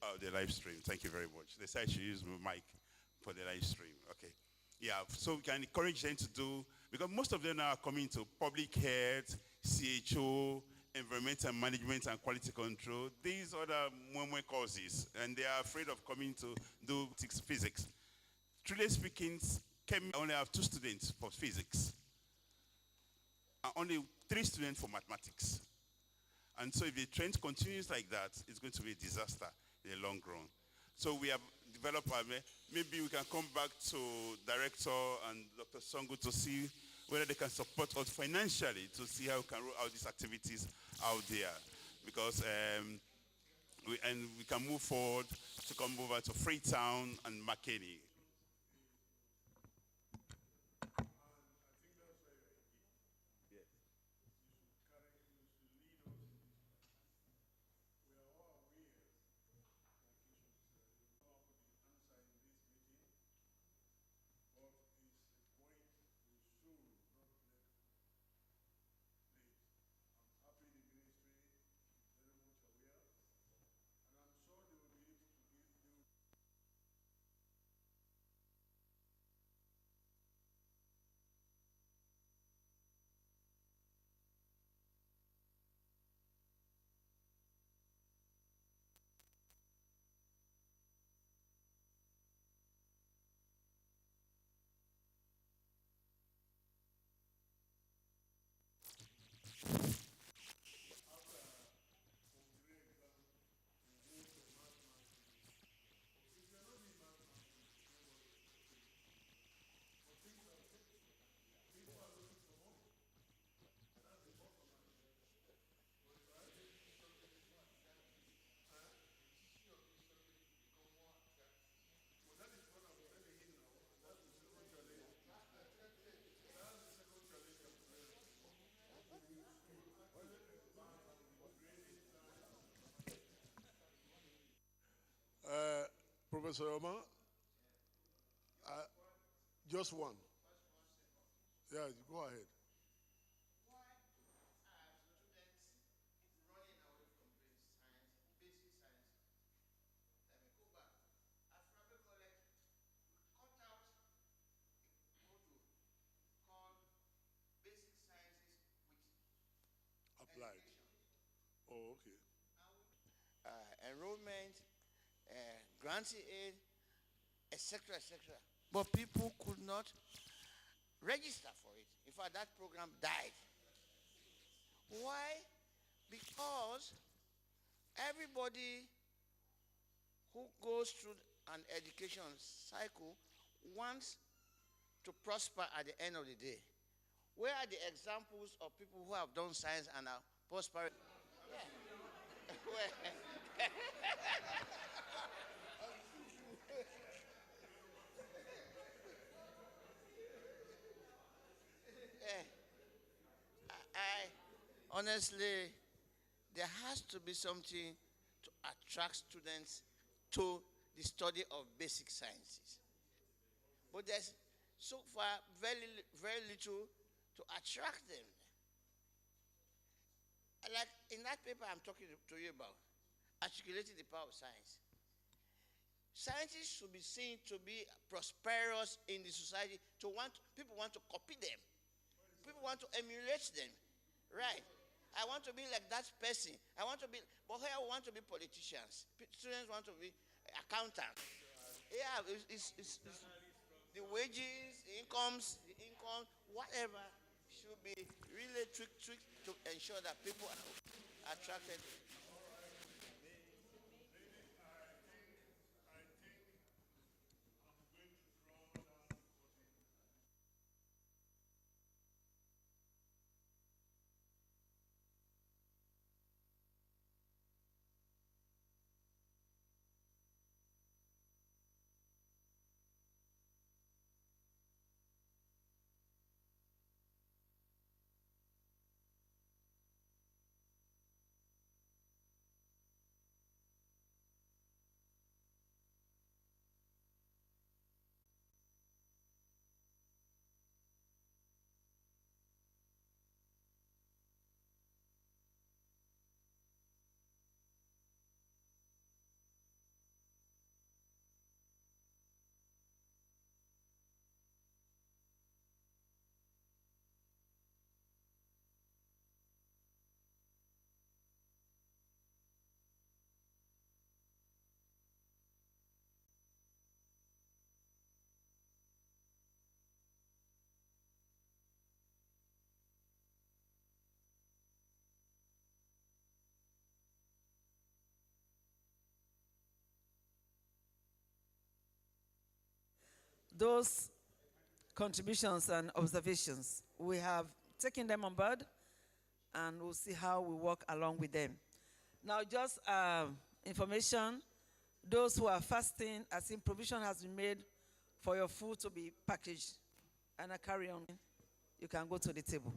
Oh, the live stream. Thank you very much. They said I should use my mic for the live stream. Okay. Yeah, so we can encourage them to do, because most of them are coming to public health, CHO, environmental management and quality control, these other courses, and they are afraid of coming to do physics. Truly speaking, I only have 2 students for physics, and only 3 students for mathematics. And so if the trend continues like that, it's going to be a disaster in the long run. So we have developed, maybe we can come back to Director and Dr. Songo to see whether they can support us financially to see how we can roll out these activities out there. Because we can move forward to come over to Freetown and McKinney. Professor Oma, just one. Yeah, go ahead. Applied. Oh, okay. Enrollment, granting aid, etc., etc. But people could not register for it. In fact, that program died. Why? Because everybody who goes through an education cycle wants to prosper at the end of the day. Where are the examples of people who have done science and are prospering? Yeah. I honestly, there has to be something to attract students to the study of basic sciences. But there's so far very little to attract them. Like in that paper I'm talking to you about, articulating the power of science. Scientists should be seen to be prosperous in the society. People want to copy them. People want to emulate them. Right. I want to be like that person. But here I want to be politicians. Students want to be accountants. Yeah, it's the wages, the income, whatever should be really tweaked to ensure that people are attracted. Those contributions and observations, we have taken them on board, and we'll see how we work along with them. Now, just information, those who are fasting, as in provision has been made for your food to be packaged. And I carry on. You can go to the table.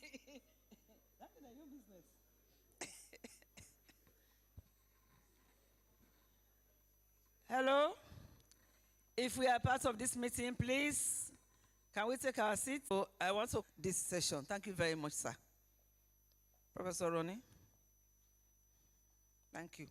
That's your business. Hello. If we are part of this meeting, please, can we take our seat? So I want to this session. Thank you very much, sir. Professor Ronnie. Thank you.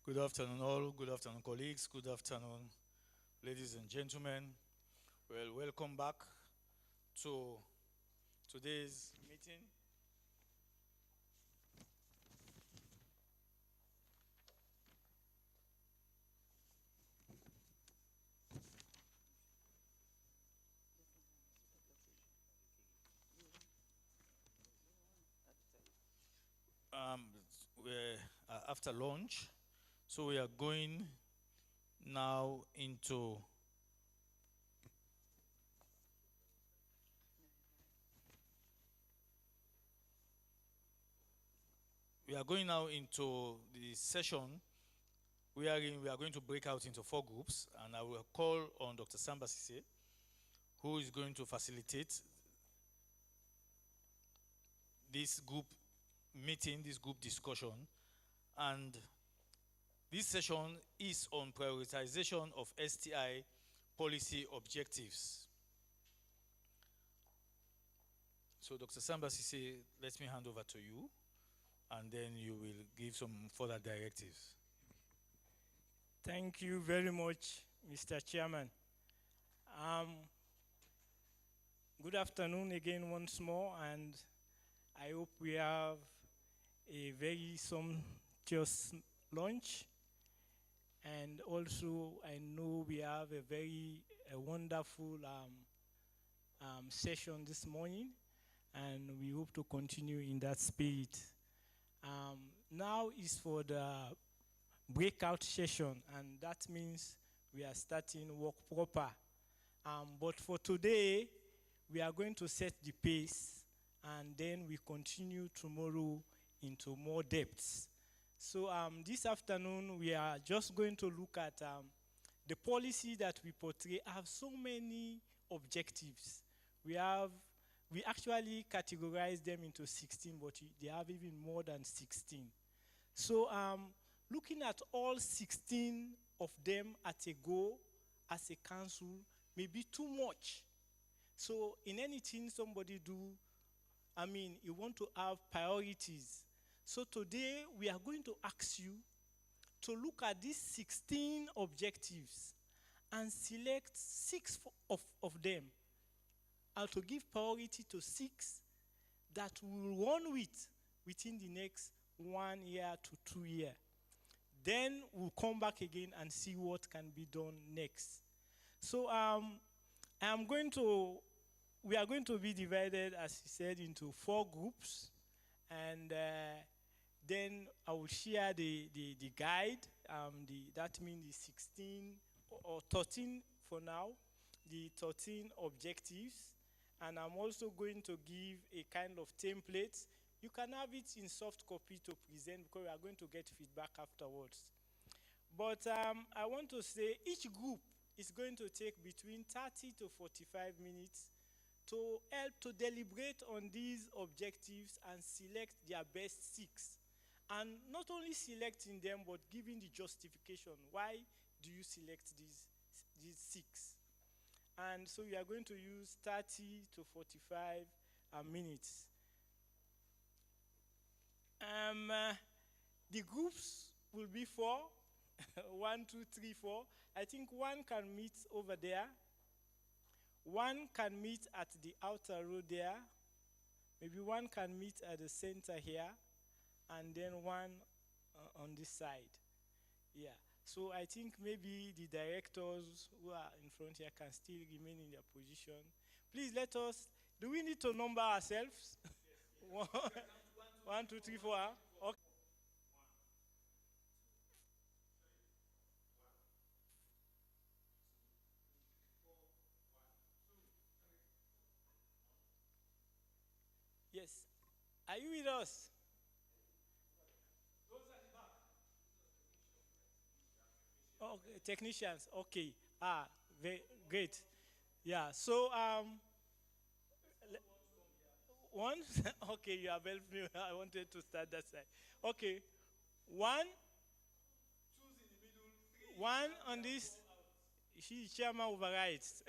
Good afternoon all, good afternoon colleagues, good afternoon ladies and gentlemen. Well, welcome back to today's meeting. We're after lunch, so we are going now into the session wherein we are going to break out into 4 groups, and I will call on Dr. Samba Sise, who is going to facilitate this group meeting, this group discussion. And this session is on prioritization of STI policy objectives. So Dr. Samba Sise, let me hand over to you, and then you will give some further directives. Thank you very much, Mr. Chairman. Good afternoon again once more, and I hope we have a very sumptuous lunch. And also, I know we have a wonderful session this morning, and we hope to continue in that spirit. Now is for the breakout session, and that means we are starting work proper. But for today, we are going to set the pace, and then we continue tomorrow into more depths. So this afternoon, we are just going to look at the policy that we portray have so many objectives. We actually categorize them into 16, but they have even more than 16. So looking at all 16 of them at a go as a council may be too much. So in anything somebody do, you want to have priorities. So today we are going to ask you to look at these 16 objectives and select 6 of them, and to give priority to 6 that we will run with within the next 1 year to 2 years. Then we'll come back again and see what can be done next. So we are going to be divided, as he said, into 4 groups, and then I will share the guide. That means the 16 or 13 for now, the 13 objectives, and I'm also going to give a kind of template. You can have it in soft copy to present, because we are going to get feedback afterwards. But I want to say each group is going to take between 30 to 45 minutes to help to deliberate on these objectives and select their best 6. And not only selecting them, but giving the justification. Why do you select these 6? And so we are going to use 30 to 45 minutes. The groups will be 4. 1, 2, 3, 4. I think 1 can meet over there. 1 can meet at the outer road there. Maybe 1 can meet at the center here. and then one on this side. Yeah. So I think maybe the directors who are in front here can still remain in their position. Please let us, do we need to number ourselves? Yes. One, two, three, four. Okay. Yes. Are you with us? Okay, technicians. Okay. Very great. Yeah. So one. Okay, you have helped me. I wanted to start that side. Okay. One. One on this. She chairman overrides.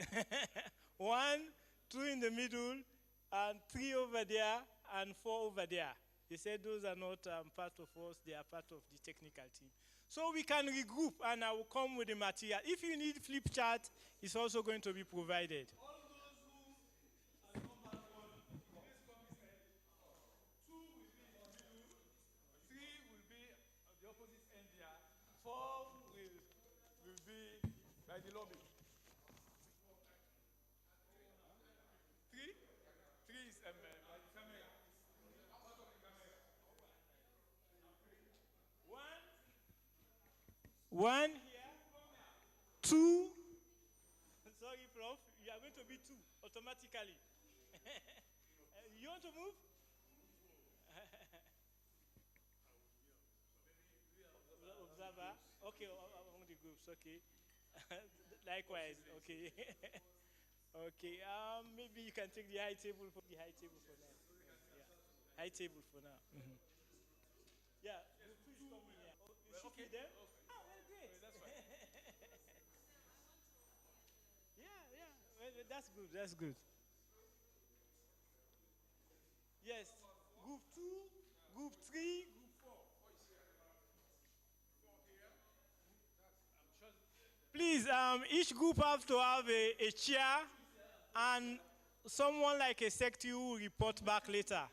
One, two in the middle, and three over there, and four over there. They said those are not part of us, they are part of the technical team. So we can regroup, and I will come with the material. If you need flip chart, it's also going to be provided. By the lobby. Three is by the camera. One here, two. Sorry, Prof. You are going to be two automatically. You want to move? Observer. Okay, among the groups. Okay. Likewise. Okay. Okay. Maybe you can take the high table for now. Yeah. High table for now. Mm-hmm. Yeah. Please come in here. You should be there. Ah, well, great. That's fine. Yeah. Well, that's good. That's good. Yes. Group 2, group 3, group 4. Please, each group have to have a chair and someone like a secretary who will report back later.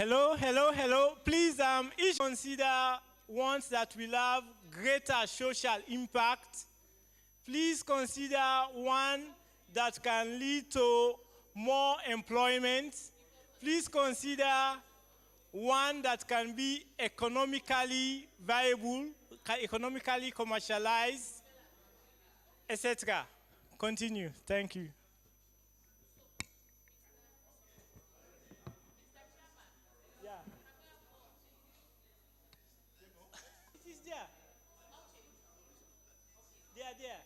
Hello, hello, hello. Please, each consider ones that will have greater social impact. Please consider one that can lead to more employment. Please consider one that can be economically viable, economically commercialized, etc. Continue. Thank you. Yeah. It is there. They are there.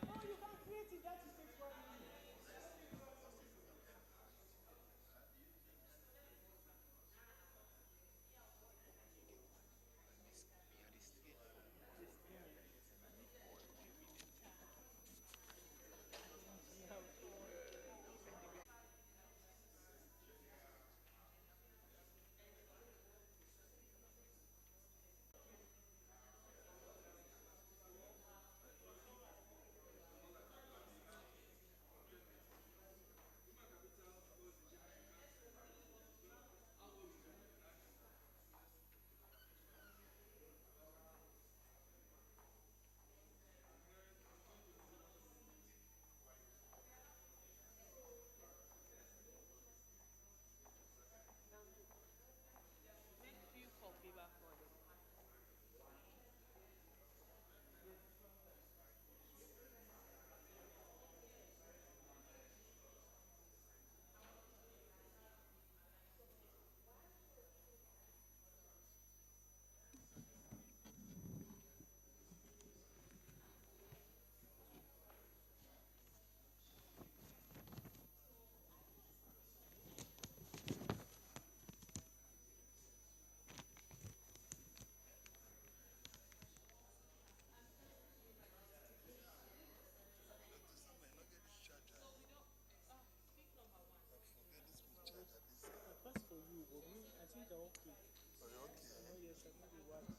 Oh, you can create it. That is it for you. That's for you, but me, I think I'm okay. Are you okay? Yes, I know the one.